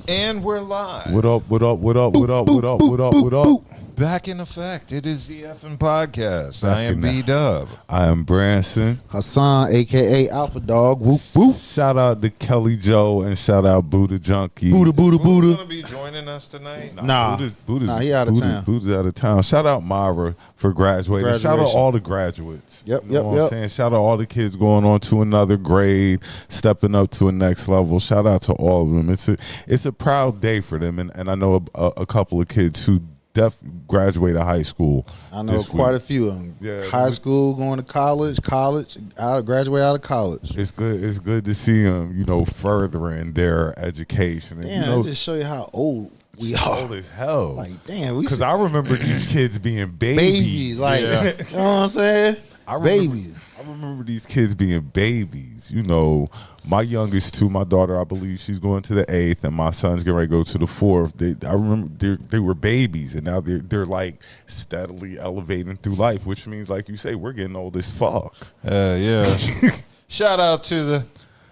And we're live. What up, what up, what up, what up, what up, what up, what up? Back in effect. It is the effing podcast. I am B-Dub. I am Branson. Hassan, a.k.a. Alpha Dog. Whoop, whoop. Shout out to Kelly Joe and shout out Buddha Junkie. Buddha. Who's going to be joining us tonight? Nah, he out of town. Buddha's out of town. Shout out Myra for graduating. Shout out all the graduates. Yep. I'm saying? Shout out all the kids going on to another grade, stepping up to a next level. Shout out to all of them. It's a proud day for them, and I know a couple of kids who graduated high school. I know quite a few of them. Yeah, high school, going to college, graduate out of college. It's good. It's good to see them, furthering their education. Damn, just show you how old we are. Old as hell. Like, damn, because I remember these kids being babies. Like, you know what I'm saying? Babies. I remember these kids being babies. My youngest two, my daughter, I believe she's going to the 8th, and my son's getting ready to go to the 4th. I remember they were babies, and now they're like steadily elevating through life, which means, like you say, we're getting old as fuck. Yeah. Shout out to the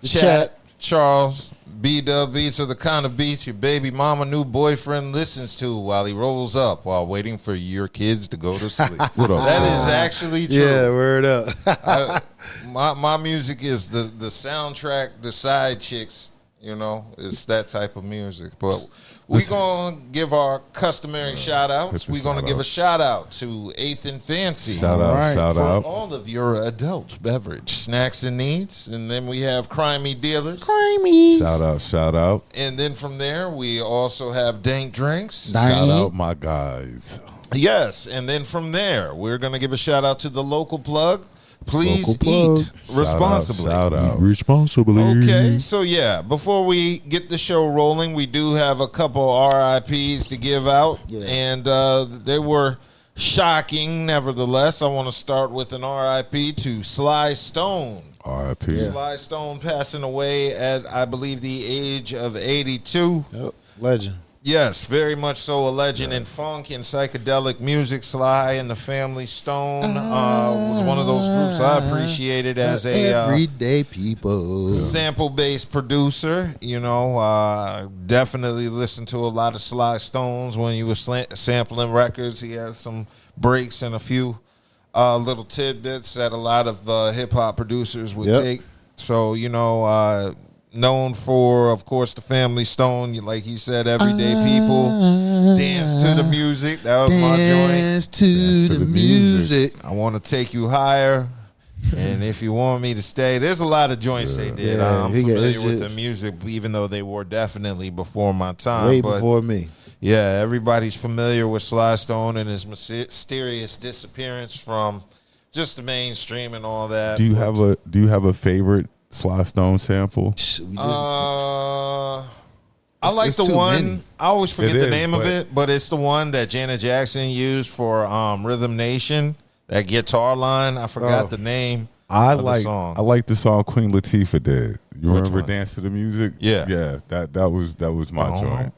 chat. Charles. B-Dub beats are the kind of beats your baby mama new boyfriend listens to while he rolls up while waiting for your kids to go to sleep. What up? That is actually true. Yeah, word up. My music is the soundtrack, the side chicks, it's that type of music. But we're going to give our customary shout-outs. We're going to give a shout-out to 8th and Fancy. Shout out. For all of your adult beverage snacks and needs. And then we have Crimey Dealers. Shout out. And then from there, we also have Dank Drinks. Shout out my guys. Yes. And then from there, we're going to give a shout-out to the local plug. Please eat responsibly. Shout out. Responsibly. Okay, so before we get the show rolling, we do have a couple RIPs to give out, and they were shocking. Nevertheless, I want to start with an RIP to Sly Stone. RIP. Sly Stone passing away at, I believe, the age of 82. Yep. Legend. Yes, very much so a legend in funk and psychedelic music. Sly and the Family Stone was one of those groups I appreciated as a everyday people sample-based producer. Definitely listened to a lot of Sly Stones when he was sampling records. He had some breaks and a few little tidbits that a lot of hip-hop producers would take. So, known for, of course, the Family Stone. Like he said, everyday people dance to the music. That was my joint. Dance to the music. I want to take you higher. And if you want me to stay, there's a lot of joints they did. I'm familiar with the music, even though they were definitely before my time. Way before me. Yeah, everybody's familiar with Sly Stone and his mysterious disappearance from just the mainstream and all that. Do you have a favorite Sly Stone sample? I like the one. Many. I always forget the name of it, but it's the one that Janet Jackson used for Rhythm Nation. That guitar line, I forgot the name. The song. I like the song Queen Latifah did. You Which remember one? Dance to the Music? Yeah. That was my joint.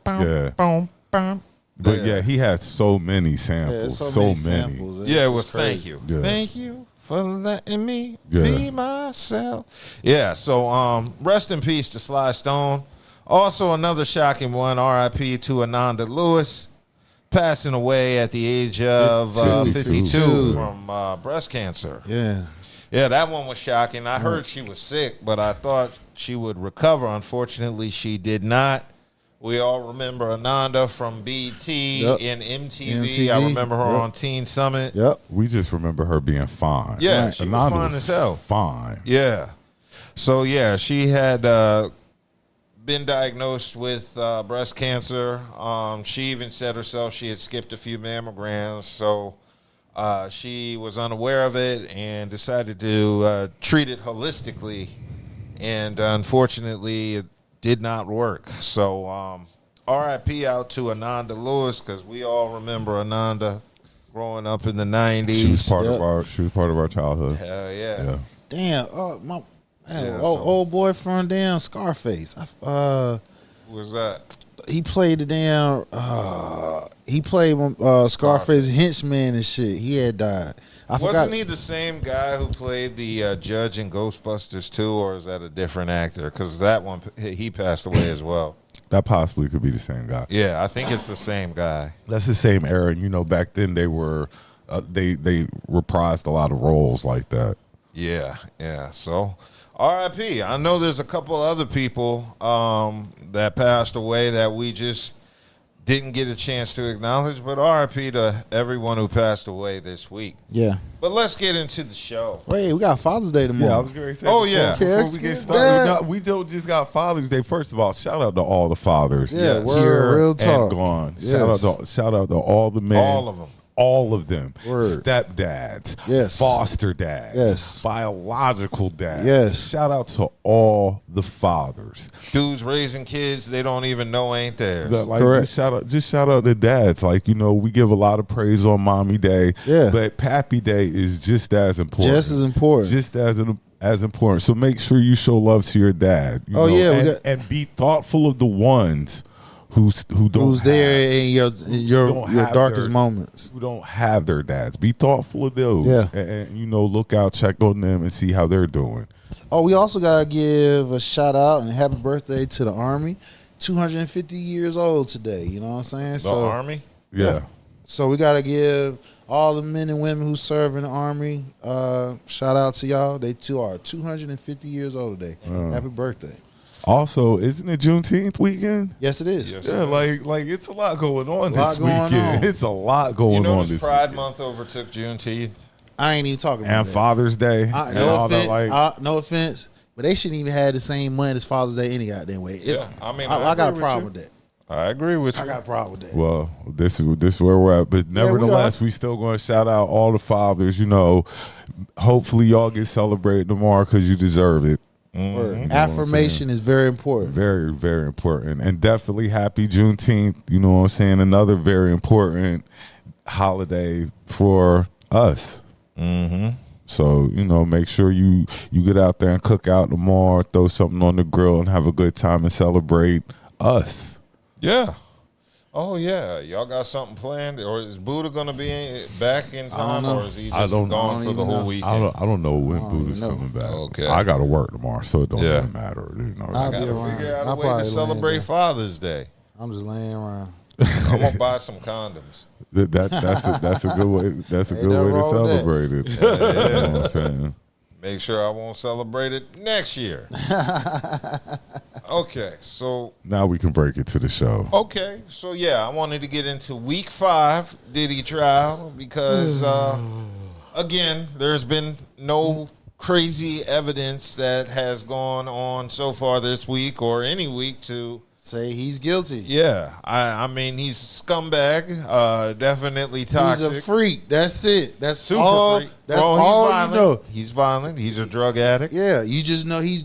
But he had so many samples. So many. Samples. Yeah, it was crazy. Thank You. Yeah. Thank you for letting me be myself. Yeah, so rest in peace to Sly Stone. Also another shocking one, RIP to Ananda Lewis, passing away at the age of 52 from breast cancer. Yeah, that one was shocking. I heard she was sick, but I thought she would recover. Unfortunately, she did not. We all remember Ananda from BET and MTV. I remember her on Teen Summit. Yep. We just remember her being fine. Yeah, she was fine as hell. Fine. Yeah. So, she had been diagnosed with breast cancer. She even said herself she had skipped a few mammograms. So, she was unaware of it and decided to treat it holistically. And unfortunately, it did not work. So, RIP out to Ananda Lewis, because we all remember Ananda growing up in the 90s. She was part of our childhood. Hell yeah. Damn, old boy from damn Scarface. Who was that? He played the damn. He played Scarface henchman and shit. He had died. Wasn't he the same guy who played the judge in Ghostbusters 2, or is that a different actor? Because that one, he passed away as well. That possibly could be the same guy. Yeah, I think it's the same guy. That's the same era. And, you know, back then they were they reprised a lot of roles like that. Yeah. So, R.I.P. I know there's a couple other people that passed away that we just didn't get a chance to acknowledge, but R.I.P. to everyone who passed away this week. Yeah. But let's get into the show. Wait, we got Father's Day tomorrow. Yeah, I was going to say. Oh, yeah. Before we get started, we don't just got Father's Day. First of all, shout out to all the fathers. Yeah, here real talk. and gone. Yes. Shout out to all the men. All of them. All of them. Word. Stepdads. Yes. Foster dads. Yes. Biological dads. Yes. Shout out to all the fathers. Dudes raising kids they don't even know ain't there. Correct. Just shout out to dads. Like, you know, we give a lot of praise on Mommy Day. Yeah. But Pappy Day is just as important. Just as important. Just as important. So make sure you show love to your dad. You know, and be thoughtful of the ones who's there in your darkest moments, who don't have their dads. Be thoughtful of those. Yeah. And you know, look out, check on them, and see how they're doing. Oh, we also gotta give a shout out and happy birthday to the Army. 250 years old today. You know what I'm saying? The Army? Yeah. So we gotta give all the men and women who serve in the Army shout out to y'all. They too are 250 years old today. Happy birthday. Also, isn't it Juneteenth weekend? Yes, it is. Yes. Yeah, like it's a lot going on this going weekend. on. It's a lot going You on notice this Pride weekend. Month overtook Juneteenth? I ain't even talking about And that. Father's Day. and all that, No offense, but they shouldn't even have the same month as Father's Day any goddamn way. Yeah, I mean, I got a agree problem with with that. I agree with you. I got a problem with that. well, this is where we're at. But nevertheless, we still going to shout out all the fathers. You know, hopefully y'all get celebrated tomorrow because you deserve it. Word. Affirmation is very important. Very, very important. And definitely happy Juneteenth. You know what I'm saying? Another very important holiday for us. Mm-hmm. So, you know, make sure you get out there and cook out tomorrow, throw something on the grill and have a good time and celebrate us. Yeah. Oh, yeah. Y'all got something planned? Or is Buddha going to be back in time? Or is he just gone for the whole weekend? I don't know when Buddha's know. coming back. Okay. I got to work tomorrow, so it don't even matter. You know, I'll I got be to around. figure out I'll a way probably to land celebrate there. Father's Day. I'm just laying around. I'm going to buy some condoms. that's a good way. That's a Ain't good way nothing to wrong with that. celebrate it. You know what I'm saying? Make sure I won't celebrate it next year. Okay, so Now we can break it to the show. yeah, I wanted to get into week 5 Diddy Trial because again, there's been no crazy evidence that has gone on so far this week or any week to Say he's guilty. yeah. I mean he's scumbag, definitely toxic. He's a freak. That's it. That's Super all. freak. That's Well, all he's you violent. know. He's violent. He's a drug addict. Yeah, you just know he's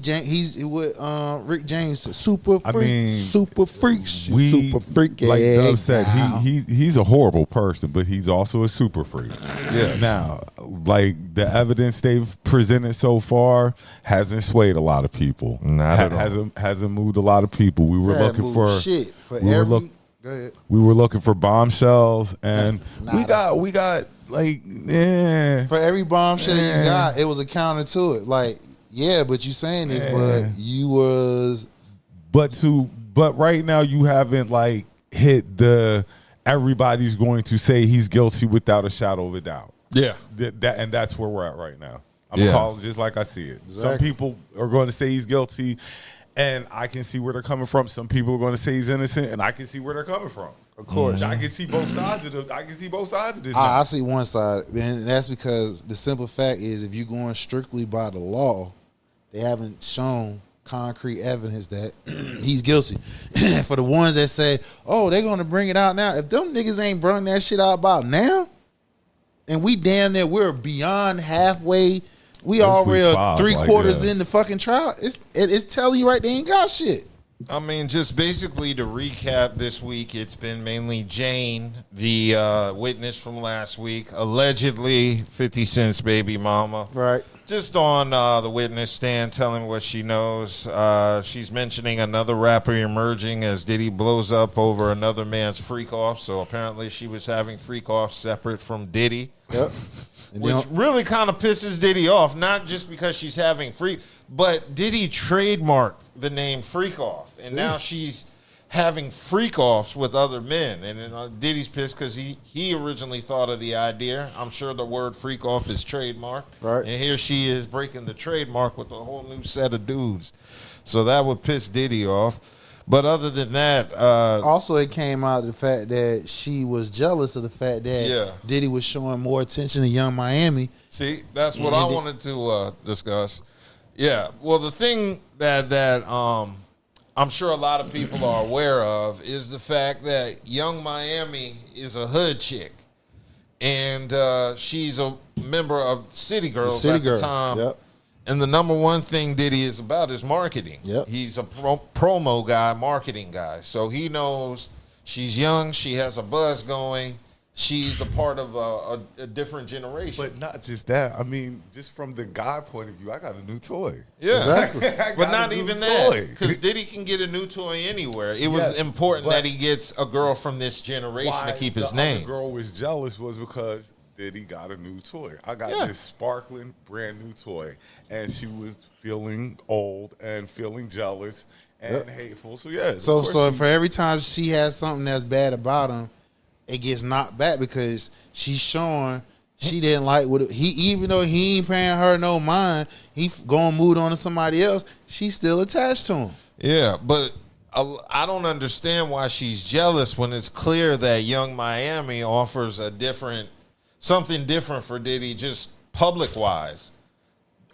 what Rick James said. Super freak. I mean, super freak. Super freak. Like Dub said, he's a horrible person, but he's also a super freak. Yes. Now, like the evidence they've presented so far hasn't swayed a lot of people. Not at all. Hasn't moved a lot of people. We were looking for shit for we were every. look- Go ahead. we were looking for bombshells, and Nada. we got like For every bombshell Yeah. you got, it was a counter to it. Like, yeah, but you saying this, but you was but right now you haven't like hit the everybody's going to say he's guilty without a shadow of a doubt. Yeah. And that's where we're at right now. I'm Yeah. calling it just like I see it. Some Exactly. people are going to say he's guilty, and I can see where they're coming from. Some people are going to say he's innocent, and I can see where they're coming from. Of course. I can see both sides of this. I see one side, and that's because the simple fact is, if you're going strictly by the law, they haven't shown concrete evidence that he's guilty. For the ones that say, "Oh, they're going to bring it out now," if them niggas ain't brought that shit out about now, and we damn near we're beyond halfway. We That's already week are 5, 3/4 yeah. in the fucking trial. It's telling you right they ain't got shit. I mean, just basically to recap this week, it's been mainly Jane, the witness from last week, allegedly 50 Cent's baby mama. Right. Just on the witness stand telling what she knows. She's mentioning another rapper emerging as Diddy blows up over another man's freak off. So apparently she was having freak offs separate from Diddy. Yep. And Which really kind of pisses Diddy off, not just because she's having freak, but Diddy trademarked the name Freak Off, and now she's having freak offs with other men. And then Diddy's pissed because he originally thought of the idea. I'm sure the word freak off is trademarked. Right. And here she is breaking the trademark with a whole new set of dudes. So that would piss Diddy off. But other than that, also it came out the fact that she was jealous of the fact that Diddy was showing more attention to Young Miami. See, that's what I wanted to discuss. Yeah, well, the thing that I'm sure a lot of people are aware of is the fact that Young Miami is a hood chick, and she's a member of City Girls the time. Yep. And the number one thing Diddy is about is marketing. Yep. He's a promo guy, marketing guy. So he knows she's young, she has a buzz going, she's a part of a different generation. But not just that. I mean, just from the guy point of view, I got a new toy. Yeah, exactly. But not even that, because Diddy can get a new toy anywhere. It was important that he gets a girl from this generation to keep his name. The girl was jealous was because Diddy got a new toy. I got this sparkling brand new toy, and she was feeling old and feeling jealous and hateful. So So for every time she has something that's bad about him, it gets knocked back because she's showing she didn't like what he, even though he ain't paying her no mind, he going moved on to somebody else. She's still attached to him. Yeah, but I don't understand why she's jealous when it's clear that Young Miami offers something different for Diddy, just public wise.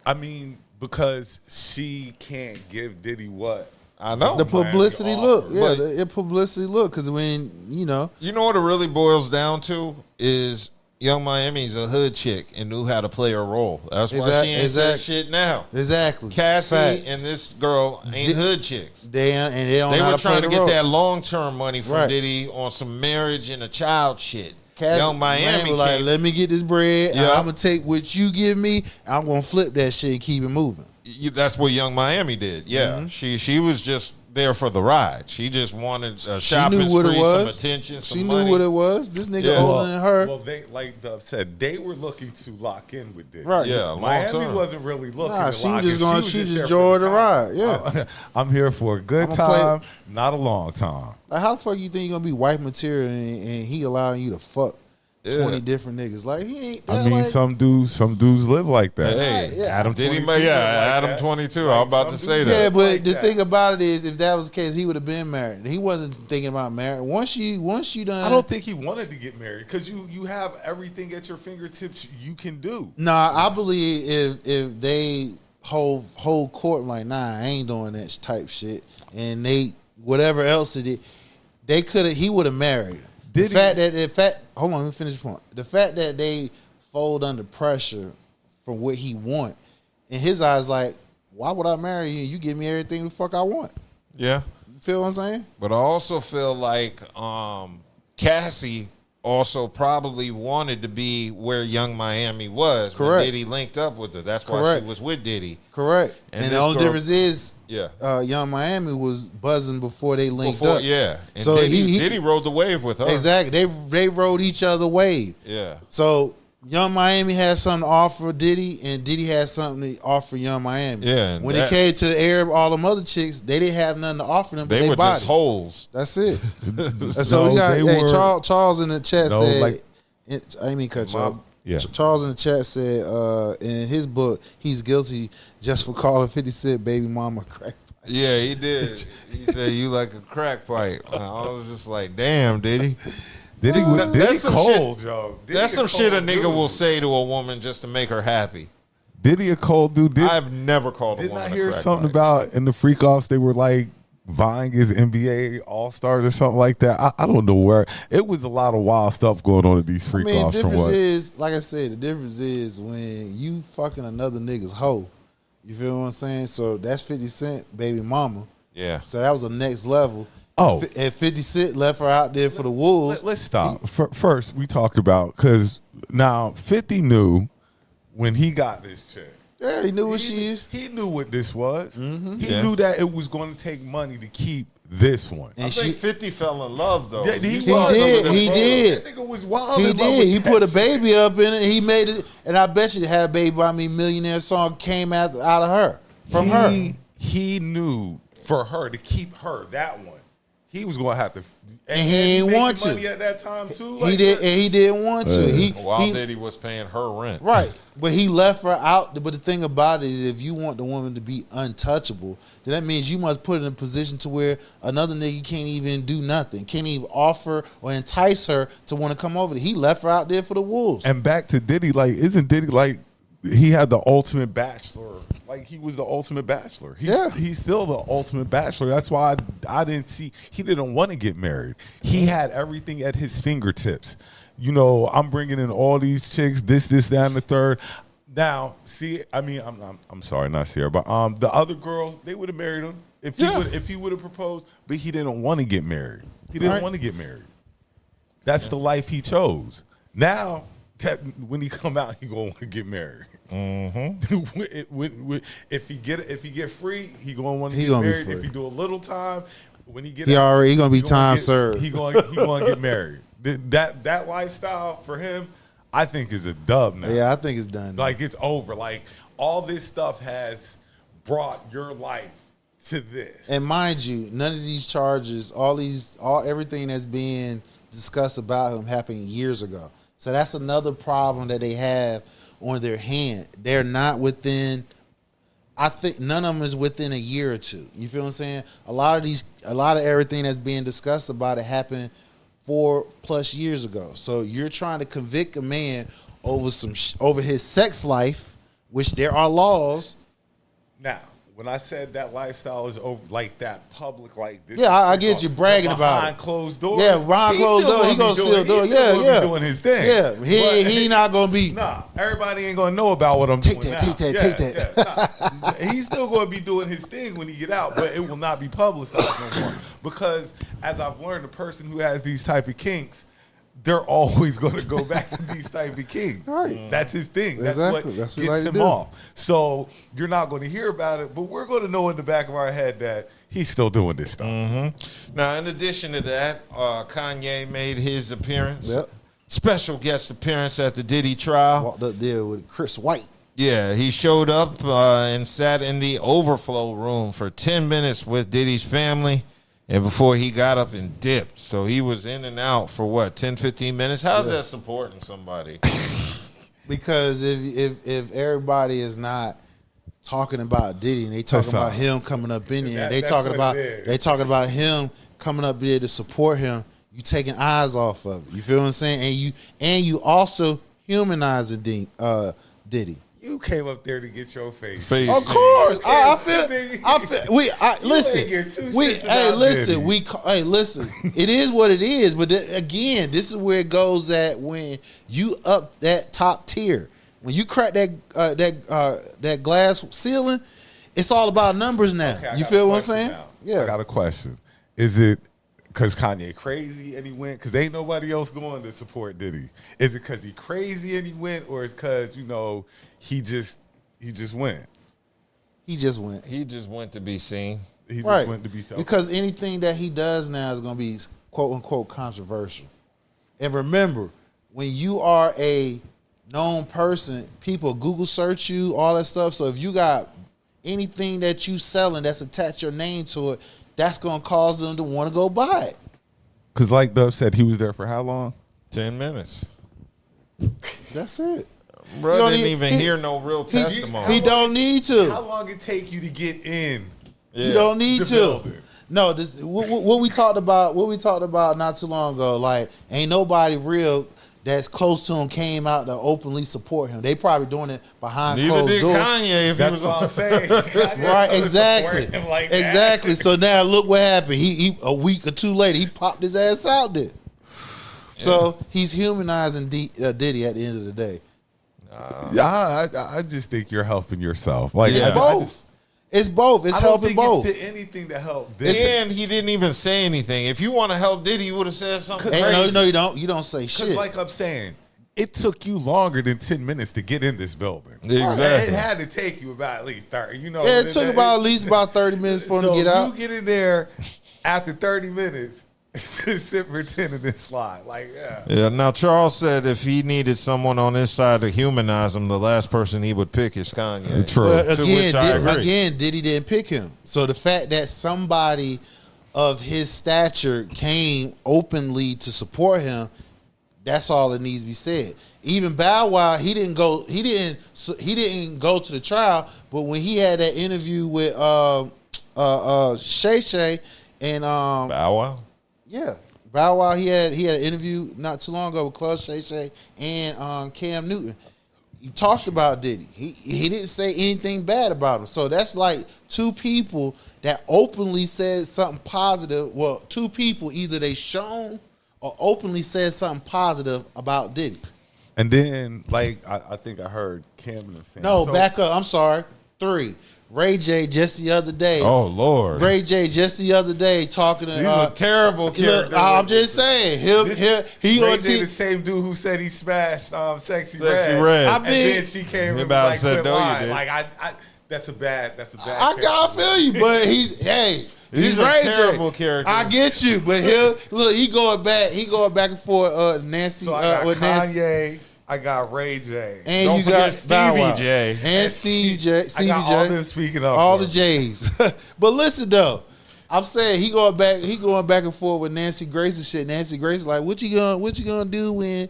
I mean, because she can't give Diddy what? I know. The publicity look. Yeah, But the publicity look. Because when, you know what it really boils down to is Young Miami's a hood chick and knew how to play her role. That's why she ain't saying shit now. Exactly. Cassie and this girl ain't hood chicks. They don't They know how were to trying play to the get role. that long-term money from Diddy on some marriage and a child shit. Young Miami was like, let me get this bread. Yeah. I'm going to take what you give me. I'm going to flip that shit and keep it moving. That's what Young Miami did. Yeah. She was just there for the ride. She just wanted a shopping spree, some attention, some money. She knew what it was. This nigga older than her. Well, they, like Dub said, they were looking to lock in with Diddy. Right. Yeah, Miami wasn't really looking to she lock was in. just she just enjoyed the ride. Yeah. I'm here for a good time, not a long time. Like, how the fuck you think you're going to be wife material and he allowing you to fuck 20 different niggas? Like, he ain't. I mean, some dudes live like that. Hey, Adam Diddy, 22. Adam 22. I was about to say that. Yeah, but the thing about it is, if that was the case, he would have been married. He wasn't thinking about marriage. Once you done, I don't think he wanted to get married because you have everything at your fingertips you can do. Nah, I believe if they hold court like, nah, I ain't doing that type shit, and they whatever else it is, he would have married her. Hold on, let me finish the point. The fact that they fold under pressure for what he want, in his eyes, like, why would I marry you? You give me everything the fuck I want. Yeah. You feel what I'm saying? But I also feel like Cassie also probably wanted to be where Young Miami was when Diddy linked up with her. That's why she was with Diddy. Correct. And the only difference is Young Miami was buzzing before they linked up. Yeah. And so Diddy rode the wave with her. Exactly. They rode each other wave. Yeah. So Young Miami had something to offer Diddy, and Diddy had something to offer Young Miami. Yeah. When it came to Arab, all them other chicks, they didn't have nothing to offer them. They were bodies. just holes. That's it. So we got Charles in the chat said. I didn't mean cut y'all. Yeah. Charles in the chat said in his book he's guilty just for calling 50 Cent baby mama crack. Yeah, he did. He said you like a crack pipe. I was just like, damn, Diddy. Diddy cold, yo. That's some shit a nigga will say to a woman just to make her happy. Diddy a cold dude. I've never called a woman a crack pipe. Didn't I hear something about in the freak offs they were like vying as NBA All-Stars or something like that? I don't know where. It was a lot of wild stuff going on at these freak offs. The difference is, like I said, the difference is when you fucking another nigga's hoe. You feel what I'm saying? So that's 50 Cent baby mama. Yeah. So that was the next level. Oh. And 50 Cent left her out there for the wolves. Let's stop. First, we talk about, because now 50 knew when he got this chick. Yeah, he knew what she is. He knew what this was. Mm-hmm. He knew that it was going to take money to keep this one. And I think 50 fell in love, though. Yeah, he did. That nigga was wild. He did. He put a baby up in it. He made it. And I bet you Had a Baby by Me Millionaire song came out of her. From her. He knew for her to keep her, that one. he was gonna have to, and he ain't making want to money at that time too. He did, and he didn't want to. While Diddy was paying her rent, right? But he left her out. But the thing about it is, if you want the woman to be untouchable, then that means you must put her in a position to where another nigga can't even do nothing, can't even offer or entice her to want to come over. He left her out there for the wolves. And back to Diddy, like, isn't Diddy like he had the ultimate bachelor? Like, he was the ultimate bachelor. He's still the ultimate bachelor. That's why I didn't see, he didn't want to get married. He had everything at his fingertips. You know, I'm bringing in all these chicks, this, that, and the third. Now, see, I mean, I'm sorry, not Ciara, but the other girls, they would have married him if he would have proposed, but he didn't want to get married. He didn't want to get married. That's the life he chose. Now, when he come out, he gonna want to get married. If he get free, he gonna want to get married. If he do a little time, when he gonna be time served. He gonna get married. That lifestyle for him, I think, is a dub now. Yeah, I think it's done. Like, it's over. Like, all this stuff has brought your life to this. And mind you, none of these charges, everything that's being discussed about him happened years ago. So that's another problem that they have on their hand. They're not within, I think none of them is within a year or two. You feel what I'm saying? A lot of everything that's being discussed about it happened 4+ years ago. So you're trying to convict a man over his sex life, which there are laws. Now, when I said that lifestyle is over, like that public, like this. Yeah, I get you bragging about it. Behind closed doors. Yeah, behind closed doors, he gonna still do it. Yeah, doing his thing. Yeah, he not gonna be. Nah, everybody ain't gonna know about what I'm doing now. Take that. Nah. He's still gonna be doing his thing when he get out, but it will not be publicized no more. Because as I've learned, the person who has these type of kinks, they're always going to go back to these type of kinks. Right. That's his thing. Exactly. That's what what gets like him off. So you're not going to hear about it, but we're going to know in the back of our head that he's still doing this stuff. Now, in addition to that, Kanye made his appearance. Yep. Special guest appearance at the Diddy Trial. Walked up there with Chris White. Yeah, he showed up and sat in the overflow room for 10 minutes with Diddy's family. And before he got up and dipped. So he was in and out for what, 10, 15 minutes? How's that supporting somebody? Because if everybody is not talking about Diddy and they talking about him coming up in there, they talking about him coming up there to support him, you taking eyes off of it. You feel what I'm saying? And you also humanizing Diddy. You came up there to get your face. Of course, I feel. Listen. It is what it is. But again, this is where it goes at when you up that top tier. When you crack that glass ceiling, it's all about numbers now. Okay, you feel what I'm saying? Now. Yeah. I got a question. Is it because Kanye crazy and he went? Because ain't nobody else going to support Diddy. Is it because he crazy and he went, or is because he just went? He just went. He just went to be seen. He just went to be told. Because anything that he does now is going to be quote unquote controversial. And remember, when you are a known person, people Google search you, all that stuff. So if you got anything that you selling that's attached your name to it, that's going to cause them to want to go buy it. Because like Dove said, he was there for how long? 10 minutes. That's it. Bro didn't even hear no real testimony. He don't need to. How long it take you to get in? Yeah. You don't need to. Building? No, what we talked about not too long ago, like ain't nobody real that's close to him came out to openly support him. They probably doing it behind closed doors. Kanye if That's he was what I'm saying. Right, exactly. Like exactly. So now look what happened. He a week or two later, he popped his ass out there. So he's humanizing Diddy at the end of the day. I just think you're helping yourself. Like it's both. It's both. It's helping both. It's anything to help. And he didn't even say anything. If you want to help Diddy, you would have said something crazy. No, you don't. You don't say shit. Like I'm saying, it took you longer than 10 minutes to get in this building. Exactly. It had to take you about at least 30. Yeah, it took at least 30 minutes for him to get out. You get in there after 30 minutes. Sit for 10 and then slide. Like, yeah. Now, Charles said if he needed someone on his side to humanize him, the last person he would pick is Kanye. True. But again, Diddy didn't pick him. So the fact that somebody of his stature came openly to support him, that's all that needs to be said. Even Bow Wow, he didn't go to the trial, but when he had that interview with Shay Shay and Bow Wow. yeah, Bow Wow, he had an interview not too long ago with Club Shay Shay and Cam Newton. He talked about Diddy. He didn't say anything bad about him. So that's like two people that openly said something positive. Well, two people, either they shown or openly said something positive about Diddy. And then, like, I think I heard Cameron saying. No, back up. I'm sorry. 3. Ray J just the other day. Oh Lord. Ray J just the other day talking to. These are terrible characters. I'm just saying. He Ray on J, TV. the same dude who said he smashed Sexy Sexy Red. Red. And then she came and about like, said, quit "No, you lying." didn't. Like I that's a bad. I feel you, but he's These are Ray terrible J. characters. I get you, but he going back and forth. Nancy So I got with Nancy. Kanye. I got Ray J. And Don't you forget got Bow Stevie Wow. J. And Stevie J. I got all them speaking up. All for the him. J's. But listen though, I'm saying he going back and forth with Nancy Grace and shit. Nancy Grace is like, what you gonna do when,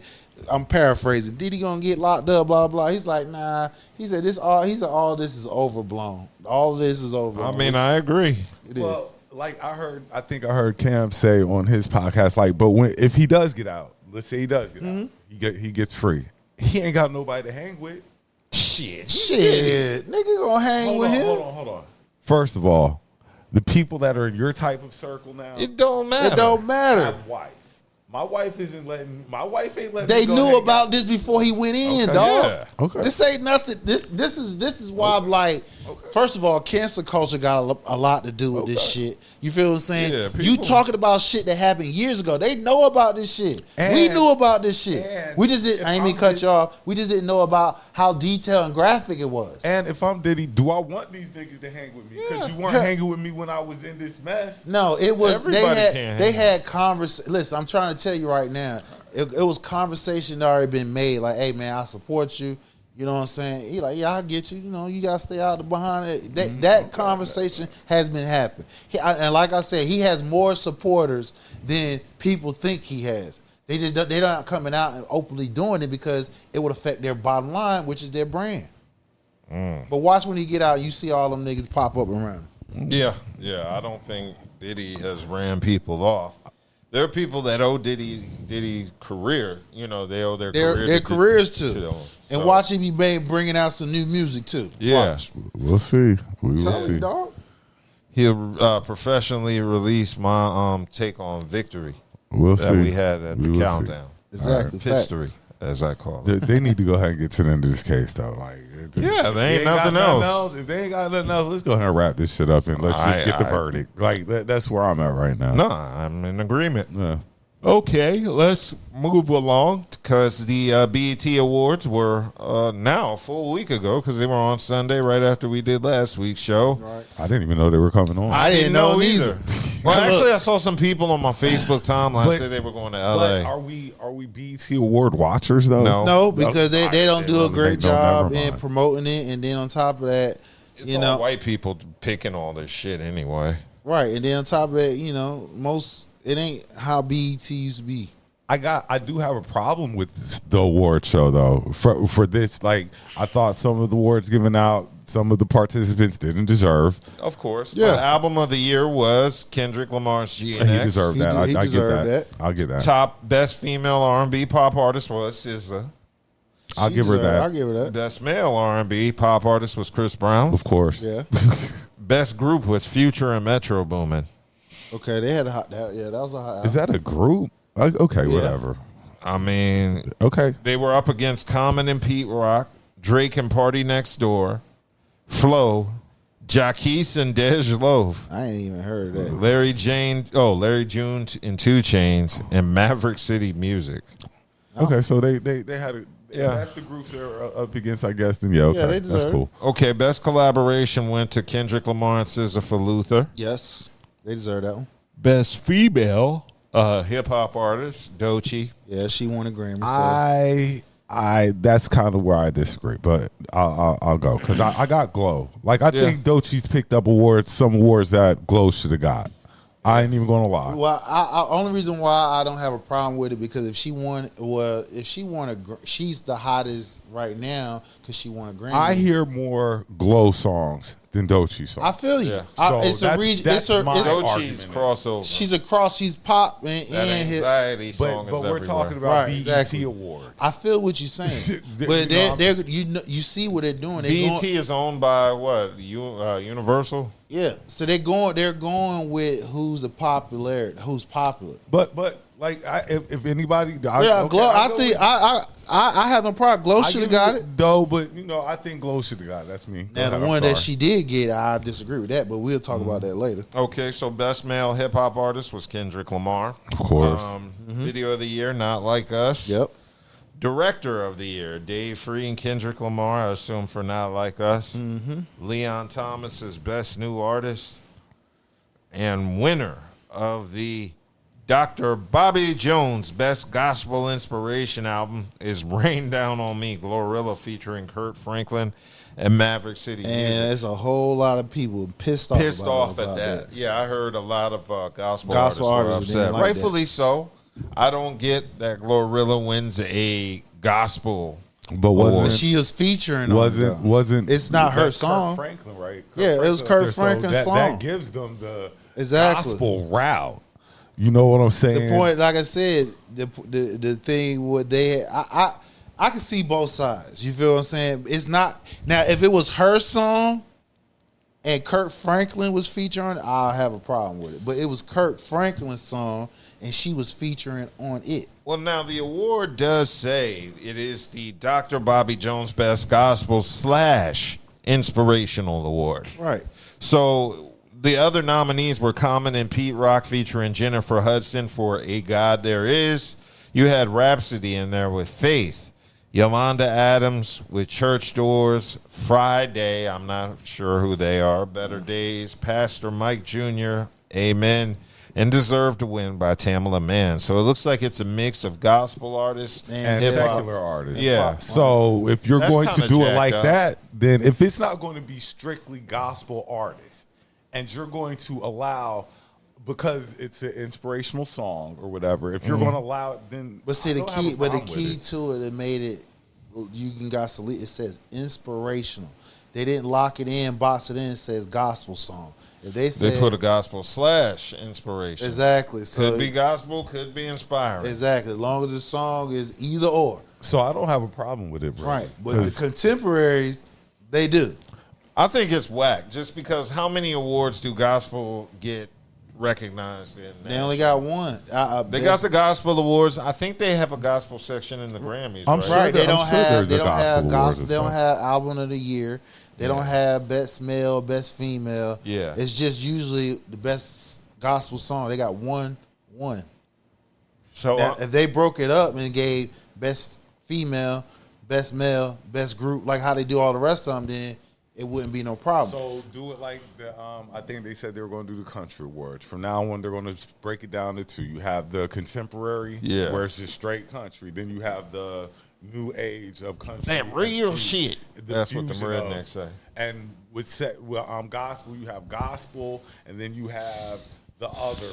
I'm paraphrasing, Diddy gonna get locked up, blah blah. He's like, nah. He said all this is overblown. All this is overblown. I mean, I agree. It is. Well, like I think I heard Cam say on his podcast, like, but if he does get out, let's say he does get out, he gets free. He ain't got nobody to hang with. Shit, nigga gonna hang with him. Hold on. First of all, the people that are in your type of circle now, It don't matter. It don't matter. have wives. My wife ain't letting They me go knew hang about out. this before he went in, Okay. dog. Yeah. Okay. This ain't nothing. This is why I'm like, first of all, cancel culture got a lot to do with this shit. You feel what I'm saying? Yeah, You people- talking about shit that happened years ago. They know about this shit. We And- knew about this shit. and We just didn't. if I ain't mean I'm cut Diddy- you off. We just didn't know about how detailed and graphic it was. And if I'm Diddy, do I want these niggas to hang with me? Because you weren't hanging with me when I was in this mess. No, it was Everybody they can't had hang. conversation. Listen, I'm trying to tell you right now. It was conversation that already been made. Like, hey man, I support you. You know what I'm saying? He like, yeah, I get you. You know, you gotta stay out behind it. That conversation has been happening. And like I said, he has more supporters than people think he has. They're not coming out and openly doing it because it would affect their bottom line, which is their brand. But watch when he get out, you see all them niggas pop up around him. Yeah. I don't think Diddy has ran people off. There are people that owe Diddy career. You know, they owe their careers too. them. And So, watch him be bringing out some new music too. Yeah. Watch. We'll see. We will Tell see. me, dog. He'll professionally release my take on Victory We'll that see. we had at We the will see. countdown. Exactly. Fact. History, as I call it. They need to go ahead and get to the end of this case, though. Like, Yeah, if they ain't got nothing else. If they ain't got nothing else, let's go ahead and wrap this shit up and let's just get the verdict. Like, that's where I'm at right now. No, I'm in agreement. Yeah. Okay, let's move along because the BET Awards were now a full week ago because they were on Sunday right after we did last week's show. Right. I didn't even know they were coming on. I didn't know either. Well, actually, I saw some people on my Facebook timeline But- say they were going to But LA. are we BET Award watchers though? No. No, because they don't do a They great don't, job never in mind. promoting it, and then on top of that, It's you all know, white people picking all this shit anyway. right, and then on top of that, you know, it ain't how BET used to be. I do have a problem with the award show though. For this, like, I thought some of the awards given out, some of the participants didn't deserve. Of course. Yeah. The album of the year was Kendrick Lamar's GNX. And he deserved He that. de- he I get deserved that. that. I'll get that. Top best female R&B pop artist was SZA. I'll She give her deserved- that. I'll give her that. Best male R&B pop artist was Chris Brown. Of course. Yeah. Best group was Future and Metro Boomin. Okay, they had a hot. That was a hot. Is that a group? Okay, whatever. I mean, Okay. they were up against Common and Pete Rock, Drake and Party Next Door, Flo, Jacquees and Dej Loaf, I ain't even heard of that. Larry June and 2 Chainz, and Maverick City Music. Okay, so they had a Yeah. That's the groups they're up against, I guess. Then yeah, okay, they that's deserve cool. Okay, best collaboration went to Kendrick Lamar and SZA for Luther. Yes, they deserve that one. Best female hip hop artist, Doechii. Yeah, she won a Grammy. So. I that's kind of where I disagree, but I'll go because I got Glow. Like I think Doechii's picked up some awards that Glow should have got. I ain't even gonna lie. Well, I only reason why I don't have a problem with it because if she won, she's the hottest right now because she won a Grammy. I hear more Glow songs than Doechii songs. I feel you. Yeah. It's a region. That's my Doechi's argument. crossover. She's across. She's pop and that anxiety song But is we're everywhere. talking about Right, BET exactly. Awards. I feel what you're saying, but you see what they're doing. BET is owned by what? Universal. Yeah, so they're going with who's popular. But like, if anybody, Yeah, Glow. I have no problem. Glow should have got it. Though, but I think Glow should have got it. That's me. Go Now ahead, the I'm one that sorry. she did get, I disagree with that, but we'll talk about that later. Okay, so best male hip hop artist was Kendrick Lamar. Of course. Video of the year, Not Like Us. Yep. Director of the year, Dave Free and Kendrick Lamar, I assume for Not Like Us. Leon Thomas is Best New Artist. And winner of the Dr. Bobby Jones Best Gospel Inspiration album is Rain Down on Me, Glorilla featuring Kurt Franklin and Maverick City And Music. there's a whole lot of people pissed off At that. Yeah, I heard a lot of gospel Gospel artists were artists didn't upset. like Rightfully so. I don't get that Glorilla wins a gospel. But wasn't She was featuring on it, though. wasn't It's not her that's song. Kurt Franklin, right? Yeah, it was Kurt So Franklin's that, song. That gives them the Exactly. gospel route. You know what I'm saying? The point, like I said, the thing what they I can see both sides. You feel what I'm saying? It's not now if it was her song and Kurt Franklin was featuring, I'll have a problem with it. But it was Kurt Franklin's song and she was featuring on it. Well, now the award does say it is the Dr. Bobby Jones Best Gospel / Inspirational Award. Right. So the other nominees were Common and Pete Rock featuring Jennifer Hudson for A God There Is. You had Rhapsody in there with Faith. Yolanda Adams with Church Doors. Friday, I'm not sure who they are. Better Days. Pastor Mike Jr., Amen. And Deserve to Win by Tamala Mann. So it looks like it's a mix of gospel artists and hip-hop. secular artists. Yeah. So if you're That's going to kinda do it jacked like up. that, then if it's not going to be strictly gospel artists, and you're going to allow, because it's an inspirational song or whatever, if you're going to allow it, then But see I the don't have key a but the problem key with it. to it that made it you can gospel it says inspirational. They didn't lock it in, box it in, it says gospel song. If they said They put a gospel / inspiration. exactly. So Could be gospel, could be inspiring. exactly. As long as the song is either or. So I don't have a problem with it, bro. Right. But 'Cause the contemporaries, they do. I think it's whack just because how many awards do gospel get recognized in? They only got one. They got the gospel awards. I think they have a gospel section in the Grammys. I'm right? sure right. They I'm don't sure have there's they a don't have gospel award gospel. and They don't stuff. have album of the year. They don't have best male, best female. Yeah. It's just usually the best gospel song. They got one. So Now, if they broke it up and gave best female, best male, best group, like how they do all the rest of them, then it wouldn't be no problem. So do it like the. I think they said they were going to do the country awards. From now on, they're going to break it down to two. You have the contemporary, Yeah. where it's just straight country. Then you have the new age of country. Damn, real and shit. the That's what the fusion rednecks of- say. And with gospel, you have gospel, and then you have the other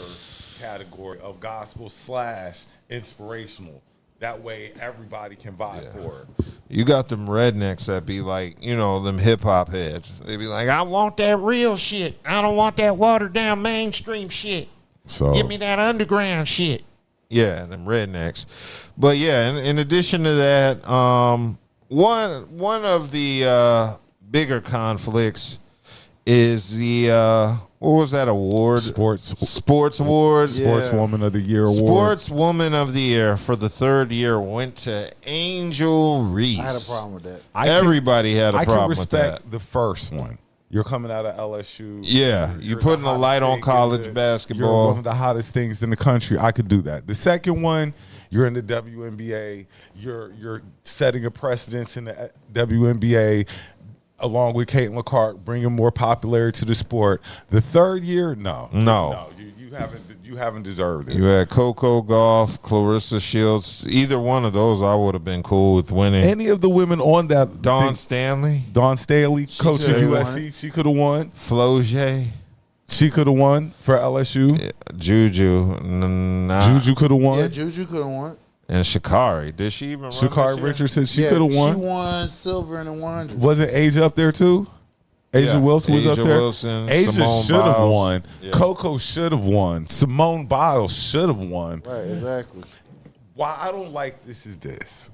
category of gospel / inspirational. That way, everybody can vibe for it. you got them rednecks that be like, them hip hop heads. They be like, I want that real shit. I don't want that watered down mainstream shit. So Give me that underground shit. Yeah, them rednecks. But yeah, in addition to that, one of the bigger conflicts is the what was that award? sports Award. Sportswoman of the Year award. Sportswoman of the Year for the third year went to Angel Reese. I had a problem with that. Everybody had a I problem can with respect that. the first one. You're coming out of LSU. Yeah, You're you're putting the a light on hottest thing college in basketball. You're one of the hottest things in the country. I could do that. The second one, you're in the WNBA. You're setting a precedence in the WNBA, along with Caitlin Clark, bringing more popularity to the sport. The third year, no, you haven't deserved it. You had Coco Gauff, Clarissa Shields. Either one of those, I would have been cool with winning. Any of the women on that Dawn thing- Stanley, Dawn Staley, coach of could've won USC, she could have won. Floje. She could have won for LSU. Yeah, Juju. Nah. Juju could have won. Yeah, Juju could have won. And Sha'Carri. Did she even run Sha'Carri this year? Richardson, she Yeah, could have won. She won silver in the 100. Wasn't Asia up there too? Asia Yeah, Wilson was Asia up there. Wilson, Asia Simone should have Biles. won. Yeah. Coco should have won. Simone Biles should have won. Right, exactly. Why I don't like this is this.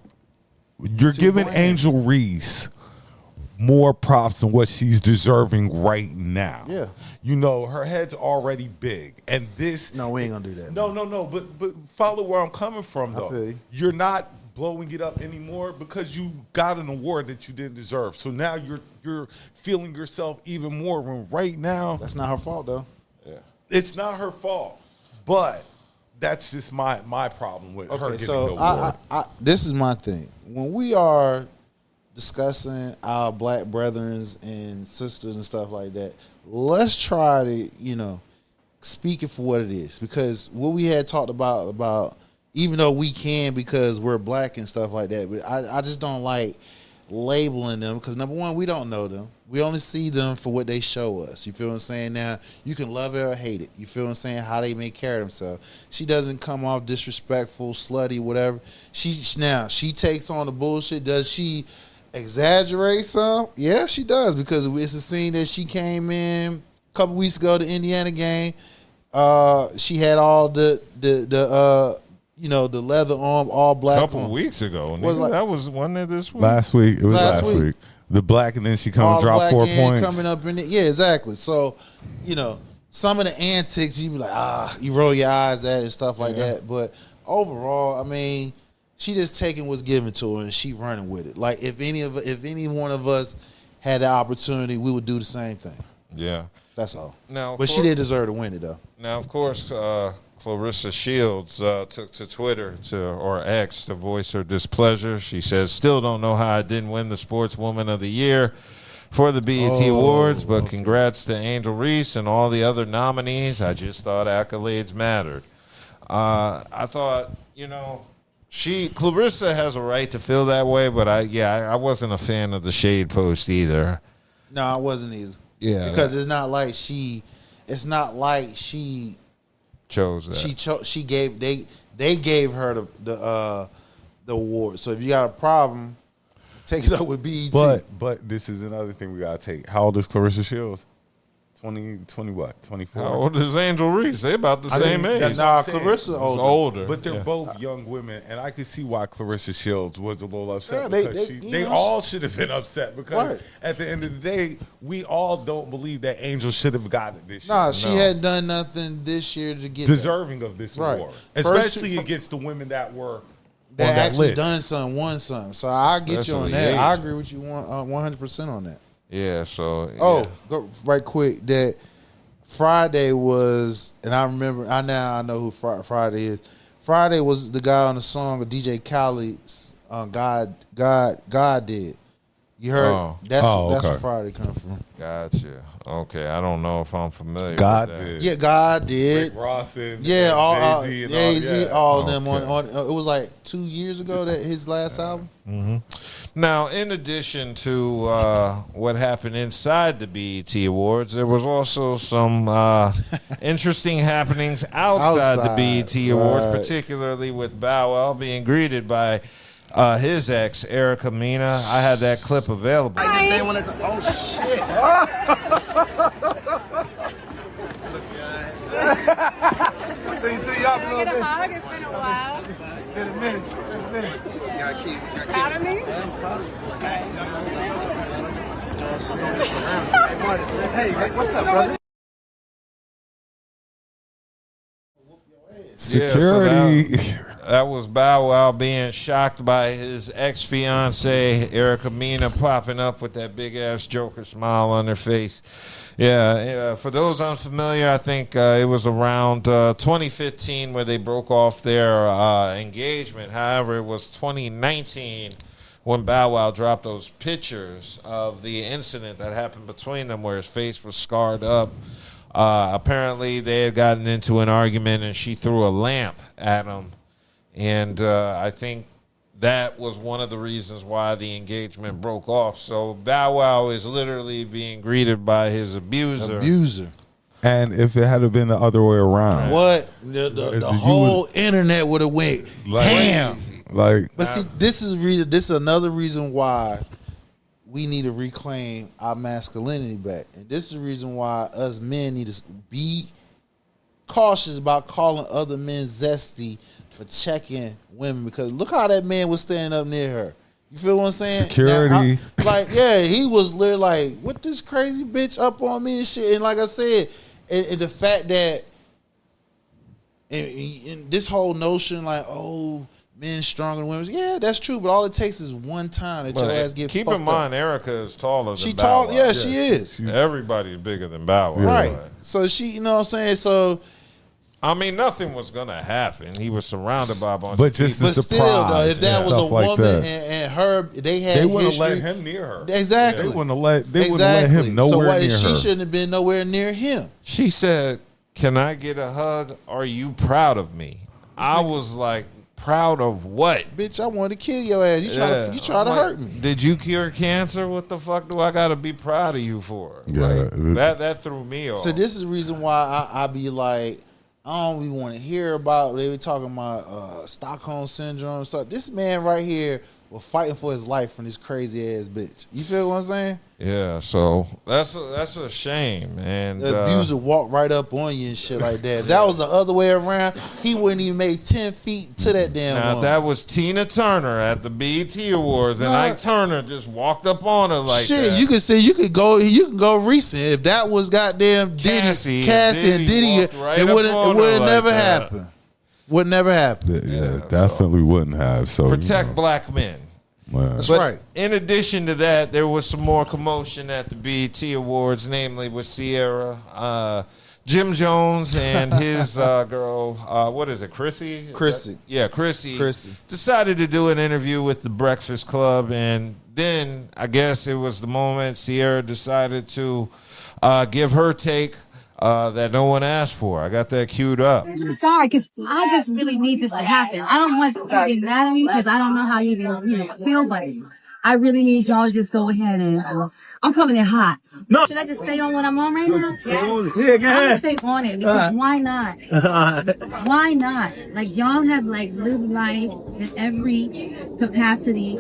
You're Too giving bland. Angel Reese more props than what she's deserving right now. Yeah. You know, her head's already big. And this No, we ain't gonna do that. No, but follow where I'm coming from though. feel you. You're not blowing it up anymore because you got an award that you didn't deserve. So now you're feeling yourself even more when right now That's not her fault though. it's not her fault. But that's just my problem with her Okay, getting so the award. I this is my thing. When we are discussing our black brethrens and sisters and stuff like that, let's try to, speak it for what it is. Because what we had talked about even though we can because we're black and stuff like that, but I just don't like labeling them because number one, we don't know them. We only see them for what they show us. You feel what I'm saying? Now, you can love it or hate it. You feel what I'm saying? How they may carry themselves. She doesn't come off disrespectful, slutty, whatever. She takes on the bullshit. Does she exaggerate some? Yeah, she does because it's a scene that she came in a couple weeks ago, the Indiana game. She had all the leather arm, all black. A couple weeks ago. Nigga, that was one of this week. Last week. It was last week. The black and then she come and drop 4 points. Coming up in it. Yeah, exactly. So, some of the antics you be like, you roll your eyes at it and stuff like that. But overall, I mean, she just taking what's given to her and she running with it. Like if any one of us had the opportunity, we would do the same thing. Yeah. That's all. Now, but she did deserve to win it though. Now, of course, Clarissa Shields took to Twitter or X to voice her displeasure. She says, "Still don't know how I didn't win the Sportswoman of the Year for the BET Awards, but congrats to Angel Reese and all the other nominees. I just thought accolades mattered." I thought, Clarissa has a right to feel that way, but I wasn't a fan of the shade post either. No, I wasn't either. Yeah, because it's not like she chose that. She gave they gave her the award. So if you got a problem, take it up with BET. But this is another thing we gotta take. How old is Clarissa Shields? 20 what? 24. How old is Angel Reese? They about the same age. Clarissa older. But they're both young women, and I can see why Clarissa Shields was a little upset Yeah, because they all should have been upset because at the end of the day, we all don't believe that Angel should have gotten it this year. She had done nothing this year to get deserving of this award, especially against the women that were that actually list. Done something, won something. So I get you on that. I agree with you 100% on that. Yeah, so go right quick. That Friday was, and I remember. I know who Friday is. Friday was the guy on the song of DJ Khaled's God did. You heard? That's where Friday come from. Gotcha. Okay, I don't know if I'm familiar. God with that. did. Yeah, God did. Rick Ross and Jay-Z, all of them on. It was like 2 years ago that his last album. Mm-hmm. Now, in addition to what happened inside the BET Awards, there was also some interesting happenings outside the BET Awards, particularly with Bow Wow being greeted by his ex, Erica Mena. I had that clip available. I just wanted to. Oh shit! Get a hug. It's been a while. Been a minute. You gotta keep. Proud of me? Hey, what's up, brother? Security. That was Bow Wow being shocked by his ex-fiance, Erica Mena, popping up with that big-ass Joker smile on her face. Yeah, for those unfamiliar, I think it was around 2015 where they broke off their engagement. However, it was 2019 when Bow Wow dropped those pictures of the incident that happened between them where his face was scarred up. Apparently, they had gotten into an argument and she threw a lamp at him. And I think that was one of the reasons why the engagement broke off. So Bow Wow is literally being greeted by his abuser. And if it had been the other way around, What the whole internet would have went ham. Like, But see, this is another reason why we need to reclaim our masculinity back, and this is the reason why us men need to be cautious about calling other men zesty for checking women, because look how that man was standing up near her. You feel what I'm saying? Security. He was literally like, what this crazy bitch up on me and shit. And like I said, and the fact that and this whole notion like, oh, men stronger than women. Yeah, that's true, but all it takes is one time that your ass get keep fucked in mind, up. Erica is taller than She Bow tall, Wow. yeah, she is. Everybody's bigger than Bow Wow. Right. So she, you know what I'm saying? So I mean, nothing was gonna happen. He was surrounded by a bunch but of just people. the but still though, if that surprise was a and stuff like woman that. and her, they had They wouldn't have history. let him near her. Exactly. They wouldn't have let him nowhere so why, near she her. shouldn't have been nowhere near him. She said, "Can I get a hug? Are you proud of me?" I was like, "Proud of what?" Bitch, I wanted to kill your ass. You try to I'm hurt like, me. Did you cure cancer? What the fuck do I gotta be proud of you for? Yeah. Like, that threw me off. So this is the reason why I be like, I don't even want to hear about. They were talking about Stockholm syndrome and stuff. This man right here was fighting for his life from this crazy ass bitch. You feel what I'm saying? Yeah, so that's a shame, and The abuser walked right up on you and shit like that. If that was the other way around, he wouldn't even made 10 feet to that damn now woman. that was Tina Turner at the BET Awards, and Ike Turner just walked up on her like shit, that. you can say you can go recent. If that was goddamn Cassie and Diddy, walked right it up would on her like never that. happen. Would never happen. Yeah, definitely wouldn't have. So Protect black men. That's But right. in addition to that, there was some more commotion at the BET Awards, namely with Ciara, Jim Jones, and his girl. What is it, Chrissy? Chrissy. Chrissy. Decided to do an interview with the Breakfast Club, and then I guess it was the moment Ciara decided to give her take that no one asked for. I got that queued up. I'm sorry, because I just really need this to happen. I don't want to get mad at me because I don't know how you even feel, but I really need y'all to just go ahead and I'm coming in hot. No. Should I just stay on what I'm on right now? Yeah, go I'm gonna stay on it because why not? Why not? Like y'all have like lived life in every capacity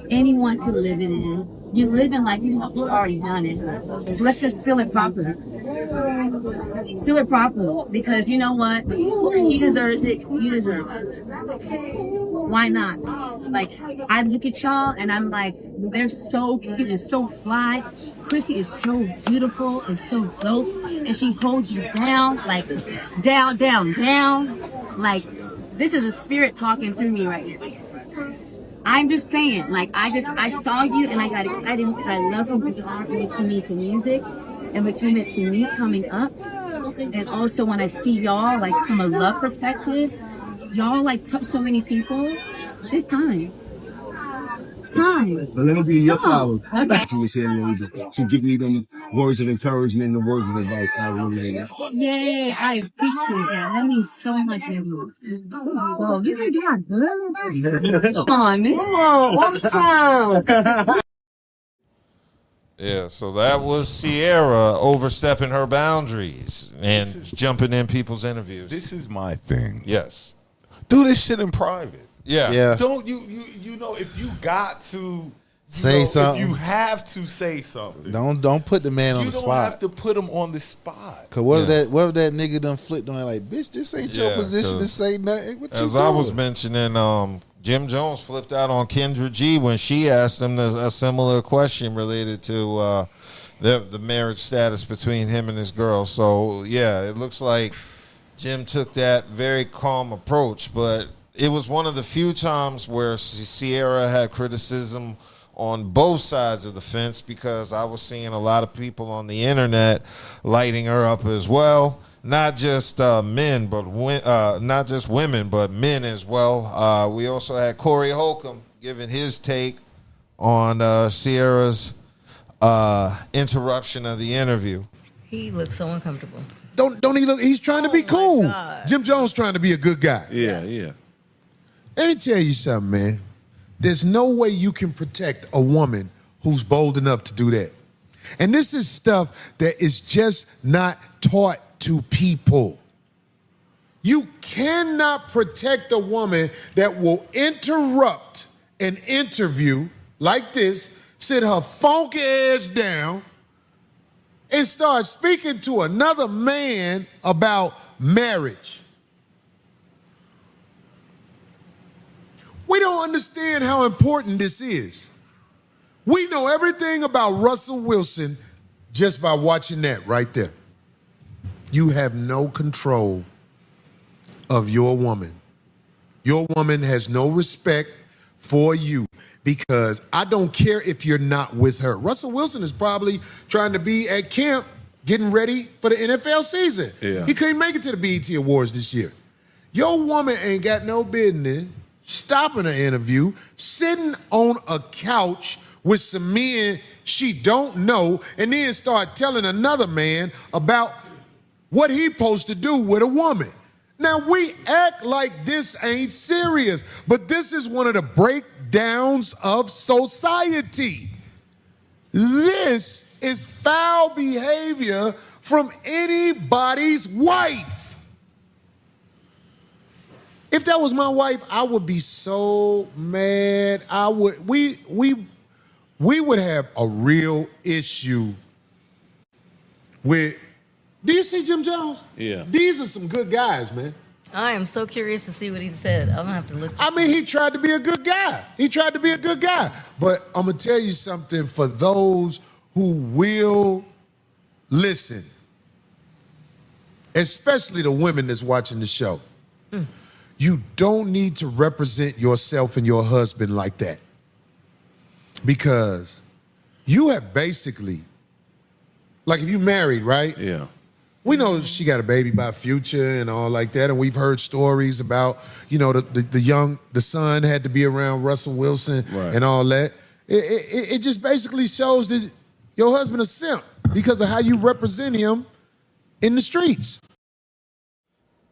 anyone could live it in. You're living like you've already done it. So let's just seal it properly. Seal it properly. Because you know what? He deserves it. You deserve it. Why not? Like, I look at y'all and I'm like, they're so cute and so fly. Chrissy is so beautiful and so dope. And she holds you down, like, down. Like, this is a spirit talking through me right now. I'm just saying, like, I saw you and I got excited because I love who you are when you come into music and what you meant to me coming up. And also when I see y'all, like, from a love perspective, y'all, like, touch so many people. It's time. It's time. But let me be your Come power. on. Okay. You was here to give me them words of encouragement and words of advice. I really need that. Yay, I appreciate that. That means so much to you. Whoa, you think you got good? Come on, man. Awesome. Yeah, so that was Ciara overstepping her boundaries and jumping in people's interviews. this is my thing. Yes. Do this shit in private. Yeah. Don't you know if you got to Say something. If you have to say something, Don't put the man on you the don't have spot. to put him on the spot. Cause what if that nigga done flipped on like, bitch, this ain't your Yeah, position to 'cause say nothing. What you As I was doing? mentioning, Jim Jones flipped out on Kendra G when she asked him a similar question related to the marriage status between him and his girl. So, yeah, it looks like Jim took that very calm approach, but it was one of the few times where Ciara had criticism on both sides of the fence, because I was seeing a lot of people on the internet lighting her up as well. Not just men, but not just women, but men as well. We also had Corey Holcomb giving his take on Ciara's interruption of the interview. He looks so uncomfortable. Don't he look? He's trying to be cool. God. Jim Jones trying to be a good guy. Yeah. Let me tell you something, man. There's no way you can protect a woman who's bold enough to do that. And this is stuff that is just not taught to people. You cannot protect a woman that will interrupt an interview like this, sit her funky ass down, and start speaking to another man about marriage. We don't understand how important this is. We know everything about Russell Wilson just by watching that right there. You have no control of your woman. Your woman has no respect for you because I don't care if you're not with her. Russell Wilson is probably trying to be at camp getting ready for the NFL season. Yeah. He couldn't make it to the BET Awards this year. Your woman ain't got no business stopping an interview, sitting on a couch with some men she don't know, and then start telling another man about what he supposed to do with a woman. Now, we act like this ain't serious, but this is one of the breakdowns of society. This is foul behavior from anybody's wife. If that was my wife, I would be so mad. We would have a real issue with. Do you see Jim Jones? Yeah. These are some good guys, man. I am so curious to see what he said. I'm gonna have to look. I mean, he tried to be a good guy. But I'm gonna tell you something for those who will listen, especially the women that's watching the show. You don't need to represent yourself and your husband like that. Because you have basically, like if you married, right? Yeah. We know she got a baby by Future and all like that, and we've heard stories about, you know, the son had to be around Russell Wilson and all that. It just basically shows that your husband is simp because of how you represent him in the streets.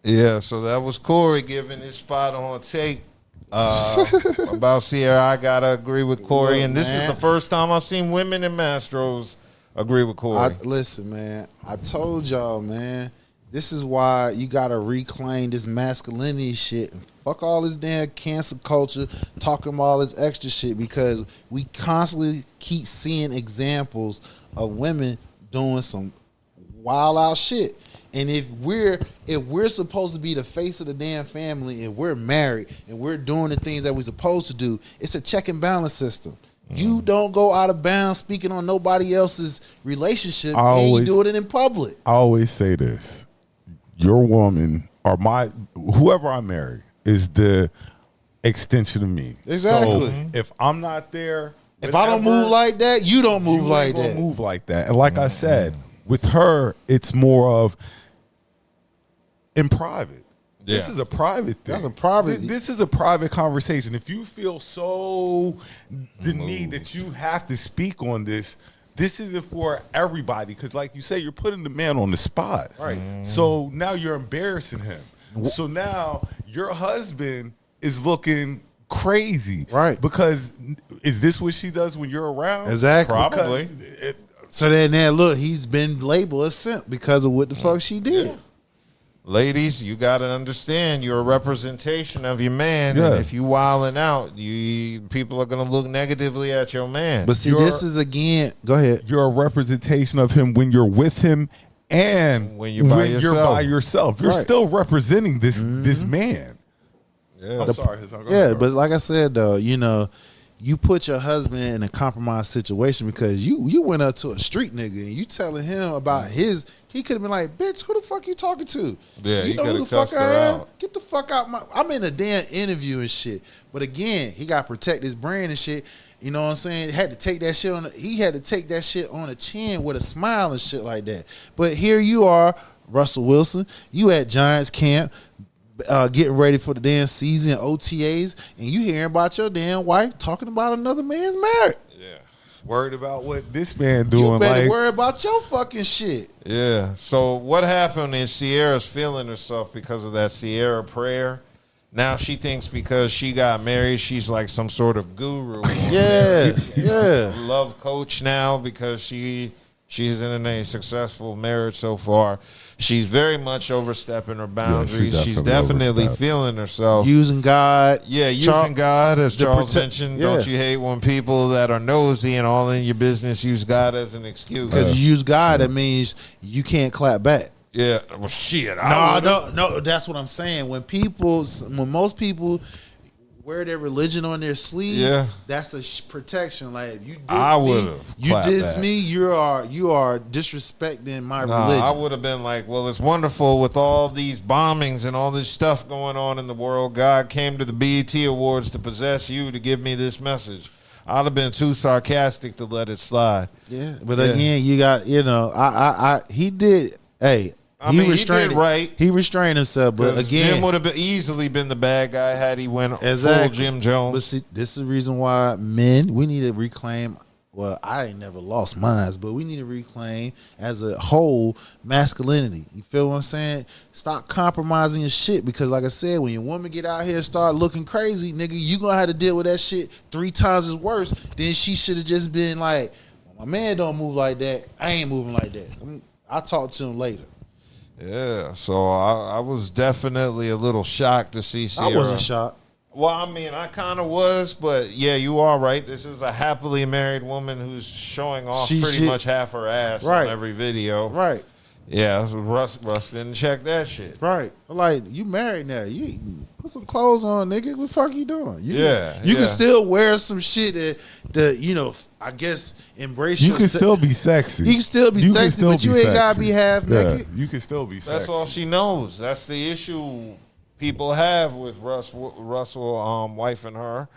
Yeah, so that was Corey giving his spot on take about Ciara. I gotta agree with Corey, and this is the first time I've seen women in Mastros agree with Corey. Listen, man, I told y'all, man, this is why you gotta reclaim this masculinity shit and fuck all this damn cancel culture, talking about all this extra shit, because we constantly keep seeing examples of women doing some wild out shit. And if we're supposed to be the face of the damn family and we're married and we're doing the things that we're supposed to do, it's a check and balance system. You don't go out of bounds speaking on nobody else's relationship and you do it in public. I always say this. Your woman or whoever I marry is the extension of me. Exactly. So if I'm not there, if I don't move like that, you don't move like that. Move like that. And like I said, with her, it's more of in private. Yeah. This is a private thing. That's a private. This is a private conversation. If you feel so the need that you have to speak on this, this isn't for everybody. Because like you say, you're putting the man on the spot. Right. So now you're embarrassing him. So now your husband is looking crazy. Right. Because is this what she does when you're around? Exactly. Probably. So then look, he's been labeled a simp because of what the fuck she did. Yeah. Ladies, you got to understand you're a representation of your man. Yeah. And if you wilding out, people are going to look negatively at your man. But see, this is again, go ahead. You're a representation of him when you're with him and when you're by yourself. You're still representing this man. Yeah. I'm sorry. But like I said, though, you know, you put your husband in a compromised situation because you went up to a street nigga and you telling him about his. He could have been like, bitch, who the fuck you talking to? Yeah, you know who the fuck I am? Get the fuck out I'm in a damn interview and shit. But again, he got to protect his brand and shit. You know what I'm saying? He had to take that shit on the chin with a smile and shit like that. But here you are, Russell Wilson. You at Giants camp. Getting ready for the damn season, OTAs, and you hearing about your damn wife talking about another man's marriage. Yeah. Worried about what this man doing. You better worry about your fucking shit. Yeah. So what happened is Ciara's feeling herself because of that Ciara prayer. Now she thinks because she got married, she's like some sort of guru. Yeah. Love coach now because she She's in a successful marriage so far. She's very much overstepping her boundaries. Yeah, She's definitely feeling herself. Using God. Yeah, using God, as Charles mentioned. Yeah. Don't you hate when people that are nosy and all in your business use God as an excuse? Because you use God, that means you can't clap back. Yeah, well, shit. No, that's what I'm saying. When most people wear their religion on their sleeve, that's a protection. Like if you diss me, you are disrespecting my religion. I would have been like, well, it's wonderful with all these bombings and all this stuff going on in the world. God came to the BET Awards to possess you to give me this message. I'd have been too sarcastic to let it slide. Yeah, but again, you got he did. Hey. He did right. He restrained himself, but again, Jim would have easily been the bad guy had he went full Jim Jones. But see, this is the reason why we need to reclaim. Well, I ain't never lost mine, but we need to reclaim as a whole masculinity. You feel what I'm saying? Stop compromising your shit because, like I said, when your woman get out here and start looking crazy, nigga, you gonna have to deal with that shit 3 times as worse than she should have just been like, well, my man don't move like that. I ain't moving like that. I'll talk to him later. Yeah, so I was definitely a little shocked to see Ciara. I wasn't shocked. Well, I mean, I kind of was, but yeah, you are right. This is a happily married woman who's showing off pretty much half her ass on every video. Right. Yeah, so Russ didn't check that shit. Right. Like, you married now. You put some clothes on, nigga. What the fuck you doing? You can still wear some shit that I guess embrace You can still be sexy. You can still be sexy, but you ain't gotta be half naked. You can still be sexy. That's all she knows. That's the issue people have with Russell wife and her.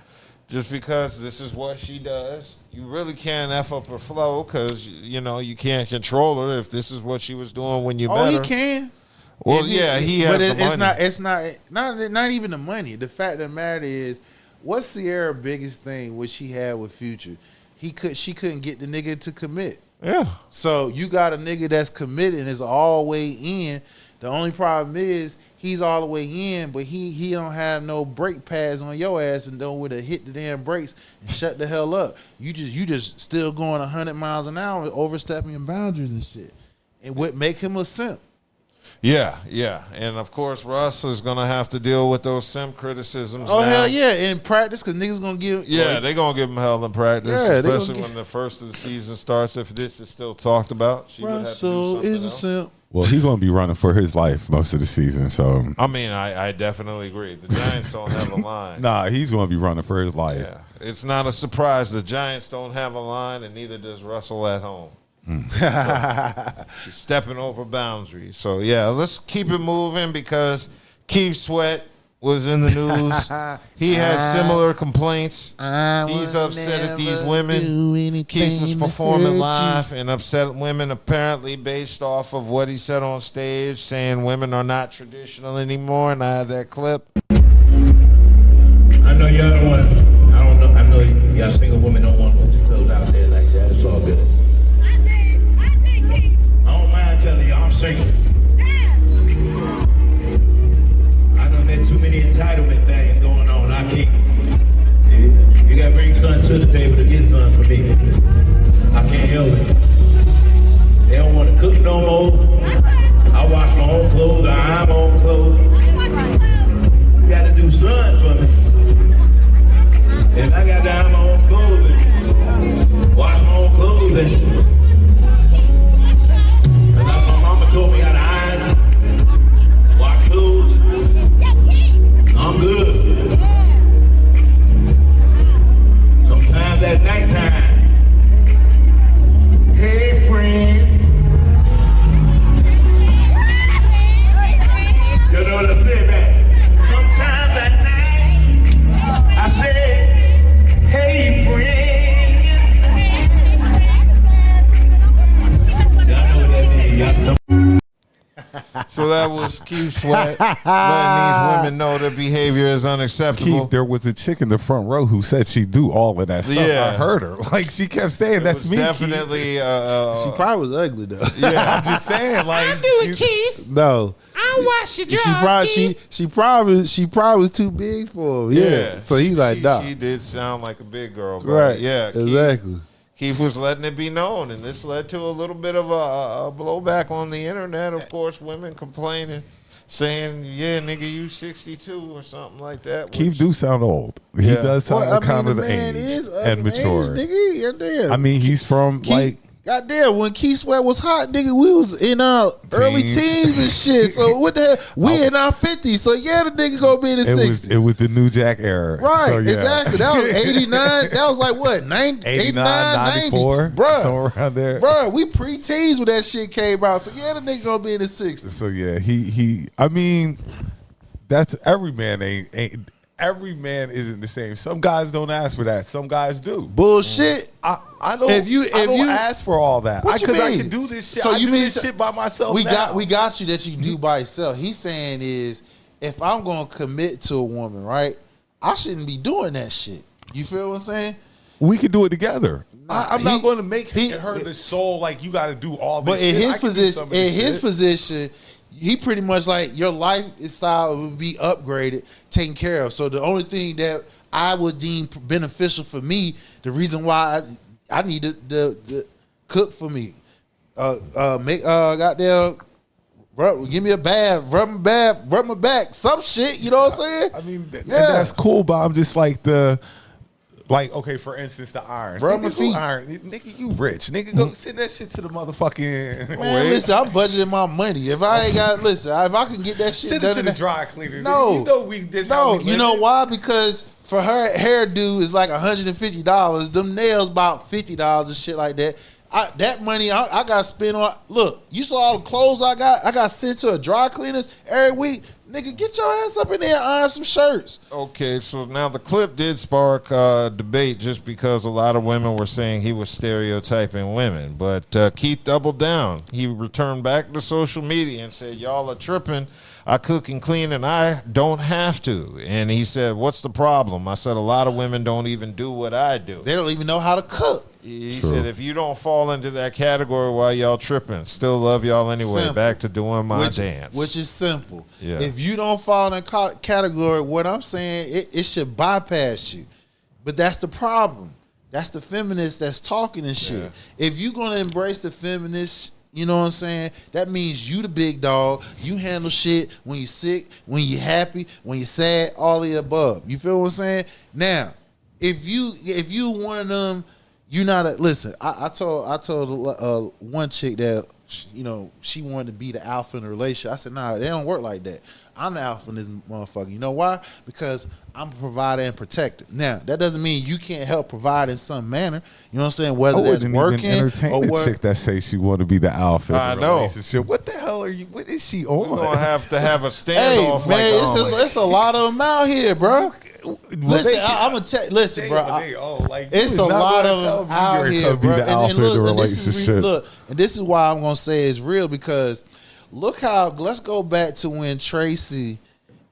Just because this is what she does, you really can't F up her flow because, you can't control her if this is what she was doing when you met her. Oh, he can. Well, he has the money. It's not even the money. The fact of the matter is, what's Ciara's biggest thing what she had with Future? She couldn't get the nigga to commit. Yeah. So you got a nigga that's committed and is all the way in. The only problem is he's all the way in, but he don't have no brake pads on your ass and don't would have hit the damn brakes and shut the hell up. You just still going 100 miles an hour, overstepping your boundaries and shit. It would make him a simp. Yeah. And, of course, Russ is going to have to deal with those simp criticisms now. hell yeah, in practice, because niggas going to give... Yeah, they're going to give him hell in practice, especially when the first of the season starts. If this is still talked about, she Russell would have to do something is a simp. Well, he's going to be running for his life most of the season, so... I mean, I definitely agree. The Giants don't have a line. Nah, he's going to be running for his life. Yeah, it's not a surprise. The Giants don't have a line, and neither does Russell at home. So she's stepping over boundaries. So, yeah, let's keep it moving because Keith Sweat was in the news. He had similar complaints. He's upset at these women. Keith was performing live and upset at women apparently based off of what he said on stage, saying women are not traditional anymore, and I had that clip. I know y'all don't want to, I know y'all single women don't want to put yourselves out there like that. It's all good. I don't mind telling you I'm single. I done met too many entitlement things going on. I can't. You gotta bring something to the table to get something for me. I can't help it. They don't want to cook no more. I wash my own clothes. I iron my own clothes. You gotta do something for me. And I got to iron my own clothes and wash my own clothes and my mama told me how to iron, wash clothes. I'm good. Sometimes at nighttime, hey friend. You know what I said, man? Sometimes at night, I say, hey friend. Y'all know what that means. Y'all So that was Keith Sweat letting these women know their behavior is unacceptable. Keith, there was a chick in the front row who said she'd do all of that stuff. Yeah. I heard her. Like, she kept saying, that's me, definitely, she probably was ugly, though. Yeah, I'm just saying, like... I do it, Keith. No. I'll wash your drawers, she probably was too big for him. Yeah. So he's like, nah. She did sound like a big girl, bro. Right. Yeah. Exactly. Keith was letting it be known, and this led to a little bit of a blowback on the internet. Of course, women complaining, saying, "Yeah, nigga, you 62 or something like that." Keith do sound old. He does sound kind of the man age is and mature. Nigga, goddamn. I mean, he's from like. Goddamn, when Keith Sweat was hot, nigga, we was in our early teens and shit. So what the hell? We in our 50s. So yeah, the nigga gonna be in his 60s. It was the New Jack era. Right, so, yeah. exactly. That was 89. That was like what? 89, 94, 90. Bruh. somewhere around there. Bruh, we pre-teens when that shit came out. So yeah, the nigga gonna be in his 60s. So yeah, he I mean, that's every man ain't every man isn't the same. Some guys don't ask for that. Some guys do. Bullshit. I don't. I don't ask for all that. Because I can do this shit. So you do this shit by myself. We got you that you do by yourself. He's saying is, if I'm gonna commit to a woman, right, I shouldn't be doing that shit. You feel what I'm saying? We can do it together. I'm not going to make her the soul like you got to do all this. But in shit. his position, he pretty much like your lifestyle would be upgraded, taken care of. So the only thing that I would deem beneficial for me, the reason why I need to cook for me, goddamn, give me a bath, rub my back, some shit. You know what I'm saying? I mean, that's cool, but I'm just like okay, for instance, the iron. Rub my feet. Iron. Nigga, you rich. Nigga, go send that shit to the motherfucking. Man, listen, I'm budgeting my money. If I ain't got, listen, if I can get that shit send done it to the dry cleaner. No, you know you know why? Because for her hairdo is like $150. Them nails about $50 and shit like that. That money I gotta spend on. Look, you saw all the clothes I got sent to a dry cleaners every week. Nigga, get your ass up in there and iron some shirts. Okay, so now the clip did spark debate just because a lot of women were saying he was stereotyping women. But Keith doubled down. He returned back to social media and said, y'all are tripping. I cook and clean and I don't have to. And he said, what's the problem? I said, a lot of women don't even do what I do. They don't even know how to cook. He said, if you don't fall into that category, why y'all tripping? Still love y'all anyway. Simple. Back to doing my dance. Which is simple. Yeah. If you don't fall in that category, what I'm saying, it should bypass you. But that's the problem. That's the feminist that's talking and shit. Yeah. If you're going to embrace the feminist, you know what I'm saying? That means you the big dog. You handle shit when you're sick, when you're happy, when you're sad, all the above. You feel what I'm saying? Now, if you one of them, you not a listen. I told one chick that she wanted to be the alpha in the relationship. I said, nah, they don't work like that. I'm the alpha in this motherfucker. You know why? Because I'm a provider and protector. Now, that doesn't mean you can't help provide in some manner. You know what I'm saying? Whether that's working entertain or the chick that say she want to be the alpha. I know. Relationship. What the hell are you? What is she on? We're gonna have to have a standoff. Hey man, it's a lot of them out here, bro. Listen, I'm gonna tell. Listen, bro. It's a lot of them out here, bro. And this is why I'm gonna say it's real because let's go back to when Tracy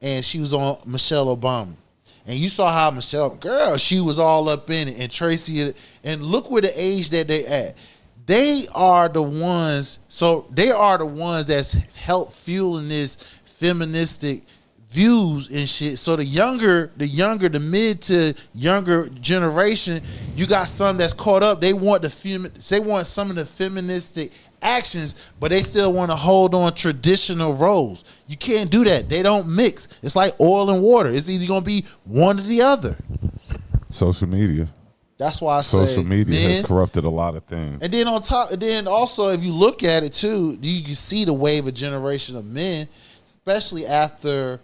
and she was on Michelle Obama. And you saw how she was all up in it. And Tracy, and look where the age that they at. They are the ones that's helped fueling this feministic views and shit. So the mid to younger generation, you got some that's caught up. They want some of the feministic actions, but they still want to hold on traditional roles. You can't do that. They don't mix. It's like oil and water. It's either gonna be one or the other. Social media. That's why I say social media has corrupted a lot of things. And then also if you look at it too, you can see the wave of generation of men, especially after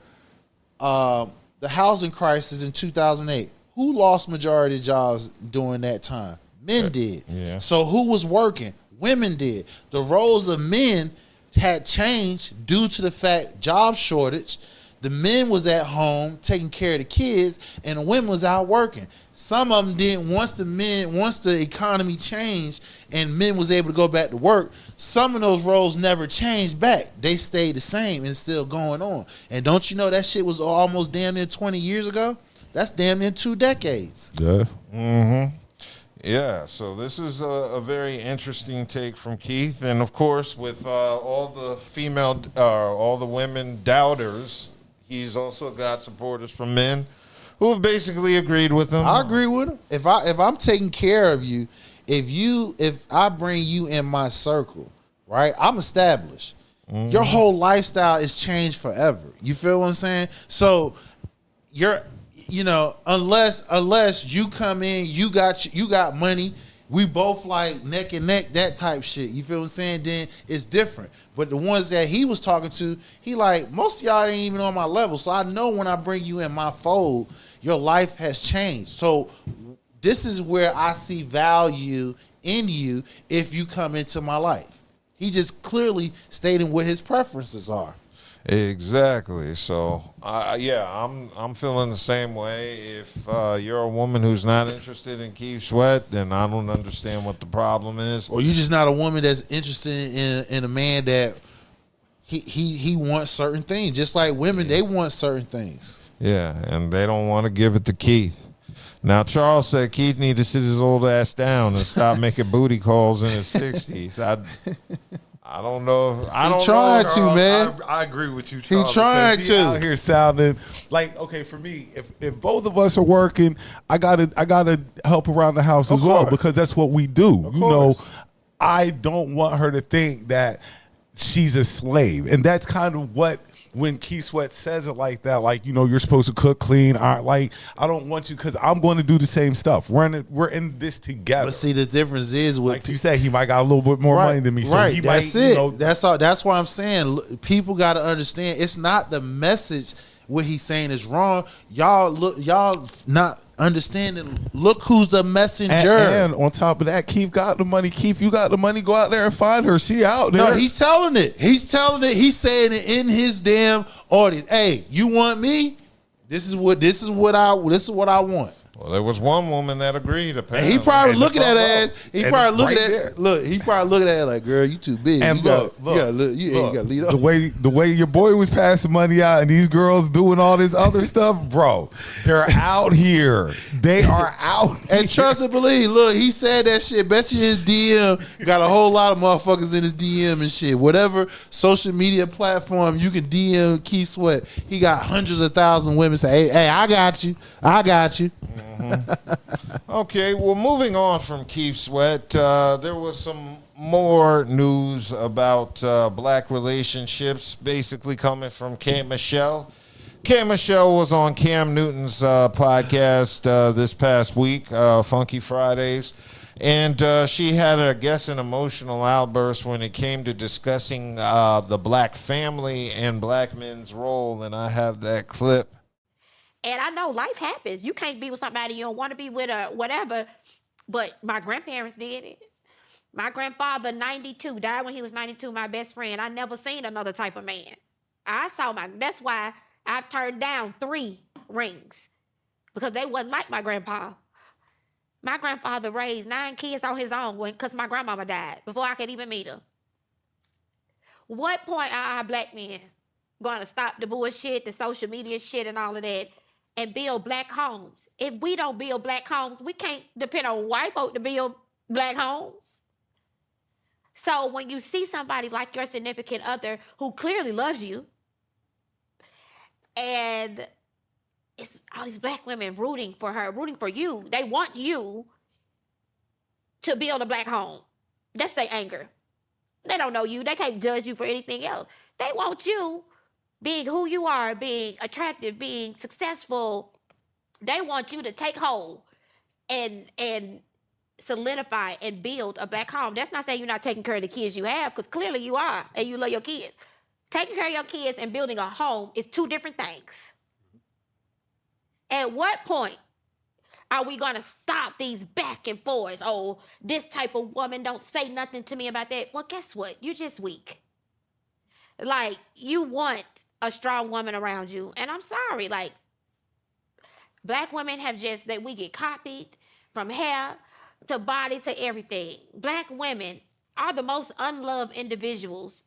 the housing crisis in 2008. Who lost majority of jobs during that time? Men did. Yeah. So who was working? Women did. The roles of men had changed due to the fact job shortage. The men was at home taking care of the kids, and the women was out working. Some of them didn't. Once the economy changed and men was able to go back to work, some of those roles never changed back. They stayed the same and still going on. And don't you know that shit was almost damn near 20 years ago? That's damn near 2 decades. Yeah. Mm-hmm. Yeah, so this is a very interesting take from Keith. And, of course, with all the women doubters, he's also got supporters from men who have basically agreed with him. I agree with him. If I'm taking care of you if I bring you in my circle, right? I'm established. Your whole lifestyle is changed forever. You feel what I'm saying? So unless you come in, you got money, we both like neck and neck, that type shit. You feel what I'm saying? Then it's different. But the ones that he was talking to, he like, most of y'all ain't even on my level. So I know when I bring you in my fold, your life has changed. So this is where I see value in you if you come into my life. He just clearly stating what his preferences are. Exactly. So, I'm feeling the same way. If you're a woman who's not interested in Keith Sweat, then I don't understand what the problem is. Or you're just not a woman that's interested in a man that he wants certain things. Just like women, they want certain things. Yeah, and they don't want to give it to Keith. Now, Charles said Keith need to sit his old ass down and stop making booty calls in his 60s. I don't know. I don't trying know. to, man. I agree with you, Charles. He trying He to. out here sounding like, okay, for me, if both of us are working, I gotta help around the house as well, because that's what we do. You know, I don't want her to think that she's a slave, and that's kind of what. When Keith Sweat says it like that, like, you know, you're supposed to cook clean. I don't want you, because I'm going to do the same stuff. We're in this together. But see, the difference is with, like you said, he might got a little bit more money than me, so he that's might. it. You know, that's all. That's why I'm saying people got to understand. It's not the message. What he's saying is wrong. Y'all not understanding. Look who's the messenger. And on top of that, Keith got the money. Keith, you got the money. Go out there and find her. She out there. No, he's telling it. He's saying it in his damn audience. Hey, you want me? This is what I want. Well, there was one woman that agreed. Apparently, and he probably looking at her ass. He probably looking at her like, girl, you too big. And you got to lead up. The way your boy was passing money out, and these girls doing all this other stuff, bro. They're out here. They are out. And trust and believe. Look, he said that shit. Bet you his DM got a whole lot of motherfuckers in his DM and shit. Whatever social media platform you can DM Keith Sweat, he got hundreds of thousands of women say, "Hey, I got you. I got you." Okay, well, moving on from Keith Sweat, there was some more news about black relationships, basically coming from K. Michelle. K. Michelle was on Cam Newton's podcast this past week, Funky Fridays, and she had, I guess, an emotional outburst when it came to discussing the black family and black men's role, and I have that clip. And I know life happens. You can't be with somebody you don't want to be with or whatever. But my grandparents did it. My grandfather, 92, died when he was 92, my best friend. I never seen another type of man. That's why I've turned down 3 rings. Because they wasn't like my grandpa. My grandfather raised 9 kids on his own because my grandmama died before I could even meet her. What point are our black men going to stop the bullshit, the social media shit and all of that, and build black homes? If we don't build black homes, we can't depend on white folk to build black homes. So when you see somebody like your significant other who clearly loves you, and it's all these black women rooting for her, rooting for you, they want you to build a black home. That's their anger. They don't know you. They can't judge you for anything else. They want you being who you are, being attractive, being successful. They want you to take hold and solidify and build a black home. That's not saying you're not taking care of the kids you have, because clearly you are, and you love your kids. Taking care of your kids and building a home is 2 different things. At what point are we going to stop these back and forths? Oh, this type of woman don't say nothing to me about that. Well, guess what? You're just weak. Like, you want a strong woman around you. And I'm sorry, like, black women we get copied from hair to body to everything. Black women are the most unloved individuals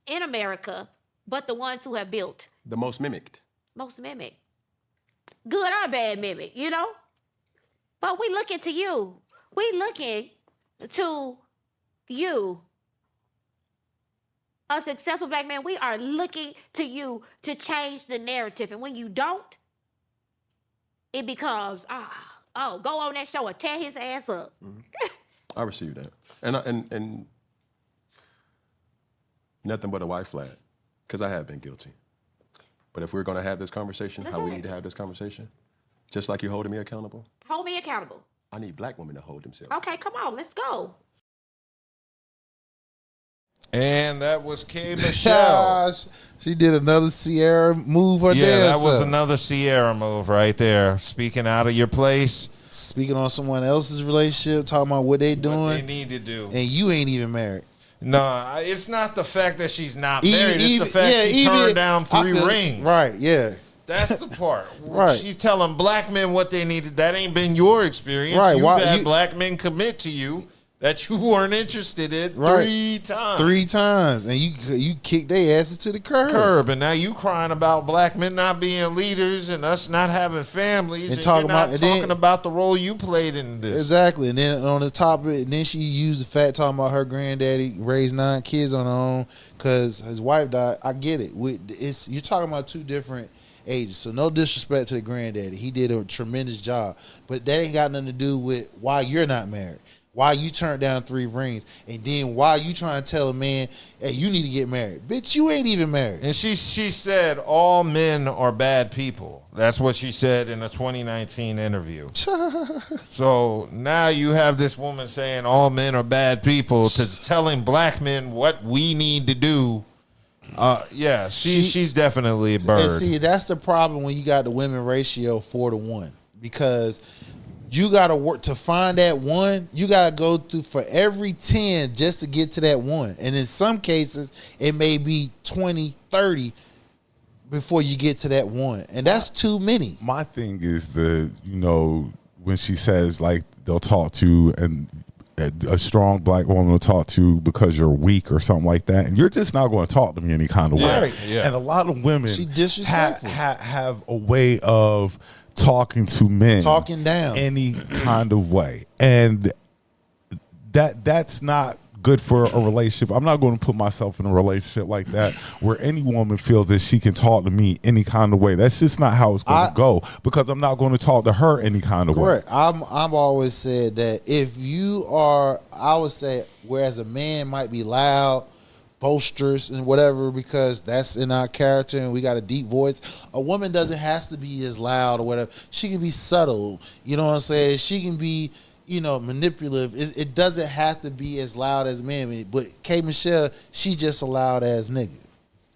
in America, but the ones who have built. The most mimicked. Most mimicked. Good or bad mimic, you know? But we looking to you. We looking to you. A successful black man, we are looking to you to change the narrative. And when you don't, it becomes, go on that show and tear his ass up. I receive that, and nothing but a white flag, because I have been guilty. But if we're going to have this conversation, how we need to have this conversation, just like you're holding me accountable. Hold me accountable. I need black women to hold themselves. Okay, come on, let's go. And that was K. Michelle. She did another Ciara move. That was another Ciara move right there. Speaking out of your place. Speaking on someone else's relationship, talking about what they doing. What they need to do. And you ain't even married. No, it's not the fact that she's not married. It's the fact she turned down 3 rings. Right, yeah. That's the part. Right. She's telling black men what they needed. That ain't been your experience. Right. You've had black men commit to you that you weren't interested in 3 times. 3 times. And you kicked their asses to the curb. And now you crying about black men not being leaders and us not having families. And talking about the role you played in this. Exactly. And then on the top of it, and then she used the fact talking about her granddaddy raised 9 kids on her own because his wife died. I get it. You're talking about 2 different ages. So no disrespect to the granddaddy. He did a tremendous job. But that ain't got nothing to do with why you're not married. Why you turned down 3 rings, and then why you trying to tell a man, hey, you need to get married. Bitch, you ain't even married. And she said all men are bad people. That's what she said in a 2019 interview. So now you have this woman saying all men are bad people to telling black men what we need to do. She's definitely a bird. And see, that's the problem when you got the women ratio 4-to-1, because you got to work to find that one. You got to go through for every 10 just to get to that one. And in some cases, it may be 20, 30 before you get to that one. And that's too many. My thing is when she says like they'll talk to and a strong black woman will talk to you because you're weak or something like that, and you're just not going to talk to me any kind of way. Right. Yeah. And a lot of women disrespectful. have a way of talking to men, talking down any kind of way, and that's not good for a relationship. I'm not going to put myself in a relationship like that where any woman feels that she can talk to me any kind of way. That's just not how it's going to go, because I'm not going to talk to her any kind of way. I've always said that if you are, I would say, whereas a man might be loud, boisterous and whatever, because that's in our character and we got a deep voice, a woman doesn't have to be as loud or whatever. She can be subtle, you know what I'm saying? She can be, manipulative. It doesn't have to be as loud as men. But K. Michelle, she just a loud ass nigga.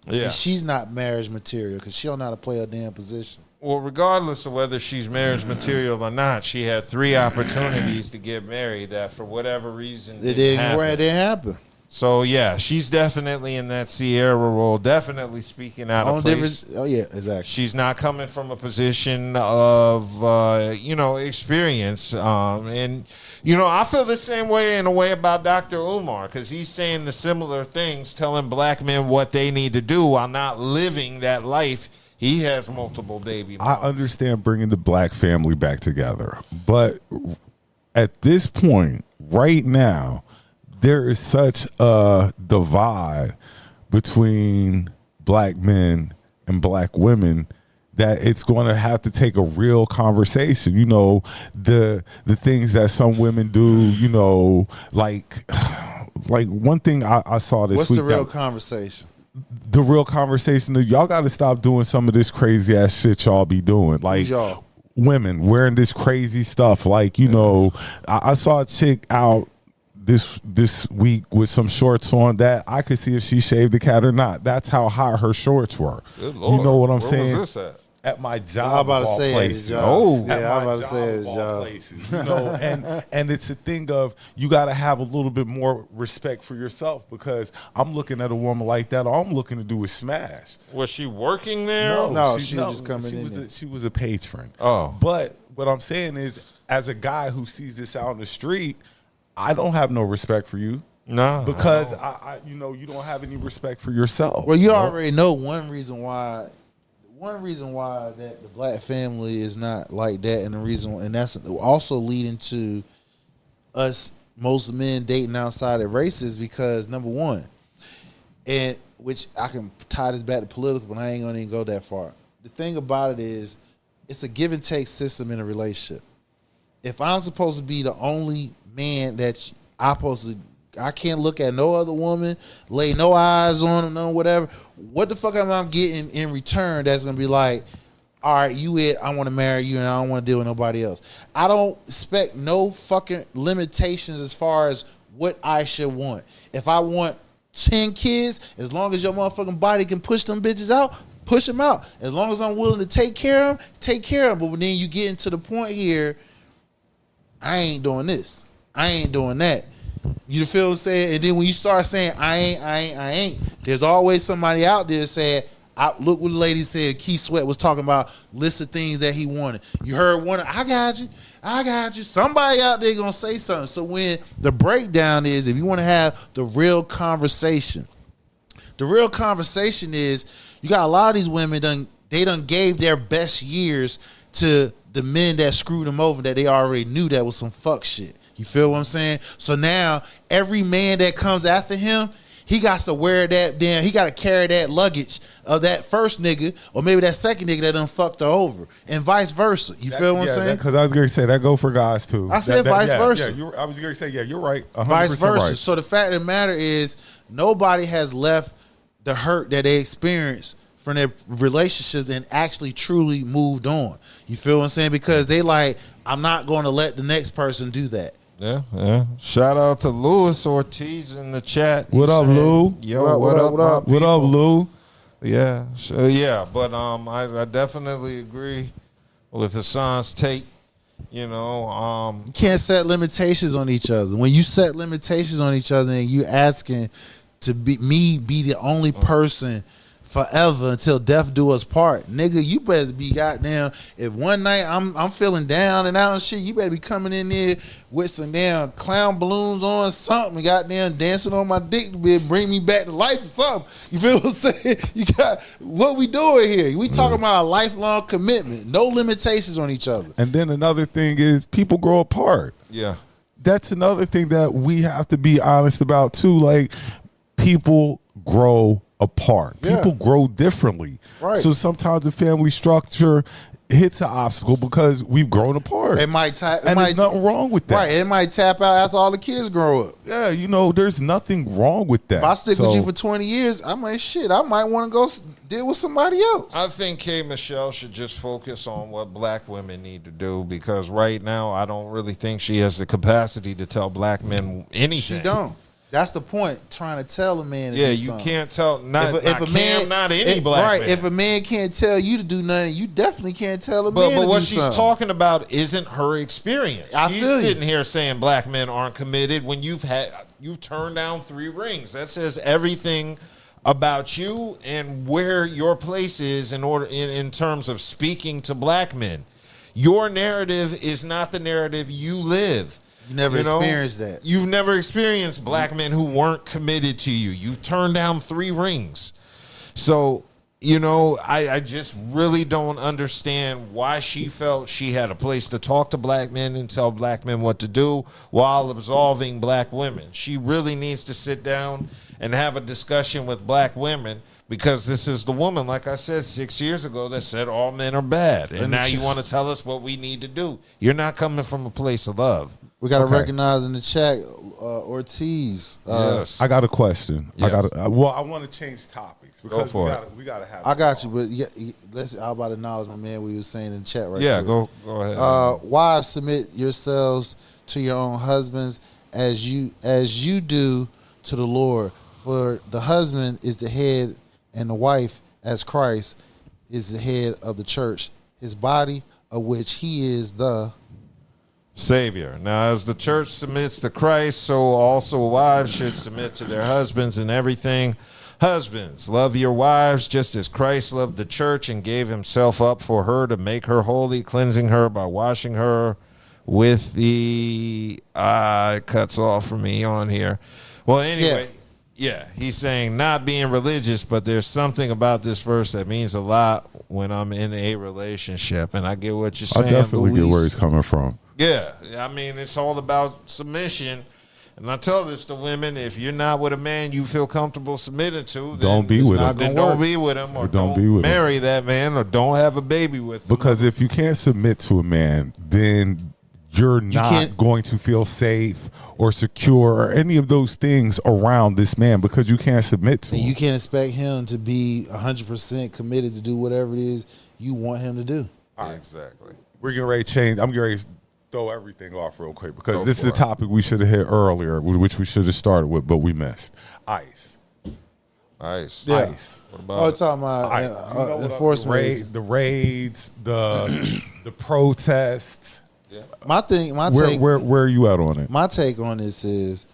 Yeah, and she's not marriage material because she don't know how to play her damn position. Well, regardless of whether she's marriage material or not, she had 3 opportunities to get married that for whatever reason it didn't happen. So, yeah, she's definitely in that Ciara role, definitely speaking out of place. Oh, yeah, exactly. She's not coming from a position of, experience. And, I feel the same way in a way about Dr. Umar, because he's saying the similar things, telling black men what they need to do while not living that life. He has multiple baby moms. I understand bringing the black family back together, but at this point, right now, there is such a divide between black men and black women that it's going to have to take a real conversation. The things that some women do, like one thing I saw this week. What's the real conversation? The real conversation is y'all got to stop doing some of this crazy ass shit y'all be doing. Like women wearing this crazy stuff. Like, I saw a chick out this week with some shorts on that I could see if she shaved the cat or not. That's how hot her shorts were. Good Lord. You know what I'm saying? Where was this at my job. I'm about to say places. I'm about to say at job places. And it's a thing of you got to have a little bit more respect for yourself, because I'm looking at a woman like that. All I'm looking to do is smash. Was she working there? No, she was just coming in. She was a patron. Oh, but what I'm saying is, as a guy who sees this out in the street, I don't have no respect for you. No, because I you don't have any respect for yourself. Well, you already know one reason why that the black family is not like that, and that's also leading to us, most men dating outside of races, because number one, and which I can tie this back to political, but I ain't gonna even go that far. The thing about it is, it's a give and take system in a relationship. If I'm supposed to be the only man that I can't look at no other woman, lay no eyes on her, no whatever. What the fuck am I getting in return that's gonna be like, all right, you it, I want to marry you and I don't want to deal with nobody else. I don't expect no fucking limitations as far as what I should want. If I want 10 kids, as long as your motherfucking body can push them bitches out, push them out. As long as I'm willing to take care of them, take care of them. But then you get into the point here, I ain't doing this. I ain't doing that. You feel what I'm saying? And then when you start saying, I ain't, there's always somebody out there saying, look what the lady said. Keith Sweat was talking about list of things that he wanted. You heard one, I got you. Somebody out there gonna say something. So when the breakdown is, if you want to have the real conversation is, you got a lot of these women they done gave their best years to the men that screwed them over that they already knew that was some fuck shit. You feel what I'm saying? So now every man that comes after him, he got to wear that damn, he got to carry that luggage of that first nigga or maybe that second nigga that done fucked her over and vice versa. You feel what I'm saying? Because I was going to say that go for guys too. I said vice versa. Yeah, I was going to say, yeah, you're right. 100% vice versa. Right. So the fact of the matter is nobody has left the hurt that they experienced from their relationships and actually truly moved on. You feel what I'm saying? Because they like, I'm not going to let the next person do that. Yeah. Shout out to Louis Ortiz in the chat. What up, Lou? Yo, what up, What up, Lou? Yeah, but I definitely agree with Hassan's take. You can't set limitations on each other. When you set limitations on each other and you asking to be the only person forever until death do us part, nigga, you better be goddamn. If one night I'm feeling down and out and shit, you better be coming in there with some damn clown balloons on something, goddamn dancing on my dick to bring me back to life or something. You feel what I'm saying? You got what we doing here? We talking about a lifelong commitment, no limitations on each other. And then another thing is people grow apart. Yeah, that's another thing that we have to be honest about too. Like people grow apart. People grow differently. Right. So sometimes the family structure hits an obstacle because we've grown apart. There's nothing wrong with that. Right. It might tap out after all the kids grow up. Yeah, there's nothing wrong with that. If I stick with you for 20 years, I might want to go deal with somebody else. I think K. Michelle should just focus on what black women need to do, because right now I don't really think she has the capacity to tell black men anything. She don't. That's the point. Trying to tell a man to do something. Can't tell not any black man. If a man can't tell you to do nothing, you definitely can't tell a man to do something. But what she's talking about isn't her experience. She's sitting here saying black men aren't committed when you've turned down 3 rings. That says everything about you and where your place is in terms of speaking to black men. Your narrative is not the narrative you live. You never experienced that. You've never experienced black men who weren't committed to you. You've turned down 3 rings. So, I just really don't understand why she felt she had a place to talk to black men and tell black men what to do while absolving black women. She really needs to sit down and have a discussion with black women, because this is the woman, like I said, 6 years ago that said all men are bad. And now you want to tell us what we need to do. You're not coming from a place of love. We got to recognize in the chat, Ortiz. Yes. I got a question. Yes. I want to change topics because we got to have. I got you, but let's. I about to acknowledge my man what he was saying in the chat right Yeah, there. go ahead. Wives, submit yourselves to your own husbands as you do to the Lord. For the husband is the head, and the wife, as Christ, is the head of the church, his body, of which he is the Savior. Now, as the church submits to Christ, so also wives should submit to their husbands in everything. Husbands, love your wives just as Christ loved the church and gave himself up for her to make her holy, cleansing her by washing her with the... it cuts off for me on here. Well, anyway... Yeah, he's saying not being religious, but there's something about this verse that means a lot when I'm in a relationship, and I get what you're saying. I definitely get where he's coming from. Yeah, I mean, it's all about submission, and I tell this to women: if you're not with a man you feel comfortable submitting to, then don't be with him. Then don't be with him, or don't marry that man, or don't have a baby with him. Because if you can't submit to a man, then you're not going to feel safe or secure or any of those things around this man because you can't submit to him. You can't expect him to be 100% committed to do whatever it is you want him to do. All right. Exactly. We're getting ready to change. I'm getting ready to throw everything off real quick because this is a topic we should have hit earlier, which we should have started with, but we missed. ICE. Yeah. ICE. What about talking about enforcement? The raids, the protests. Yeah. My take. Where are you at on it? My take on this is,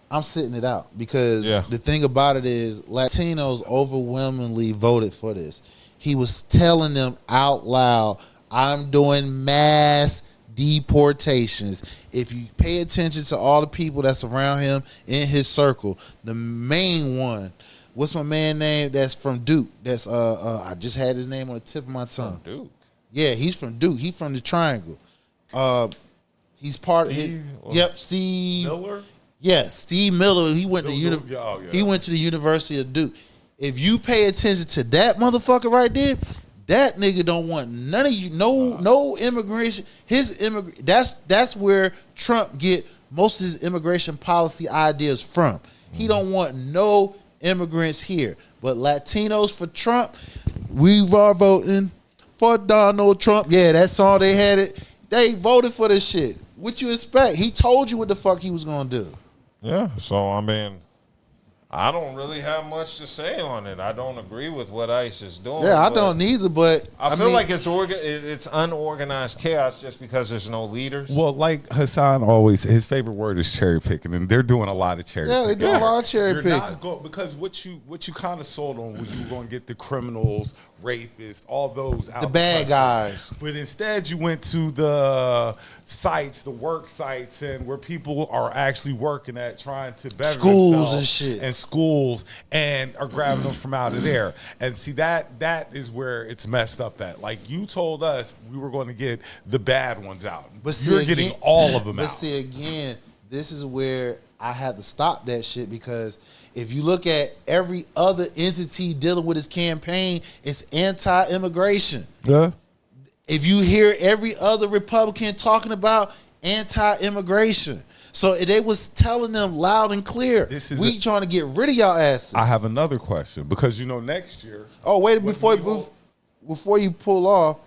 I'm sitting it out because the thing about it is Latinos overwhelmingly voted for this. He was telling them out loud, "I'm doing mass deportations." If you pay attention to all the people that's around him in his circle, the main one. What's my man name? That's from Duke. That's I just had his name on the tip of my tongue. From Duke. Yeah, he's from Duke. He's from the Triangle. He's part of his. Yep, Steve Miller. Yes, Steve Miller. He went to he went to the University of Duke. If you pay attention to that motherfucker right there, that nigga don't want none of you. No immigration. That's where Trump get most of his immigration policy ideas from. He don't want no immigrants here. But Latinos for Trump, we are voting for Donald Trump. Yeah, that's all they had it. They voted for this shit. What you expect? He told you what the fuck he was gonna do. Yeah, so I mean, I don't really have much to say on it. I don't agree with what ICE is doing. Yeah, I don't either, but I feel like it's unorganized chaos just because there's no leaders. Well, like Hassan always, his favorite word is cherry picking, and they're doing a lot of cherry picking. Yeah, they're doing a lot of cherry picking. Because what you kind of sold on was you were going to get the criminals, rapists, all those out the bad guys. But instead you went to the sites, the work sites, and where people are actually working at trying to better schools themselves and shit. And schools and are grabbing them from out of there. And see, that is where it's messed up at. Like, you told us we were going to get the bad ones out. But you're getting all of them out. But see, again, this is where I had to stop that shit because if you look at every other entity dealing with his campaign, it's anti-immigration. Yeah. If you hear every other Republican talking about anti-immigration. So they was telling them loud and clear, we trying to get rid of y'all asses. I have another question because, next year. Oh, wait, before you pull off,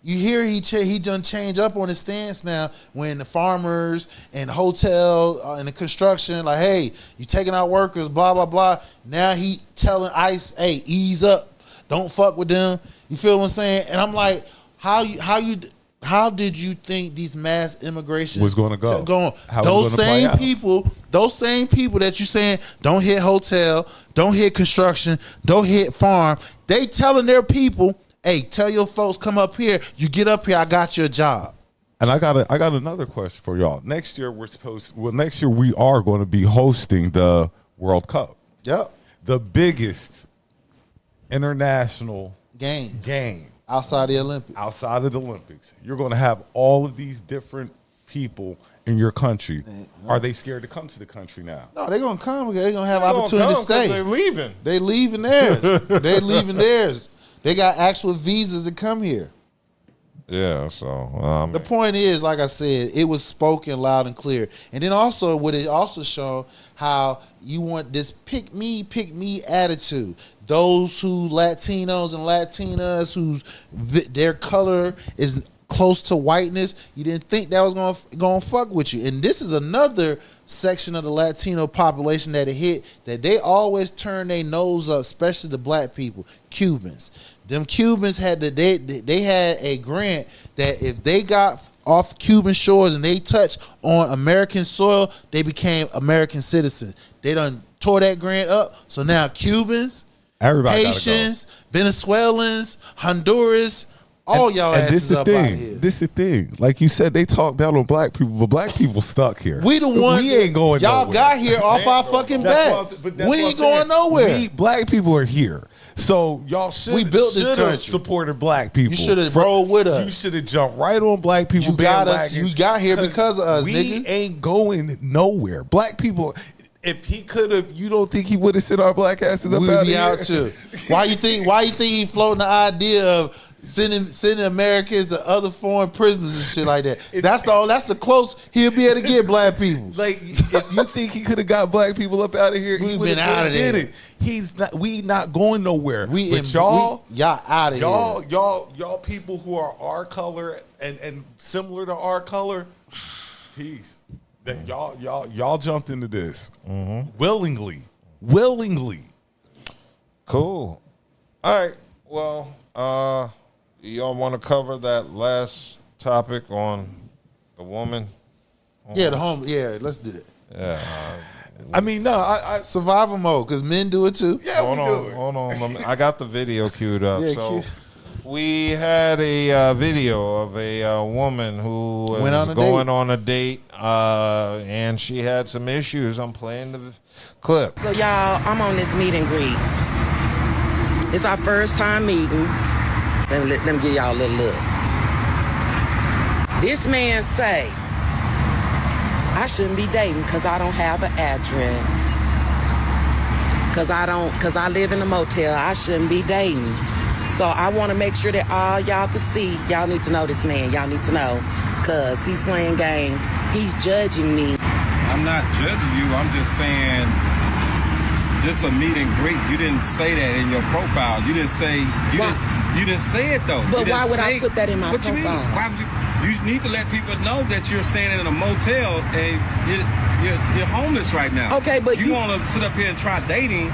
you hear he done change up on his stance now when the farmers and the hotel and the construction, like, hey, you taking out workers, blah, blah, blah. Now he telling ICE, hey, ease up. Don't fuck with them. You feel what I'm saying? And I'm like, how did you think these mass immigration was going to go? Those same people that you saying don't hit hotel, don't hit construction, don't hit farm, they telling their people, hey, tell your folks come up here. You get up here, I got you a job. And I got another question for y'all. Next year next year we are going to be hosting the World Cup. Yep. The biggest international game outside the Olympics. Outside of the Olympics. You're going to have all of these different people in your country. Are they scared to come to the country now? No, they're going to come because they're going to have opportunity to stay. They're leaving. They leaving theirs. They leaving theirs. They got actual visas to come here. Yeah, so the point is, like I said, it was spoken loud and clear. And then also, what it also showed how you want this pick me attitude. Those who Latinos and Latinas whose their color is close to whiteness, you didn't think that was gonna fuck with you. And this is another section of the Latino population that it hit that they always turn their nose up, especially the black people, Cubans. Them Cubans had they had a grant that if they got off Cuban shores and they touched on American soil, they became American citizens. They done tore that grant up. So now Cubans, Haitians, Venezuelans, Honduras, all y'all asses up out here. This is the thing. Like you said, they talk down on black people, but black people stuck here. We the ones. We ain't going y'all nowhere. Got here off our fucking backs. We ain't going nowhere. Black people are here. So y'all should have supported black people. You should have rolled with us. You should have jumped right on black people. You got us. You got here because of us, nigga. We ain't going nowhere. Black people. If he could have, you don't think he would have sent our black asses up out of here? We'd be out too. Why you think he floating the idea of sending Americans to other foreign prisoners and shit like that. That's the close he'll be able to get black people. Like, if you think he could have got black people up out of here, he would have been out of there. He's not. We not going nowhere. Y'all out of here. Y'all people who are our color and similar to our color, peace. That y'all jumped into this willingly. Cool. All right. Well, y'all want to cover that last topic on the woman? Yeah, the home. Yeah, let's do that. Yeah. I mean, no, I survival mode because men do it too. Yeah, hold on. I got the video queued up. Yeah, so we had a video of a woman who was going on a date, and she had some issues. I'm playing the clip. So y'all, I'm on this meet and greet. It's our first time meeting. Let me give y'all a little look. This man say, I shouldn't be dating because I don't have an address. Because I live in a motel. I shouldn't be dating. So I want to make sure that all y'all can see. Y'all need to know this man. Y'all need to know. Because he's playing games. He's judging me. I'm not judging you. I'm just saying, just a meet and greet. You didn't say that in your profile. You didn't say, you didn't say it though. But why would I put that in my profile? What you mean? Why would you need to let people know that you're staying in a motel and you're homeless right now. Okay, but you want to sit up here and try dating,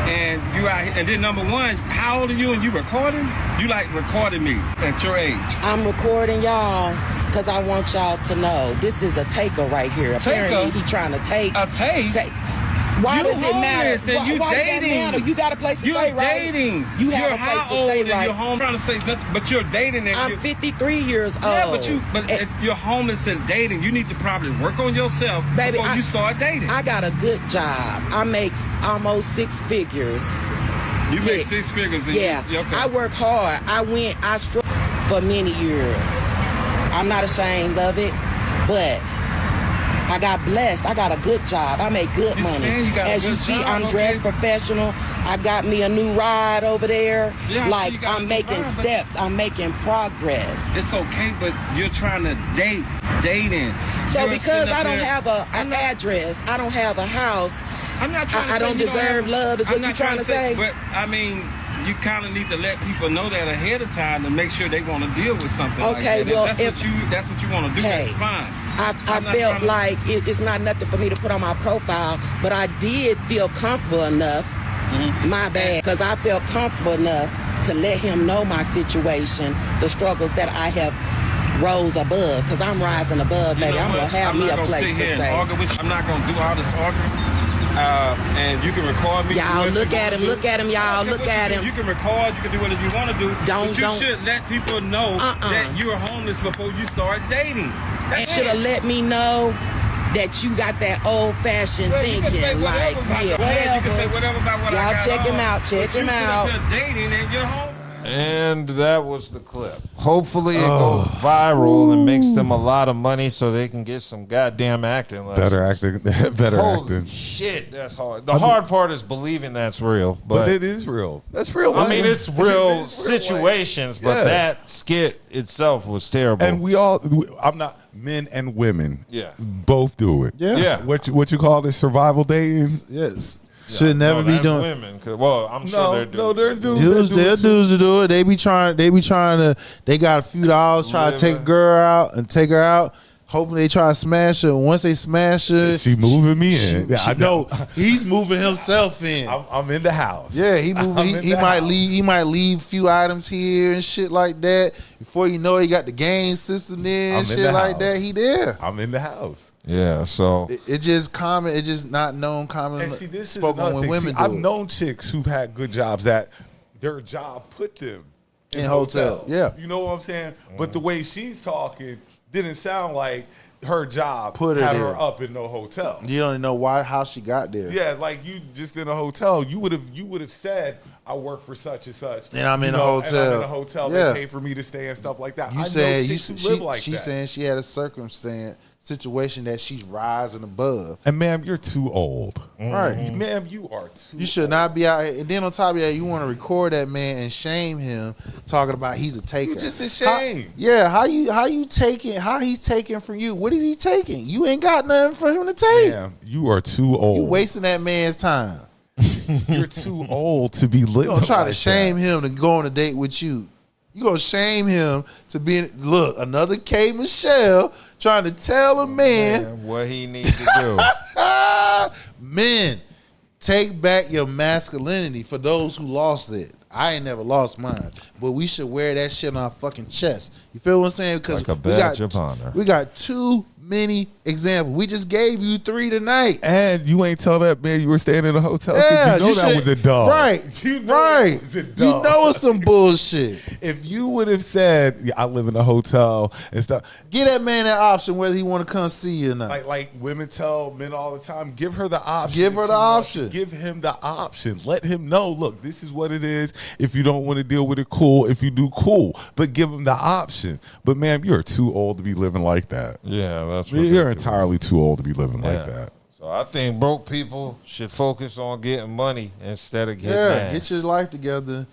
and you out here, and then number one, how old are you and you recording? You like recording me at your age. I'm recording y'all because I want y'all to know this is a taker right here. Apparently he trying to take a take. Why you does it matter? And you why dating. Does that matter? You got a place to stay, right? You're dating. You have you're a place how to old stay, and right? you're home. Trying to say nothing, but you're dating. And I'm 53 years old. Yeah, but if you're homeless and dating, you need to probably work on yourself before you start dating. I got a good job. I make almost 6 figures. You make 6 figures. And yeah. okay. I work hard. I struggled for many years. I'm not ashamed of it, but I got blessed. I got a good job. I make good money. As you see, I'm dressed professional. I got me a new ride over there. Yeah, like I'm making steps. I'm making progress. It's okay, but you're trying to dating. So because I don't have an address, I don't have a house, I'm not trying to I don't deserve love, is what you're trying to say? But I mean, you kind of need to let people know that ahead of time to make sure they want to deal with something like that. Well, if that's what you want to do, that's fine. I felt like it's not nothing for me to put on my profile, but I did feel comfortable enough, my bad, because I felt comfortable enough to let him know my situation, the struggles that I have rose above, because I'm rising above, baby. I'm going to have me a place to stay. I'm not going to do all this arguing. And you can record me. Y'all look at him, y'all. Look at him. You can record, you can do whatever you want to do. But you should let people know that you're homeless before you start dating. And should have let me know that you got that old-fashioned thinking. You can say whatever about what I got. Y'all check him out. Check him out. You're dating and you're homeless. And that was the clip. Hopefully it goes viral and makes them a lot of money so they can get some goddamn acting lessons. Better Holy acting. shit, that's hard. The hard part is believing that's real. But it is real. That's real. I mean, it's real situations, but that skit itself was terrible. And I'm not men and women. Yeah. Both do it. Yeah. What you call this, survival dating? Yes. Should never be doing. Women, well, I'm sure they're dudes. No, they're dudes. They're dudes to do it. They be trying to. They got a few dollars, try to take a girl out and take her out, hoping they try to smash her. And once they smash her, she moving me in. I know he's moving himself in. I'm in the house. Yeah, he moving. He might leave. He might leave a few items here and shit like that. Before you know it, he got the game system in and shit like that. He there. I'm in the house. Yeah, so it just common. It just not known common. And see, this is spoken when women do I've it. known chicks who've had good jobs that their job put them in hotel. Yeah, you know what I'm saying. But the way she's talking didn't sound like her job put had her up in no hotel. You don't know how she got there. Yeah, like you just in a hotel. You would have said, I work for such and such, and I'm in a and hotel. I'm in a hotel. Yeah. They pay for me to stay and stuff like that. You I saying know you chicks who live like she's that. saying she had a situation that she's rising above. And ma'am, you're too old. Right. Ma'am, you are too You should not be out here. And then on top of that, you want to record that man and shame him, talking about he's a taker. You just ashamed. How you taking? How he's taking from you? What is he taking? You ain't got nothing for him to take. Ma'am, you are too old. You wasting that man's time. You're too old to be living. You gonna try like to shame that. him to go on a date with you. You gonna shame him to be another K Michelle trying to tell a man what he needs to do. Men, take back your masculinity for those who lost it. I ain't never lost mine, but we should wear that shit on our fucking chest. You feel what I'm saying? Because Like a badge of honor. We got too many examples. We just gave you 3 tonight. And you ain't tell that man you were staying in a hotel Yeah, because you know that was a dog. Right. You know right. it was a You dog. know it's some bullshit. If you would have said, yeah, I live in a hotel and stuff. Give that man that option whether he want to come see you or not. Like women tell men all the time, give her the option. Give her if the you want option. to. Give him the option. Let him know, look, this is what it is. If you don't want to deal with it, cool. If you do, cool. But give him the option. But ma'am, you're too old to be living like that. Yeah, that's You're ridiculous. entirely too old to be living like that. So I think broke people should focus on getting money instead of getting ass. Get your life together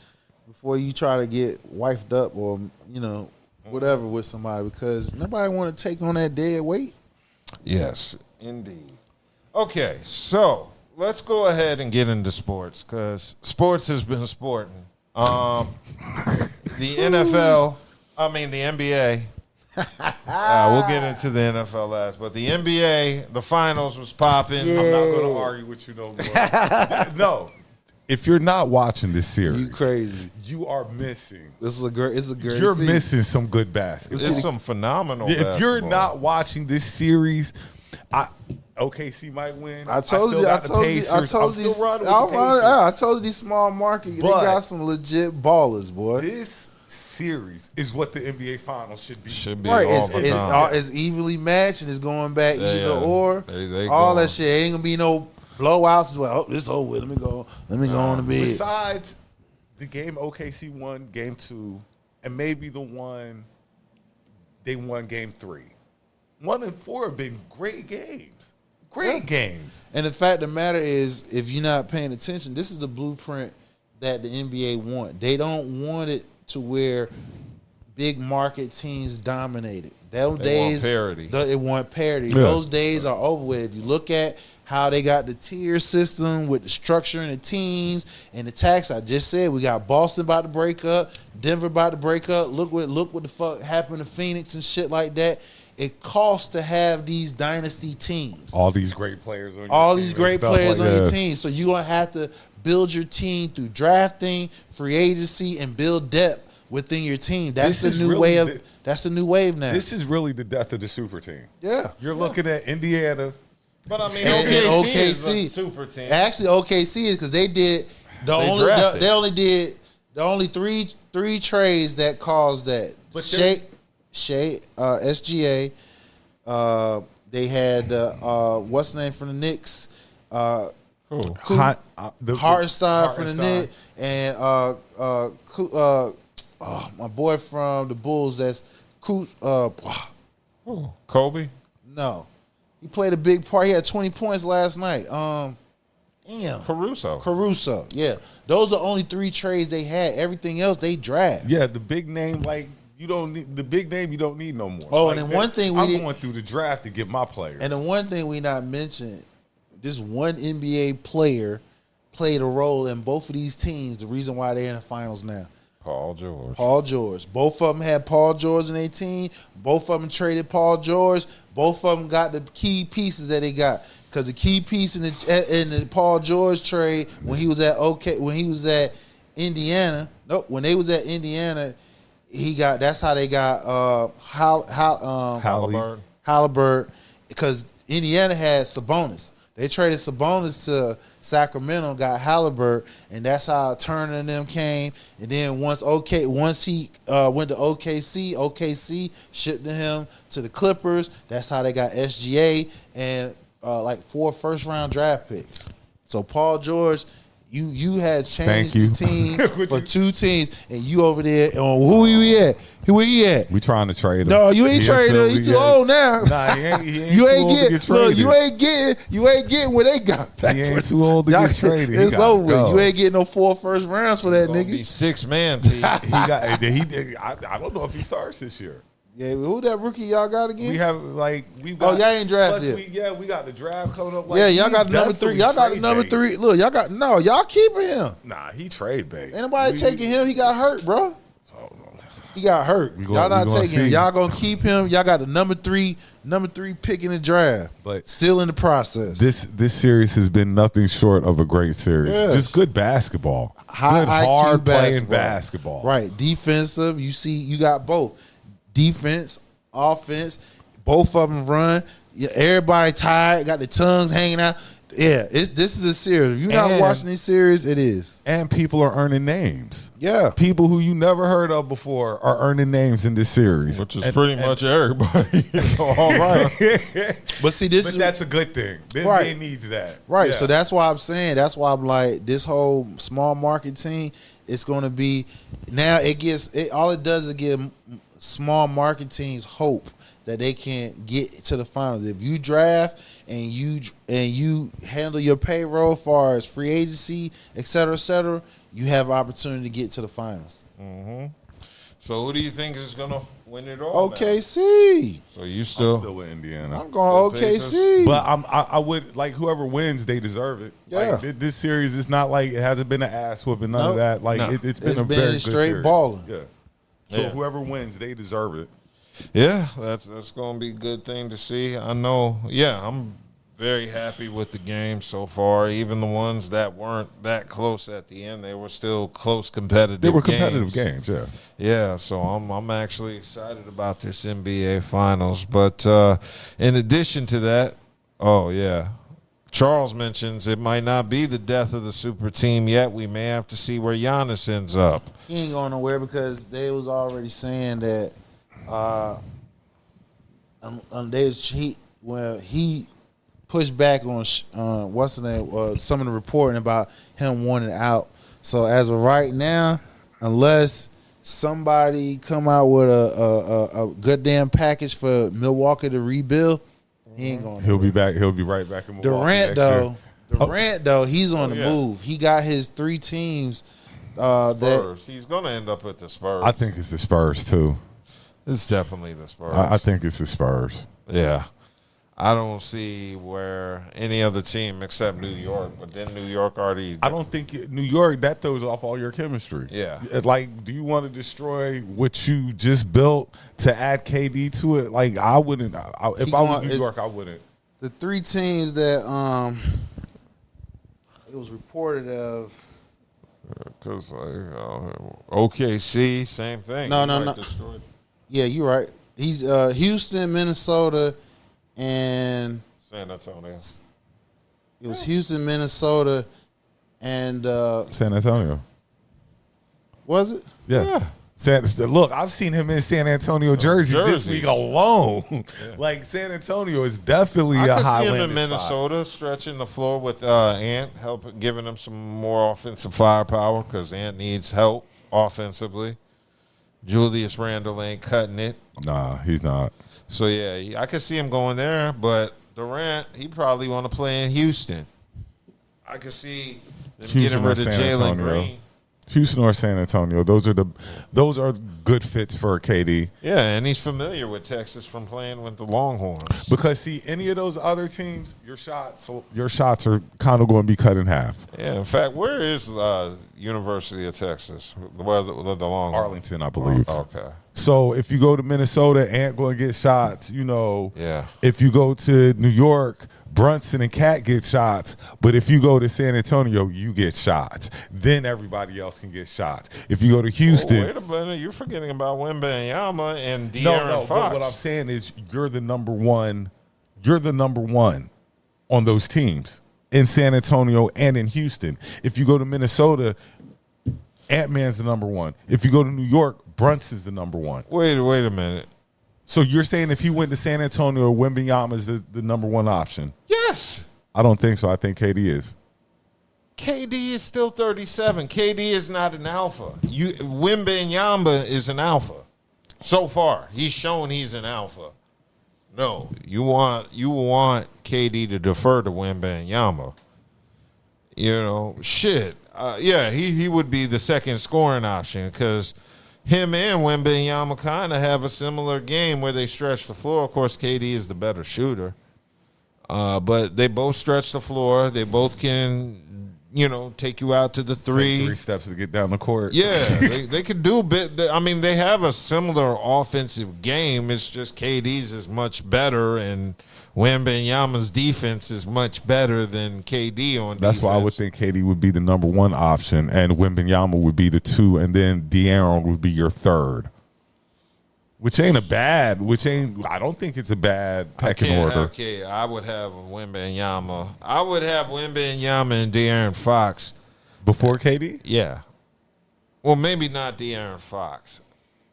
before you try to get wifed up or whatever with somebody, because nobody want to take on that dead weight. Yes, indeed. Okay, so let's go ahead and get into sports because sports has been sporting. The NBA. We'll get into the NFL last, but the NBA, the finals was popping. I'm not going to argue with you no more. No. If you're not watching this series, You crazy. you are missing. It's a great You're season. missing some good basketball. It's some phenomenal If you're basketball. not watching this series, OKC might win. I told still you. got the Pacers. I'm still running with the Pacers. I told you these small market. They But- got some legit ballers, boy. This series is what the NBA Finals should be. Right, all the time. it's evenly matched and it's going back Yeah, either yeah. or. They all going. that shit ain't gonna be no blowouts as well. Oh, this over with. Let me go on to bed. Besides the game OKC won, game 2, and maybe the one they won game 3. 1 and 4 have been great games. Great games. And the fact of the matter is, if you're not paying attention, this is the blueprint that the NBA want. They don't want it to where big market teams dominated. Those days, want parity. They want parity. Yeah. Those days are over with. If you look at how they got the tier system with the structure and the teams and the tax, I just said we got Boston about to break up, Denver about to break up. Look what the fuck happened to Phoenix and shit like that. It costs to have these dynasty teams. All these great players on your All team these and great stuff players like on your that. team. So you're going to have to build your team through drafting, free agency, and build depth within your team. That's This the is new really way that's the new wave now. This is really the death of the super team. Yeah. You're looking at Indiana. But I mean, And OKC is OKC a super team. Actually, OKC is because they did drafted. the only three trades that caused that. But SGA. They had what's the name from the Knicks? Hartenstein from the Knicks, and my boy from the Bulls. That's Kobe. No, he played a big part. He had 20 points last night. Caruso. Yeah, those are only 3 trades they had. Everything else they draft. Yeah, the big name, like you don't need the big name. You don't need no more. Oh, Like and then that, one thing I'm going through the draft to get my players. And the one thing we not mentioned, this one NBA player played a role in both of these teams. The reason why they're in the finals now. Paul George. Both of them had Paul George in their team. Both of them traded Paul George. Both of them got the key pieces that they got. Because the key piece in the Paul George trade when he was at Indiana. When they was at Indiana, that's how they got Halliburton, because Indiana had Sabonis. They traded Sabonis to Sacramento, got Halliburton, and that's how Turner and them came. And then once he went to OKC shipped him to the Clippers. That's how they got SGA and like 4 first-round draft picks. So Paul George, You had Thank changed you. the team for 2 teams, and you over there on who you at? Where he at? We trying to trade him. No, you ain't trading him. He too old now. Nah, he ain't You too ain't old to get get traded. you ain't getting what they got. Back He ain't too old to get traded. He It's gotta over. go. You ain't getting no 4 first rounds for that Gonna nigga. be 6-man team. I don't know if he starts this year. Yeah, who that rookie y'all got again? We have y'all ain't drafted plus yet. we got the draft coming up. Yeah, y'all got the number 3. Y'all got the number 3. Look, y'all keeping him. Nah, he trade bait. Ain't nobody taking him. He got hurt, bro. He got hurt. Y'all not taking him. Y'all gonna keep him. Y'all got the number 3 pick in the draft. But still in the process. This series has been nothing short of a great series. Yes. Just good basketball. High Good IQ hard playing basketball. Right. Defensive. You see, you got both. Defense, offense. Both of them run. Yeah, everybody tired. Got the tongues hanging out. Yeah, this is a series. If you're not watching this series, it is. And people are earning names. Yeah. People who you never heard of before are earning names in this series. Which is pretty much everybody. All right. But see, that's a good thing. The Right. NBA needs that. Right. Yeah. So that's why I'm saying, that's why I'm like, this whole small market team, it's going to be, now all it does is give small market teams hope that they can get to the finals. If you draft and you handle your payroll as far as free agency, et cetera, you have opportunity to get to the finals. Mm-hmm. So who do you think is going to win it all? OKC. So you I'm still with Indiana. I'm going OKC. But I would like whoever wins, they deserve it. Yeah. Like, this series is not like it hasn't been an ass whooping, none of that. Like it's been a very good straight series. balling. Yeah. So Yeah. whoever wins, they deserve it. Yeah, that's going to be a good thing to see. I know. Yeah, I'm very happy with the game so far. Even the ones that weren't that close at the end, they were still close, competitive. They were competitive games. Yeah. Yeah, so I'm actually excited about this NBA Finals. But in addition to that, Charles mentions it might not be the death of the super team yet. We may have to see where Giannis ends up. He ain't going nowhere because they was already saying that he pushed back on what's the name, some of the reporting about him wanting out. So as of right now, unless somebody come out with a good damn package for Milwaukee to rebuild, he ain't going. He'll be back. He'll be right back in Milwaukee Durant though, he's on the move. He got his 3 teams. Spurs. He's going to end up with the Spurs. I think it's the Spurs too. It's definitely the Spurs. I think it's the Spurs. Yeah. I don't see where any other team except New York, but then New York already. I don't think New York, that throws off all your chemistry. Yeah. Like, do you want to destroy what you just built to add KD to it? Like, I wouldn't. If I was New York, I wouldn't. The 3 teams that it was reported of. Because OKC, same thing. No. Destroyed. Yeah, you're right. He's Houston, Minnesota, and San Antonio. It was Houston, Minnesota, and San Antonio. Was it? Yeah. Look, I've seen him in San Antonio jerseys this week alone. Yeah. Like, San Antonio is definitely a high I could see him in landing Minnesota stretching the floor with Ant, giving him some more offensive firepower because Ant needs help offensively. Julius Randle ain't cutting it. Nah, he's not. So, yeah, I could see him going there, but Durant, he probably want to play in Houston. I could see them getting rid of Jalen Green. Houston or San Antonio, those are good fits for KD. Yeah, and he's familiar with Texas from playing with the Longhorns. Because see, any of those other teams, your shots are kind of going to be cut in half. Yeah, in fact, where is University of Texas? Where the Longhorns? Arlington, I believe. Okay. So if you go to Minnesota, Ant going to get shots. Yeah. If you go to New York, Brunson and Cat get shots, but if you go to San Antonio, you get shots. Then everybody else can get shots. If you go to Houston, wait a minute, you're forgetting about Wembanyama and De'Aaron no, Fox. but what I'm saying is you're the number one. You're the number one on those teams in San Antonio and in Houston. If you go to Minnesota, Ant-Man's the number one. If you go to New York, Brunson's the number one. Wait a minute. So you're saying if he went to San Antonio, Wembanyama is the number one option? Yes. I don't think so. I think KD is. KD is still 37. KD is not an alpha. Wembanyama is an alpha. So far, he's shown he's an alpha. No, you want KD to defer to Wembanyama. You know, shit. Yeah, he would be the second scoring option because him and Wembanyama kind of have a similar game where they stretch the floor. Of course, KD is the better shooter. But they both stretch the floor. They both can, take you out to the three. Take 3 steps to get down the court. Yeah, they can do they have a similar offensive game. It's just KD's is much better, and Wembanyama's defense is much better than KD on defense. That's why I would think KD would be the number 1 option, and Wembanyama would be the 2, and then De'Aaron would be your 3rd. I don't think it's a bad pecking order. Okay, I would have Wembanyama. I would have Wembanyama and De'Aaron Fox. Before KD? Yeah. Well, maybe not De'Aaron Fox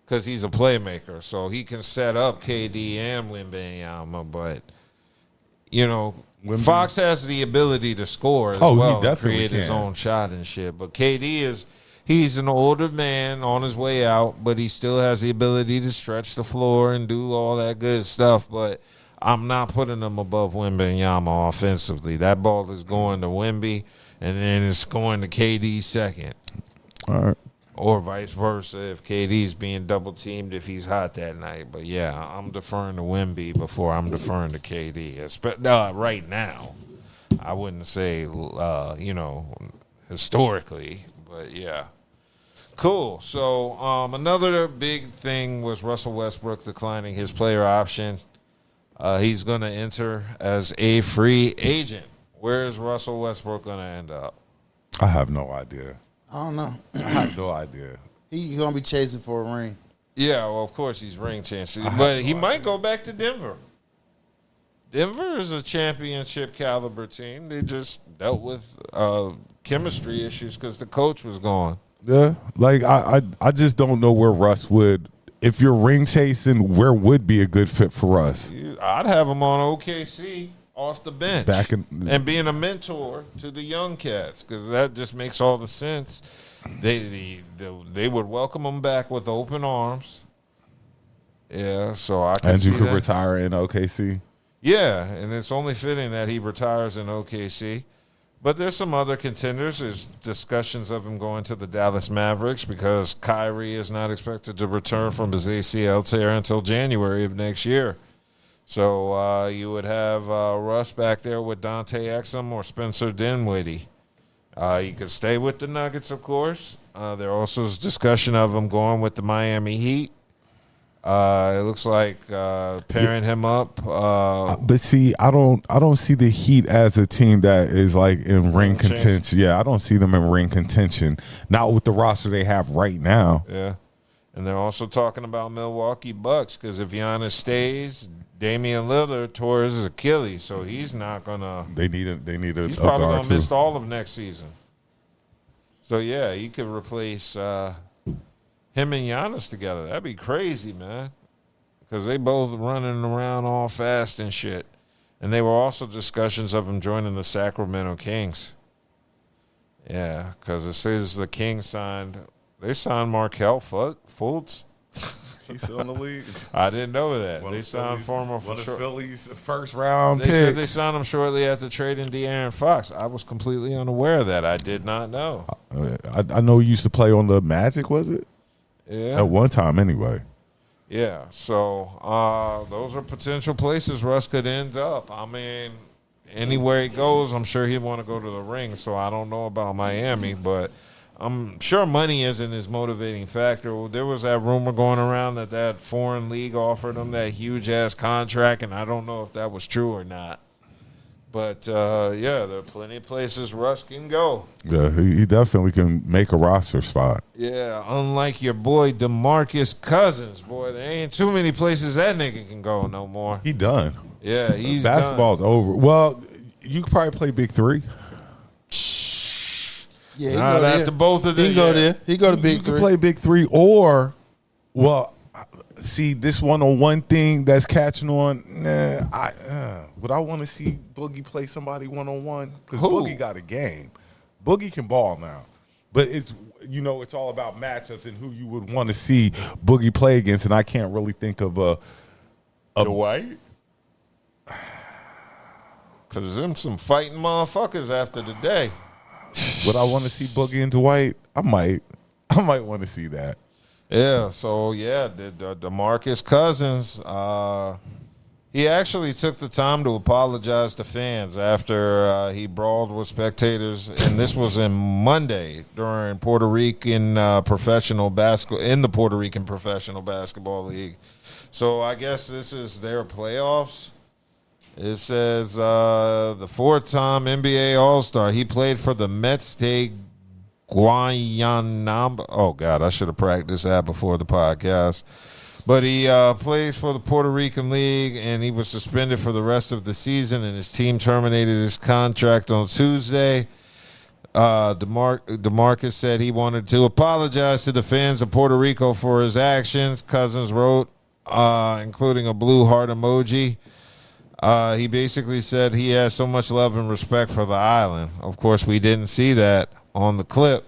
because he's a playmaker, so he can set up KD and Wembanyama, but, Fox has the ability to score as well. He definitely create his can. own shot and shit, but KD he's an older man on his way out, but he still has the ability to stretch the floor and do all that good stuff. But I'm not putting him above Wembanyama offensively. That ball is going to Wemby, and then it's going to KD second. All right. Or vice versa if KD's being double-teamed if he's hot that night. But, yeah, I'm deferring to Wemby before I'm deferring to KD. Right now, I wouldn't say, historically. But, yeah. Cool. So, another big thing was Russell Westbrook declining his player option. He's going to enter as a free agent. Where is Russell Westbrook going to end up? I have no idea. I don't know. I have no idea. He's going to be chasing for a ring. Yeah, well, of course he's ring chasing. But he might go back to Denver. Denver is a championship caliber team. They just dealt with chemistry issues because the coach was gone. Yeah, like I just don't know where Russ would. If you're ring chasing, where would be a good fit for Russ? I'd have him on OKC off the bench and being a mentor to the young cats because that just makes all the sense. They would welcome him back with open arms. Yeah, so I can and you see could that. retire in OKC. Yeah, and it's only fitting that he retires in OKC. But there's some other contenders. There's discussions of him going to the Dallas Mavericks because Kyrie is not expected to return from his ACL tear until January of next year. So you would have Russ back there with Dante Exum or Spencer Dinwiddie. You could stay with the Nuggets, of course. There also is discussion of him going with the Miami Heat. It looks like pairing him up. But see, I don't see the Heat as a team that is like in ring contention. Yeah, I don't see them in ring contention. Not with the roster they have right now. Yeah, and they're also talking about Milwaukee Bucks because if Giannis stays, Damian Lillard tore his Achilles, so he's not gonna. They need a. He's probably guard gonna miss all of next season. So yeah, he could replace him and Giannis together. That'd be crazy, man. Because they both running around all fast and shit. And there were also discussions of him joining the Sacramento Kings. Yeah, because it says the Kings signed Markelle Fultz. He's still in the league. I didn't know that. They signed former Phillies first round They picks. said they signed him shortly after trading De'Aaron Fox. I was completely unaware of that. I did not know. I know he used to play on the Magic, was it? Yeah. At one time, anyway. Yeah, so those are potential places Russ could end up. I mean, anywhere he goes, I'm sure he'd want to go to the ring, so I don't know about Miami, but I'm sure money isn't his motivating factor. There was that rumor going around that foreign league offered him that huge-ass contract, and I don't know if that was true or not. But, yeah, there are plenty of places Russ can go. Yeah, he definitely can make a roster spot. Yeah, unlike your boy DeMarcus Cousins, boy, there ain't too many places that nigga can go no more. He done. Yeah, he's Basketball's over. Well, you could probably play Big Three. Yeah, he Not go after there. both of them. He go there. He go to Big You Three. could play Big Three or, well, see, this one-on-one thing that's catching on, would I want to see Boogie play somebody one-on-one? Because Who? Boogie got a game. Boogie can ball now, but it's it's all about matchups and who you would want to see Boogie play against, and I can't really think of a Dwight. Cause them some fighting motherfuckers after the day. Would I want to see Boogie and Dwight? I might want to see that. Yeah. So yeah, the DeMarcus Cousins. He actually took the time to apologize to fans after he brawled with spectators, and this was in Monday during Puerto Rican professional basketball in the Puerto Rican Professional Basketball League. So I guess this is their playoffs. It says the four-time NBA All-Star. He played for the Mets de Guayanamba. Oh, God, I should have practiced that before the podcast. But he plays for the Puerto Rican League, and he was suspended for the rest of the season, and his team terminated his contract on Tuesday. DeMarcus said he wanted to apologize to the fans of Puerto Rico for his actions. Cousins wrote, including a blue heart emoji. He basically said he has so much love and respect for the island. Of course, we didn't see that on the clip.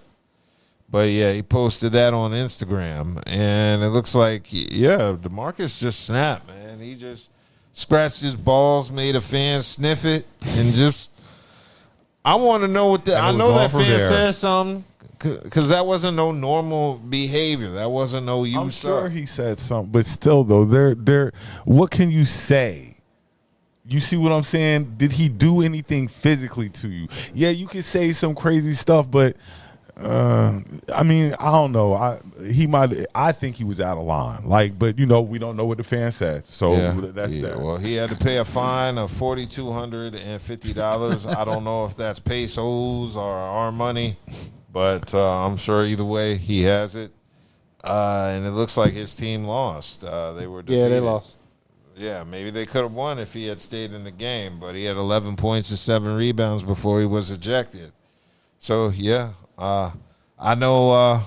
But, yeah, he posted that on Instagram. And it looks like, DeMarcus just snapped, man. He just scratched his balls, made a fan sniff it, and just – I want to know what I know that fan said something because that wasn't no normal behavior. That wasn't no use. I'm sure he said something. But still, though, what can you say? You see what I'm saying? Did he do anything physically to you? Yeah, you could say some crazy stuff, but I mean, I don't know. I think he was out of line. But we don't know what the fan said. So that's that. Well, he had to pay a fine of $4,250. I don't know if that's pesos or our money, but I'm sure either way he has it. And it looks like his team lost. They were defeated. Yeah, they lost. Yeah, maybe they could have won if he had stayed in the game, but he had 11 points and 7 rebounds before he was ejected. So, I know,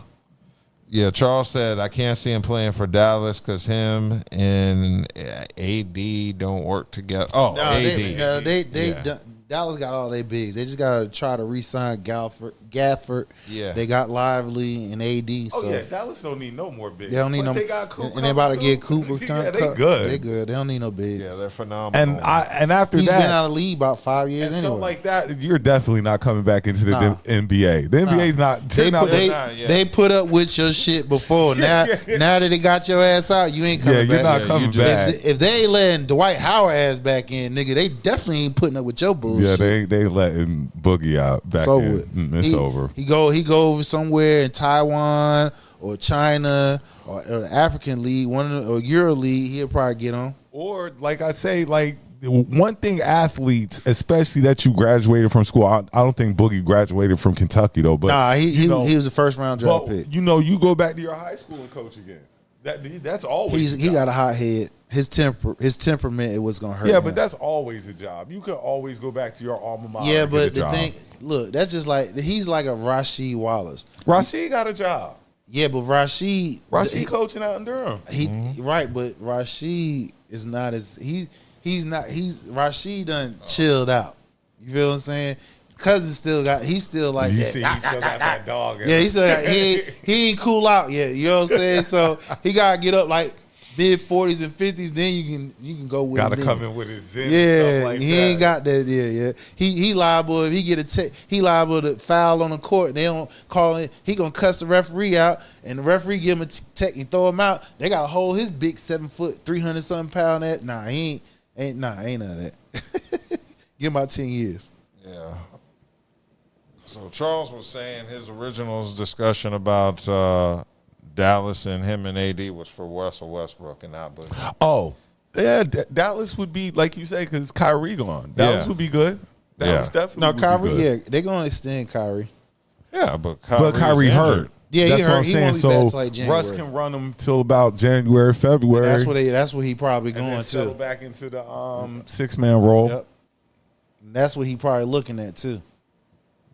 Charles said, I can't see him playing for Dallas because him and AD don't work together. Oh, no, AD. Dallas got all their bigs. They just got to try to re-sign Gafford. Yeah. They got Lively and AD. Oh, yeah, Dallas don't need no more bigs. They don't need no. They got Cooper, and they about to get Cooper. Yeah, they good. They good. They don't need no bigs. Yeah, they're phenomenal. And after he's that, been out of the league about 5 years anyway. Something like that, you're definitely not coming back into the NBA. The NBA's not. They put up with your shit before. Now that they got your ass out, you ain't coming back. You're not coming back. If they ain't letting Dwight Howard ass back in, nigga, they definitely ain't putting up with your bullshit. Yeah, they letting Boogie out back in. It's over. He go over somewhere in Taiwan or China or the African league, or Euro league. He'll probably get on. Or like I say, one thing athletes, especially that you graduated from school. I don't think Boogie graduated from Kentucky though. But he was a first round draft pick. You go back to your high school and coach again. That's always he got a hot head. His temperament, it was gonna hurt. Yeah, but that's always a job. You can always go back to your alma mater. Yeah, but the thing, look, that's just like he's like a Rasheed Wallace. Rasheed got a job. Yeah, but Rasheed coaching out in Durham. Right, but Rasheed is not as Rasheed done chilled out. You feel what I'm saying? Cousins still got. He's still like you that. See, he still got that dog. Yeah, he still got. He ain't cool out yet. You know what I'm saying? So he gotta get up like mid 40s and 50s. Then you can go with. Gotta come in with his zen. Yeah, and stuff like he ain't got that. Yeah. He liable if he get he liable to foul on the court. They don't call it. He gonna cuss the referee out, and the referee give him a tech and throw him out. They gotta hold his big 7 foot, 300-something pound. He ain't none of that. Give him about 10 years. Yeah. So Charles was saying his original discussion about Dallas and him and AD was for Russell Westbrook and not Boogie. Oh, yeah, Dallas would be like you say because Kyrie gone. Dallas would be good. Dallas definitely. Kyrie. Yeah, they're gonna extend Kyrie. Yeah, but Kyrie hurt. Yeah, that's he hurt. What I'm saying. So like Russ can run them till about January, February. And that's what he probably going to settle back into the 6-man role. Yep. And that's what he probably looking at too.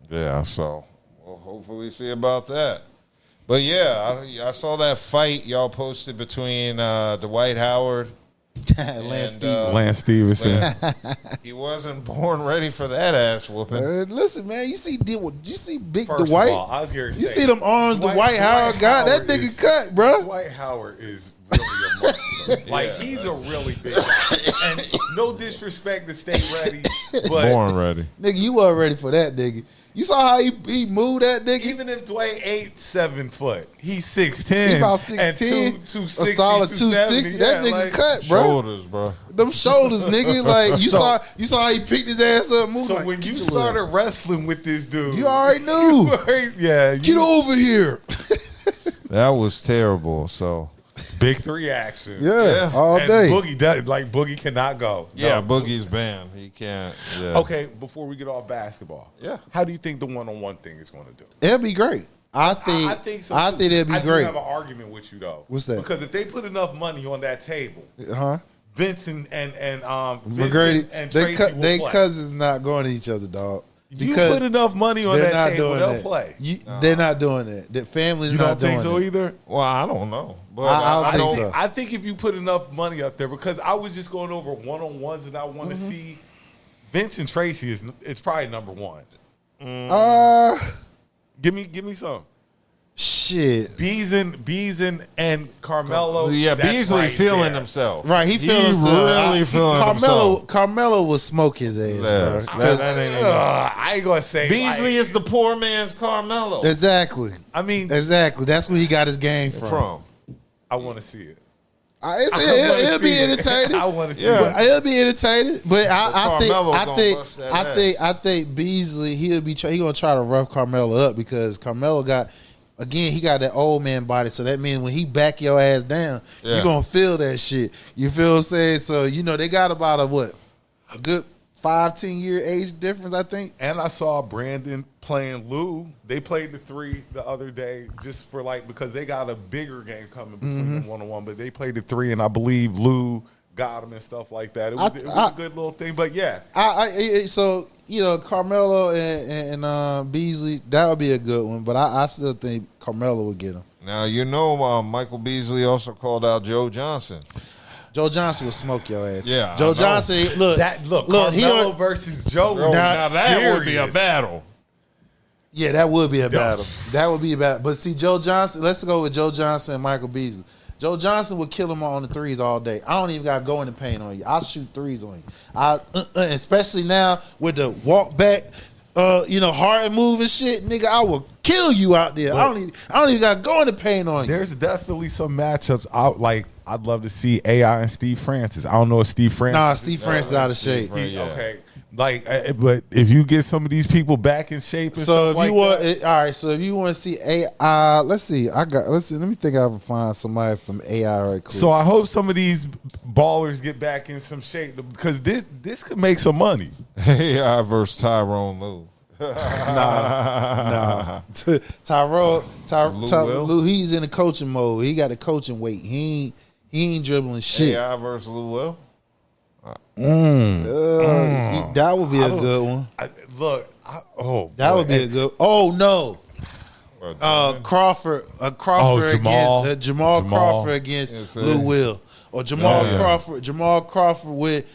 Yeah, so we'll hopefully see about that. But yeah, I saw that fight y'all posted between Dwight Howard Lance Stevenson. He wasn't born ready for that ass whooping. Listen, man, you see Big First Dwight? of all, I was going to say, You see them arms Dwight Howard got? That nigga cut, bro. Dwight Howard is really a monster. Like, he's a really big guy. And no disrespect to Stay Ready, but Born ready. Nigga, you weren't ready for that, nigga. You saw how he moved that nigga? even if Dwight ain't 7 foot, he's 6'10". He about and 6'10", 260, a solid 260. That nigga cut, bro. Shoulders, bro. Them shoulders, nigga. Like you saw how he picked his ass up, moving. So like, when you "Get your started ass." wrestling with this dude, You already knew. Get over here. That was terrible. So big 3 action. Yeah, all and day. Boogie cannot go. yeah, No. Boogie's banned. He can't. Yeah. Okay, before we get off basketball, how do you think the one-on-one thing is going to do? It'll be great. I think so. I too. think it'll be I do great. have an argument with you though. What's that? Because if they put enough money on that table, Vince and McGrady, and they Tracy will play. cousins not going to each other, dog. You put enough money on they're that not table, doing they'll that. play. They're not doing that. The family's You not don't think doing so it. either? Well, I don't know, but I don't think so. I think if you put enough money up there, because I was just going over one-on-ones and I want to see Vince and Tracy it's probably number 1. Give me some. Shit. Beason and Carmelo. Yeah, that's Beasley right feeling there. himself. Right, he feeling himself. really feeling himself. Carmelo will smoke his ass. Bro. I ain't gonna say Beasley is the poor man's Carmelo. Exactly. I mean, exactly. That's where he got his game from. I want to see it. It'll be entertaining. I want to see it. It'll be entertaining. But I think Beasley he gonna try to rough Carmelo up because Carmelo got. Again, he got that old man body, so that means when he back your ass down, you're gonna feel that shit. You feel what I'm saying? So they got about a good 5-10 year age difference, I think. And I saw Brandon playing Lou. They played the 3 the other day just for because they got a bigger game coming between them one-on-one. But they played the 3, and I believe Lou got him and stuff like that. It was a good little thing. But yeah, so Carmelo and Beasley, that would be a good one. But I still think Carmelo would get him. Now Michael Beasley also called out Joe Johnson. Joe Johnson will smoke your ass. Yeah, Joe Johnson. Look, Carmelo versus Joe. Now that would be a battle. Yeah, that would be a battle. That would be a battle. But see, Joe Johnson. Let's go with Joe Johnson and Michael Beasley. Joe Johnson would kill him on the 3s all day. I don't even got to go in the paint on you. I'll shoot 3s on you. Especially now with the walk back, hard move and shit, nigga. I will kill you out there. I don't even got to go in the paint on you. There's definitely some matchups out. I'd love to see AI and Steve Francis. I don't know if Steve Francis. Nah, Steve Francis out of shape. Okay. But if you get some of these people back in shape, and so stuff if you want, all right. So if you want to see AI, let's see. Let me think. I can find somebody from AI right quick. So I hope some of these ballers get back in some shape because this could make some money. AI versus Tyrone Lue. Nah. Lou, he's in the coaching mode. He got the coaching weight. He ain't dribbling shit. AI versus Lou Will. That would be a good one. That would be a good. Oh no, Crawford against Jamal Crawford against Lou Will, or Jamal Crawford with.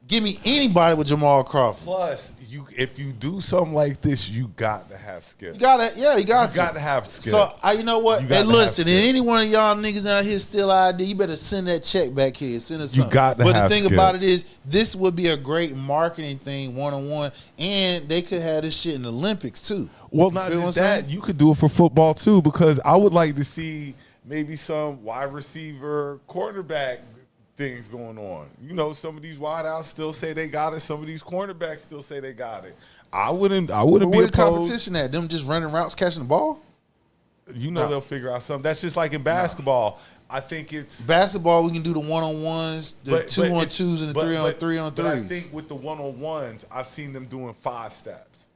Give me anybody with Jamal Crawford. Plus, if you do something like this, you got to have skill. You got to have skill. So you know what? And listen, if any one of y'all niggas out here still ID, you better send that check back here. Send us something. You got to have skill. But the thing about it is, this would be a great marketing thing, one-on-one, and they could have this shit in the Olympics too. Well, not just that. You could do it for football too, because I would like to see maybe some wide receiver, quarterback things going on. Some of these wideouts still say they got it. Some of these cornerbacks still say they got it. I wouldn't be where's opposed. the competition at? Them just running routes, catching the ball? They'll figure out something. That's just like in basketball. I think it's basketball. We can do the 1-on-1s, the 2-on-2s, and the 3-on-3s. But I think with the 1-on-1s, I've seen them doing 5 steps.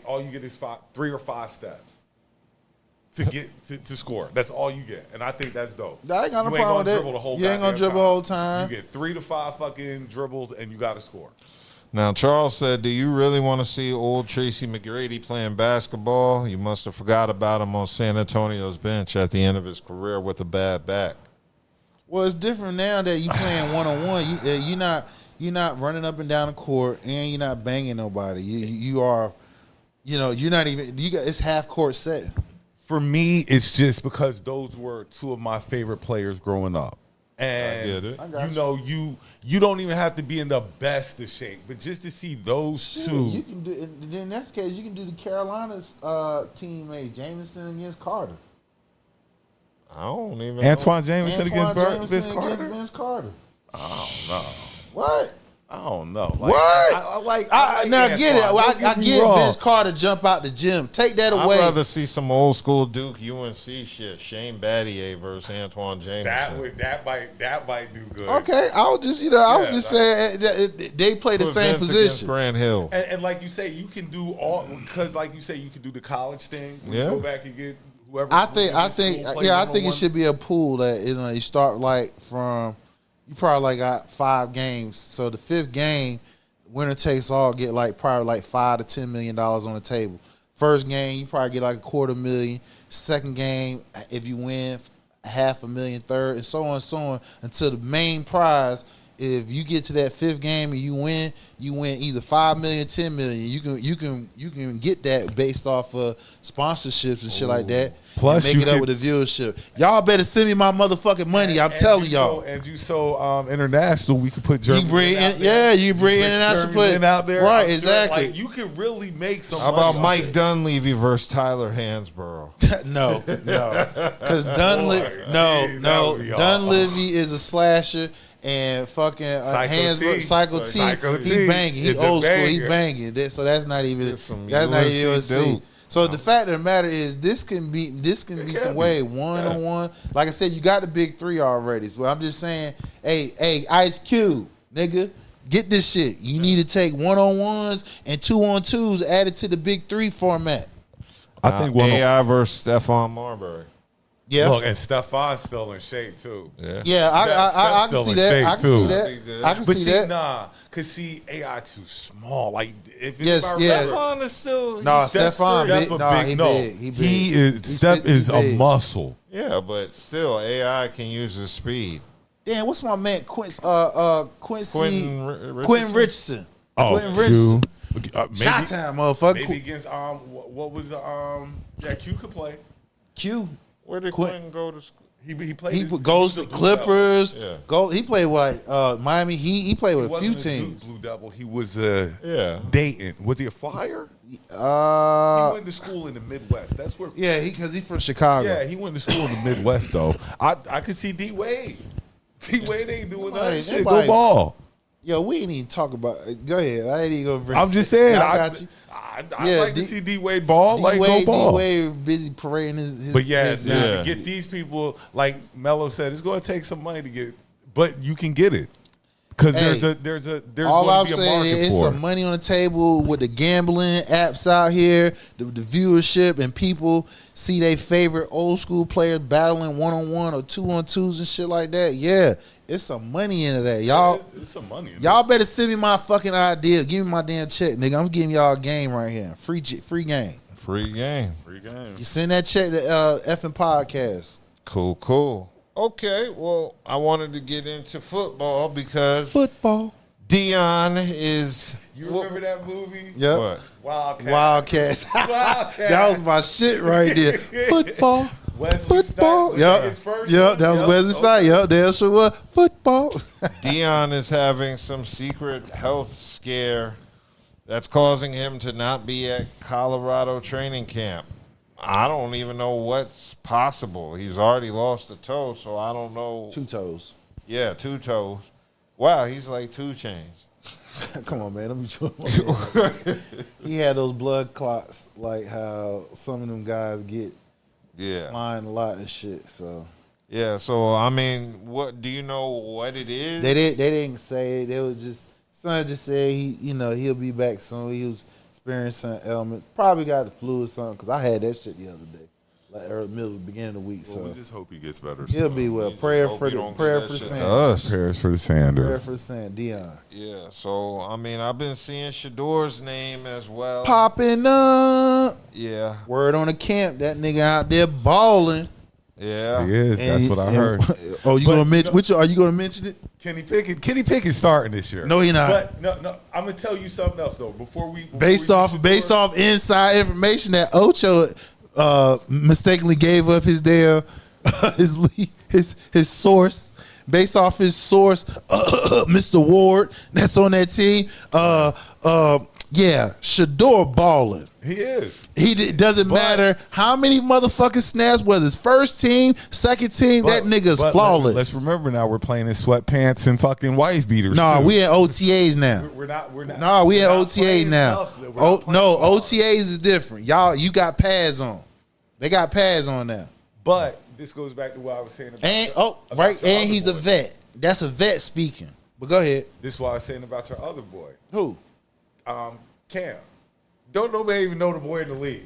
All you get is 3 or 5 steps to get to score. That's all you get, and I think that's dope. I ain't got no problem with that. You ain't gonna dribble the whole time. You get 3 to 5 fucking dribbles, and you got to score. Now, Charles said, do you really want to see old Tracy McGrady playing basketball? You must have forgot about him on San Antonio's bench at the end of his career with a bad back. Well, it's different now that you playing 1-on-1. You're not running up and down the court, and you're not banging nobody. You are, you're not even. It's half court setting. For me, it's just because those were two of my favorite players growing up. And I get it. I got you don't even have to be in the best of shape, but just to see those two. You can do. Then in that case, you can do the Carolina's teammate Jameson against Carter. I don't even. Antoine Jameson against Vince Carter. Against Vince Carter. I don't know. What? I don't know. What? I like now get it. Antoine. I get Vince Carter jump out the gym. Take that away. I'd rather see some old school Duke UNC shit. Shane Battier versus Antoine Jameson. That might do good. Okay, I was just just saying they play the same Vince position. Grant Hill. And like you say, you can do all because like you say, you can do the college thing. Yeah. Go back and get whoever. I think it should be a pool that you start like from. You probably got 5 games. So the 5th game, winner takes all, get probably $5 to $10 million on the table. First game, you probably get $250,000. Second game, if you win, $500,000. Third, and so on until the main prize. If you get to that 5th game and you win either $5 million, $10 million. You can get that based off of sponsorships and shit like that. Plus, and make it up with the viewership. Y'all better send me my motherfucking money. I'm telling y'all. And you so international, we could put Germany. You bring international play out there, right? I'm Exactly. Sure, you could really make some. How about Mike Dunleavy versus Tyler Hansborough? No, because Dunleavy is a slasher. And fucking Psycho T, he banging. He old school. He banging. So that's not even. That's not even USC. So the fact of the matter is, this can be some way 1-on-1. Like I said, you got the big 3 already. So I'm just saying, hey, Ice Cube, nigga, get this shit. You need to take 1-on-1s and 2-on-2s added to the big 3 format. I think AI versus Stephon Marbury. Yeah. Look, and Stephon's still in shape too. Yeah, I can see that. I can see that. I can see that. Nah, cause AI too small. Like if Stephon is still Stephon big. He is Steph is a muscle. Yeah, but still AI can use his speed. Damn, what's my man Quincy Quentin Richardson? Quentin Richardson. Maybe, Shot time, motherfucker. Maybe against what was the Q could play. Q. Where did Quentin go to school? He played. He goes to Clippers. Yeah. He played with Miami. He played with a few teams. Blue Devil. He was Dayton. Was he a Flyer? He went to school in the Midwest. That's where. Yeah, because he's from Chicago. Yeah, he went to school in the Midwest though. I could see D Wade. D Wade ain't doing that shit. Go ball. Yo, we ain't even talk about. Go ahead. I ain't even gonna. I'm just saying. I got you. I'd like to see D Wade ball. Go ball. D Wade busy parading his. But to get these people, like Melo said, it's going to take some money to get. But you can get it because there's all going I'm to be a saying market is for some money on the table with the gambling apps out here, the viewership, and people see their favorite old school players battling 1-on-1 or 2-on-2s and shit like that. Yeah. It's some money into that, y'all. It's some money. Y'all better send me my fucking idea. Give me my damn check, nigga. I'm giving y'all a game right here. Free game. Free game. You send that check to effing podcast. Cool. Okay, well, I wanted to get into football because football. Dion is. You remember that movie? Yep. Wildcats. That was my shit right there. Football. Football. Yep. That was Wesley Snipes. Yep, there sure was. Football. Dion is having some secret health scare that's causing him to not be at Colorado training camp. I don't even know what's possible. He's already lost a toe, so I don't know. 2 toes. Yeah, 2 toes. Wow, he's like 2 Chainz. Come on, man. He had those blood clots like how some of them guys get. Yeah, flying a lot and shit. So so I mean, what do you know what it is? They didn't say. They was just son just said he'll be back soon. He was experiencing ailments. Probably got the flu or something because I had that shit the other day, like early beginning of the week. So we just hope he gets better. He'll be well. Prayer for the Sand. Prayers for the Sander. Prayer for the Sand. Dion. Yeah. So I mean, I've been seeing Shedeur's name as well popping up. Yeah. Word on the camp, that nigga out there balling. Yeah, he is. That's what I heard. Oh, you gonna mention? Which are you gonna mention it? Kenny Pickett's starting this year. No, he not. But no. I'm gonna tell you something else though. Before we Based off inside information that Ocho mistakenly gave up his damn his source. Based off his source, Mr. Ward, that's on that team. Yeah, Shedeur balling. He is. It doesn't matter how many motherfucking snaps, whether it's first team, second team, that nigga's flawless. Let's remember now we're playing in sweatpants and fucking wife beaters. No, we in OTAs now. We're not. No, we in OTAs now. OTAs is different. Y'all, you got pads on. They got pads on now. But this goes back to what I was saying about and he's a vet. That's a vet speaking. But go ahead. This is what I was saying about your other boy. Who? Cam. Don't nobody even know the boy in the league.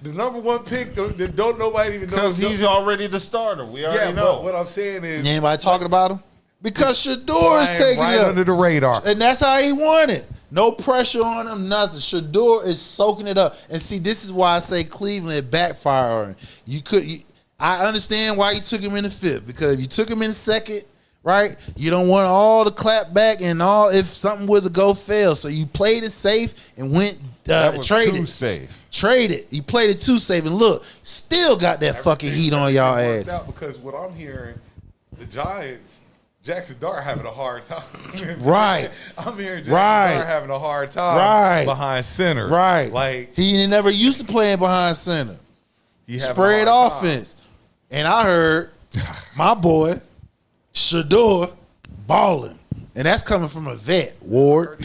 The number one pick, don't nobody even know. Because he's already the starter. We already know. But what I'm saying is, anybody talking about him? Because Shedeur is taking right it up under the radar. And that's how he won it. No pressure on him, nothing. Shedeur is soaking it up. And see, this is why I say Cleveland backfired. I understand why you took him in the fifth, because if you took him in the second, right, you don't want all the clap back and all if something was to go fail. So you played it safe and went traded. Too safe. Traded. You played it too safe, and look, still got that fucking heat on y'all ass. Out because what I'm hearing, the Giants, Jackson Dart having a hard time. Right. I'm hearing Jackson Dart having a hard time behind center. Right. Like he never used to playing behind center. He spread offense. And I heard my boy Shedeur balling. And that's coming from a vet, Ward.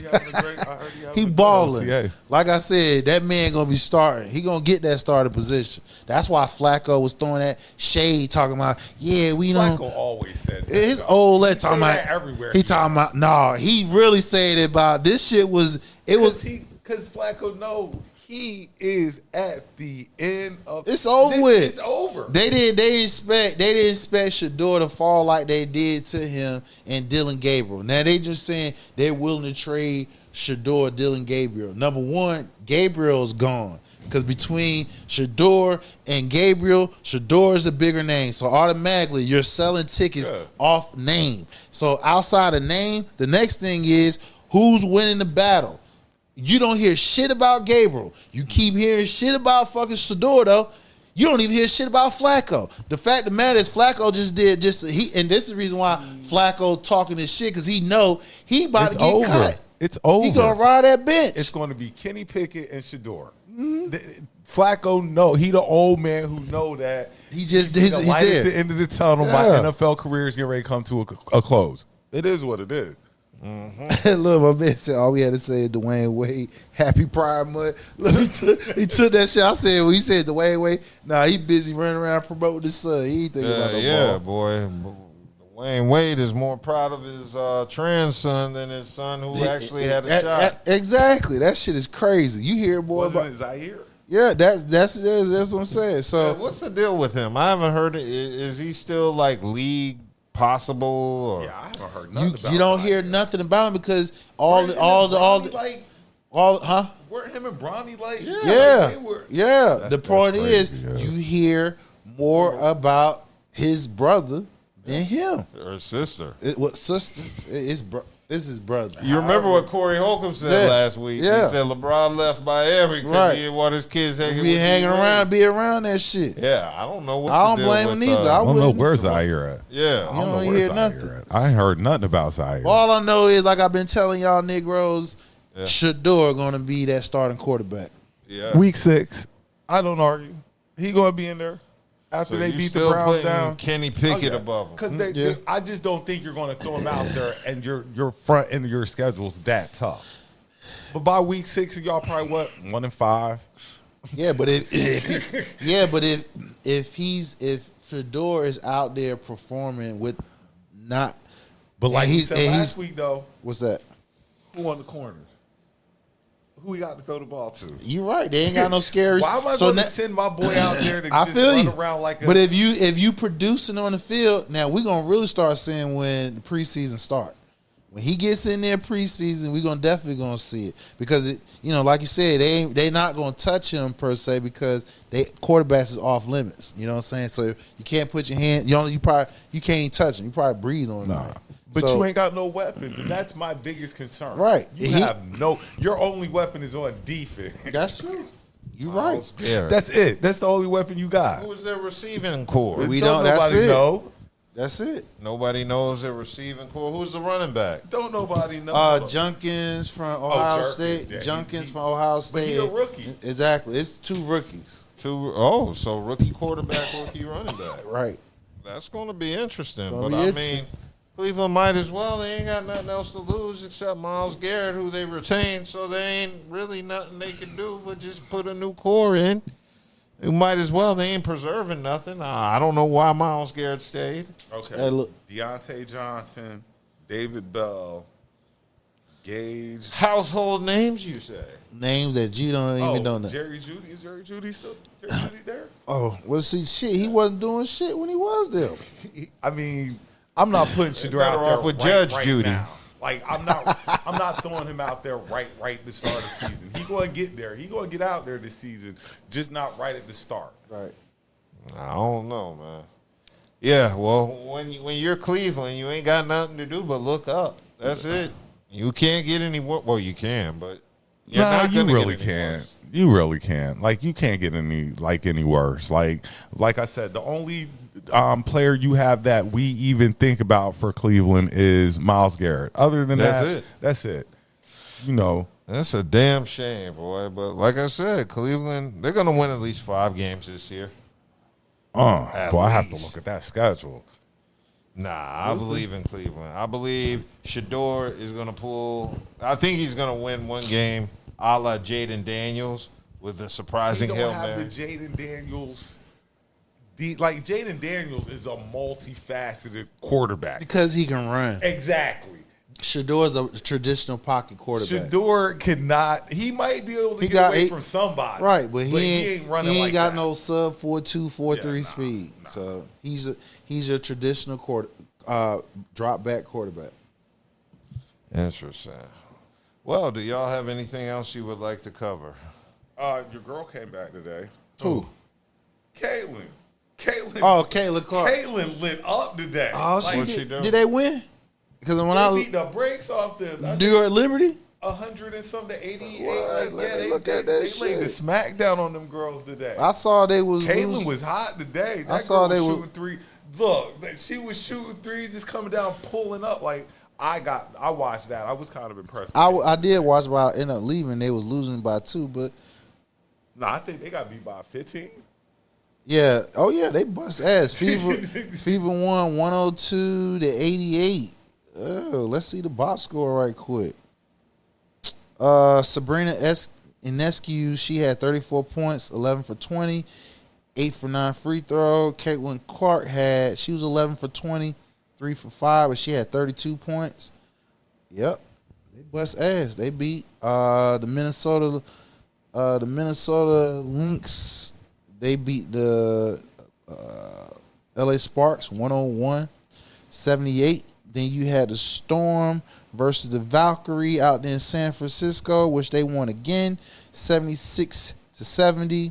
He balling. Like I said, that man gonna be starting. He gonna get that starting position. That's why Flacco was throwing that shade, talking about, we don't. Flacco always says that. His old let talking about everywhere. He talking about he really said it about this shit was because Flacco know he is at the end of it's over with. It's over. They didn't expect Shedeur to fall like they did to him and Dylan Gabriel. Now they just saying they're willing to trade Shedeur, Dylan Gabriel. Number one, Gabriel's gone. Because between Shedeur and Gabriel, Shedeur is a bigger name. So automatically you're selling tickets off name. So outside of name, the next thing is who's winning the battle. You don't hear shit about Gabriel. You keep hearing shit about fucking Shedeur, though. You don't even hear shit about Flacco. The fact of the matter is Flacco and this is the reason why Flacco talking this shit, because he know he about to get cut. It's over. He gonna ride that bench. It's going to be Kenny Pickett and Shedeur. Flacco know he the old man who know that he just he's the light at the end of the tunnel. My NFL career is getting ready to come to a close. It is what it is. Look, my man said all we had to say is Dwayne Wade, happy Pride Month. Look, he took that shit. I said, he said Dwayne Wade. Nah, he busy running around promoting his son. He ain't thinking about no ball. Boy. Dwayne Wade is more proud of his trans son than his son who actually had a shot. Exactly. That shit is crazy. You hear, boy? Wasn't it Zaire? Yeah, that's what I'm saying. So what's the deal with him? I haven't heard it. Is he still like league possible? Or? Yeah, I haven't heard nothing about you don't hear nothing about him because weren't him and Bronny like yeah. The point is you hear more about his brother than him or his sister. This is brother. You remember what Corey Holcomb said last week? Yeah. He said LeBron left Miami because he didn't want his kids hanging around that shit. Yeah, I don't know what I don't blame him either. I don't know where Zaire at. Yeah. I don't know where Zaire at. I ain't heard nothing about Zaire. All I know is, like I've been telling y'all Negroes, Shedeur going to be that starting quarterback. Yeah. Week 6. I don't argue. He going to be in there. After they beat the Browns down, Kenny Pickett above him. Because I just don't think you're going to throw him out there and your front end of your schedule's that tough. But by week 6, y'all probably 1-5. Yeah, but if Shedeur is out there performing with not, but like he said last week though, what's that? Who won the corners? Who we got to throw the ball to? You're right. They ain't got no scary. Why am I going to send my boy out there to just run around like a... But if you producing on the field, now we're going to really start seeing when the preseason start. When he gets in there preseason, we're definitely gonna see it because like you said, they not gonna touch him per se because quarterbacks is off limits. You know what I'm saying? So you can't put your hand. You can't even touch him. You probably breathe on him. But you ain't got no weapons, and that's my biggest concern. Right. Your only weapon is on defense. That's true. You're right. That's it. That's the only weapon you got. Who's their receiving core? We don't. That's it. Know. That's it. Nobody knows their receiving core. Who's the running back? Don't nobody know. Junkins from Ohio State. Yeah, Junkins from Ohio State. But he a rookie. Exactly. It's 2 rookies. So rookie quarterback, rookie running back. Right. That's going to be interesting. But I mean, Cleveland might as well. They ain't got nothing else to lose except Myles Garrett, who they retained. So there ain't really nothing they can do but just put a new core in. You might as well. They ain't preserving nothing. I don't know why Myles Garrett stayed. Okay. Hey, look. Deontay Johnson, David Bell, Gage. Household names, you say? Names that G don't even know. Jerry Jeudy. Is Jerry Jeudy still there? Oh, well, see, he wasn't doing shit when he was there. I mean, I'm not putting Shedeur out there with right, Judge Judy. Now. Like I'm not throwing him out there right at the start of the season. He going to get there. He going to get out there this season, just not right at the start. Right. I don't know, man. Yeah, well, when you're Cleveland, you ain't got nothing to do but look up. That's it. You can't get any worse. Well, you can, but you really can't. You really can't. Like you can't get any worse. Like I said, the only player you have that we even think about for Cleveland is Myles Garrett. Other than that's it. That's a damn shame, boy. But like I said, Cleveland, they're gonna win at least 5 games this year. I have to look at that schedule. Nah, I believe in Cleveland. I believe Shedeur is going to pull. I think he's going to win 1 game a la Jaden Daniels with a surprising Hail Mary. He don't have the Jaden Daniels. Jaden Daniels is a multifaceted quarterback. Because he can run. Exactly. Shedeur is a traditional pocket quarterback. Shedeur cannot. He might be able to get away from somebody. Right, but he ain't running he ain't like got that. no sub 4.2, 4.3 speed. Nah. So he's a traditional drop back quarterback. Interesting. Well, do y'all have anything else you would like to cover? Your girl came back today. Who? Caitlin. Oh, Caitlin Clark. Caitlin lit up today. Oh, what'd she do? Did they win? Because when they beat the brakes off them. New York Liberty? 100 and something to 88. They look at that shit. They laid the smackdown on them girls today. I saw they was. Caitlin was hot today. That I saw girl they was shooting 3. Look, she was shooting 3, just coming down, pulling up. Like I watched that. I was kind of impressed. I did watch, but I ended up leaving. They was losing by 2, but no, I think they got beat by 15. Yeah. Oh yeah, they bust ass. Fever won 102 to 88. Oh, let's see the box score right quick. Sabrina Ionescu, she had 34 points, 11 for 20, 8 for 9 free throw. Caitlin Clark she was 11 for 20, 3 for 5, but she had 32 points. Yep, they bust ass. They beat the Minnesota Lynx. They beat the LA Sparks 101-78. Then you had the Storm versus the Valkyrie out there in San Francisco, which they won again, 76-70.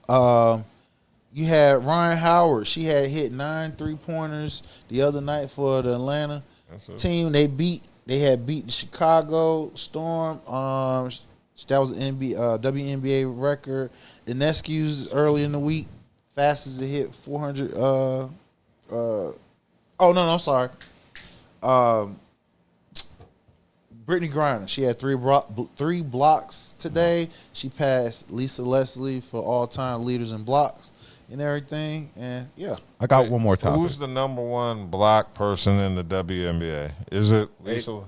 You had Ryan Howard. She had hit 9 3-pointers the other night for the Atlanta team. They had beat the Chicago Storm. That was an WNBA record. Ionescu's early in the week, fastest to hit 400. I'm sorry. Brittany Griner, she had 3 blocks today. She passed Lisa Leslie for all-time leaders in blocks and everything. And yeah, I got one more topic. Who's the number 1 block person in the WNBA? Is it Lisa?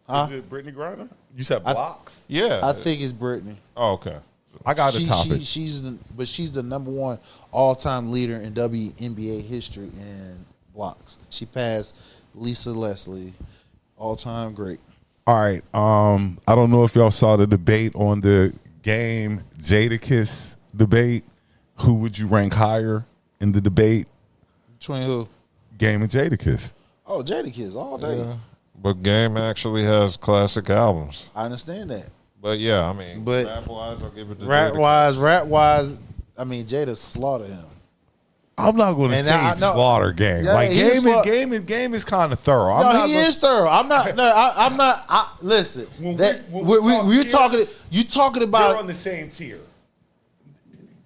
Is it Brittany Griner? You said blocks? Yeah, I think it's Brittany. Oh, okay. I got a topic. She's the number 1 all-time leader in WNBA history in blocks. She passed Lisa Leslie, all-time great. All right. I don't know if y'all saw the debate on the game Jadakiss debate. Who would you rank higher in the debate? Between who? Game and Jadakiss. Oh, Jadakiss all day. Yeah. But Game actually has classic albums. I understand that. But yeah, I mean, But rap-wise, I'll give it to rap Jada. wise, I mean, Jada slaughtered him. I'm not going to say slaughter Game. Yeah, like he was Game is kind of thorough. He is thorough. I'm not. No, I'm not. Listen, we're talking. You talking about? They're on the same tier.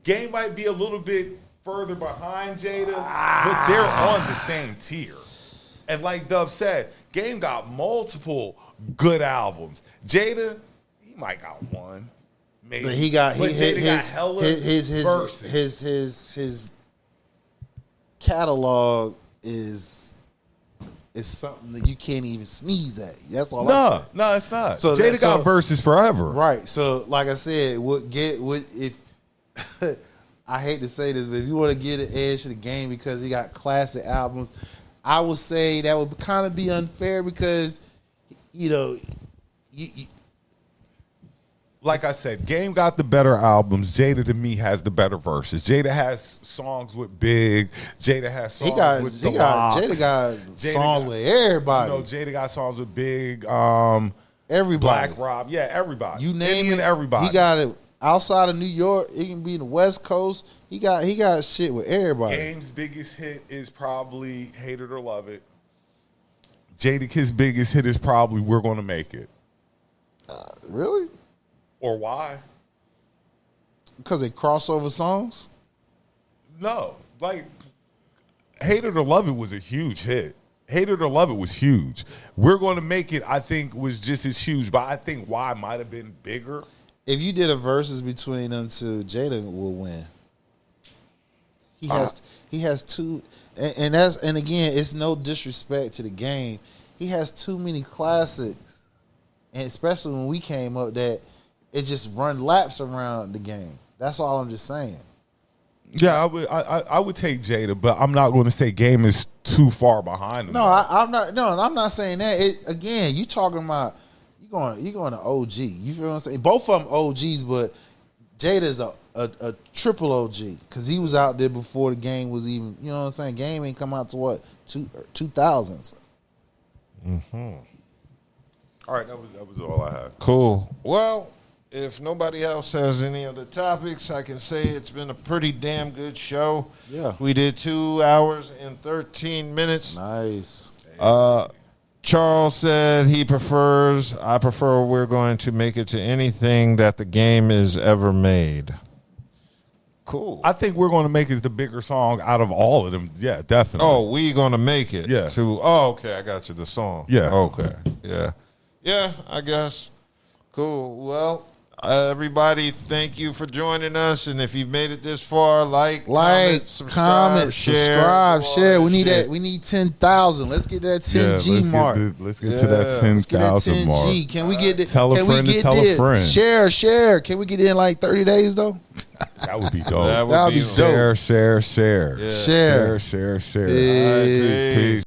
Game might be a little bit further behind Jada, but they're on the same tier. And like Dub said, Game got multiple good albums. Jada, he might got one, maybe. But he got Jada got hella verses. His catalog is something that you can't even sneeze at. That's all I'm saying. No, it's not. So Jada got verses forever. Right. So like I said, if I hate to say this, but if you want to get an edge to the Game because he got classic albums, I would say that would kind of be unfair because, you like I said, Game got the better albums. Jada, to me, has the better verses. Jada has songs with Big. Jada has songs with the Locks. Jada got songs with everybody. Jada got songs with Big. Everybody. Black Rob. Yeah, everybody. You name it. Everybody. He got it outside of New York. It can be in the West Coast. He got shit with everybody. Game's biggest hit is probably Hate It or Love It. Jada's biggest hit is probably We're Gonna Make It. Really? Or why? Because they crossover songs? No. Like, Hate It or Love It was a huge hit. Hate It or Love It was huge. We're Gonna Make It, I think, was just as huge, but I think Why might have been bigger. If you did a versus between them two, Jada will win. He has two, and again, it's no disrespect to the Game. He has too many classics, and especially when we came up, that it just run laps around the Game. That's all I'm just saying. Yeah, I would take Jada, but I'm not going to say Game is too far behind him. No, I'm not. No, I'm not saying that. Again, you talking about you going to OG. You feel what I'm saying? Both of them OGs, but Jada's a triple OG because he was out there before the Game was even. You know what I'm saying? Game ain't come out to what 2000s. Mm-hmm. All right, that was all I had. Cool. Well, if nobody else has any other topics, I can say it's been a pretty damn good show. Yeah. We did 2 hours and 13 minutes. Nice. Charles said I prefer We're Going to Make It to anything that the Game is ever made. Cool. I think We're Going to Make It is the bigger song out of all of them. Yeah, definitely. Oh, We Gonna Make It. Yeah. Okay, I got you. The song. Yeah. Okay. Yeah. Yeah, I guess. Cool. Well, everybody, thank you for joining us. And if you've made it this far, comment, subscribe, share. We need that. We need 10,000. Let's get that 10G mark. Let's get to that 10,000 mark. Can we get it? Tell a friend to tell a friend. Share. Can we get it in like 30 days though? That would be dope. That would be share. Yeah. Share. Peace.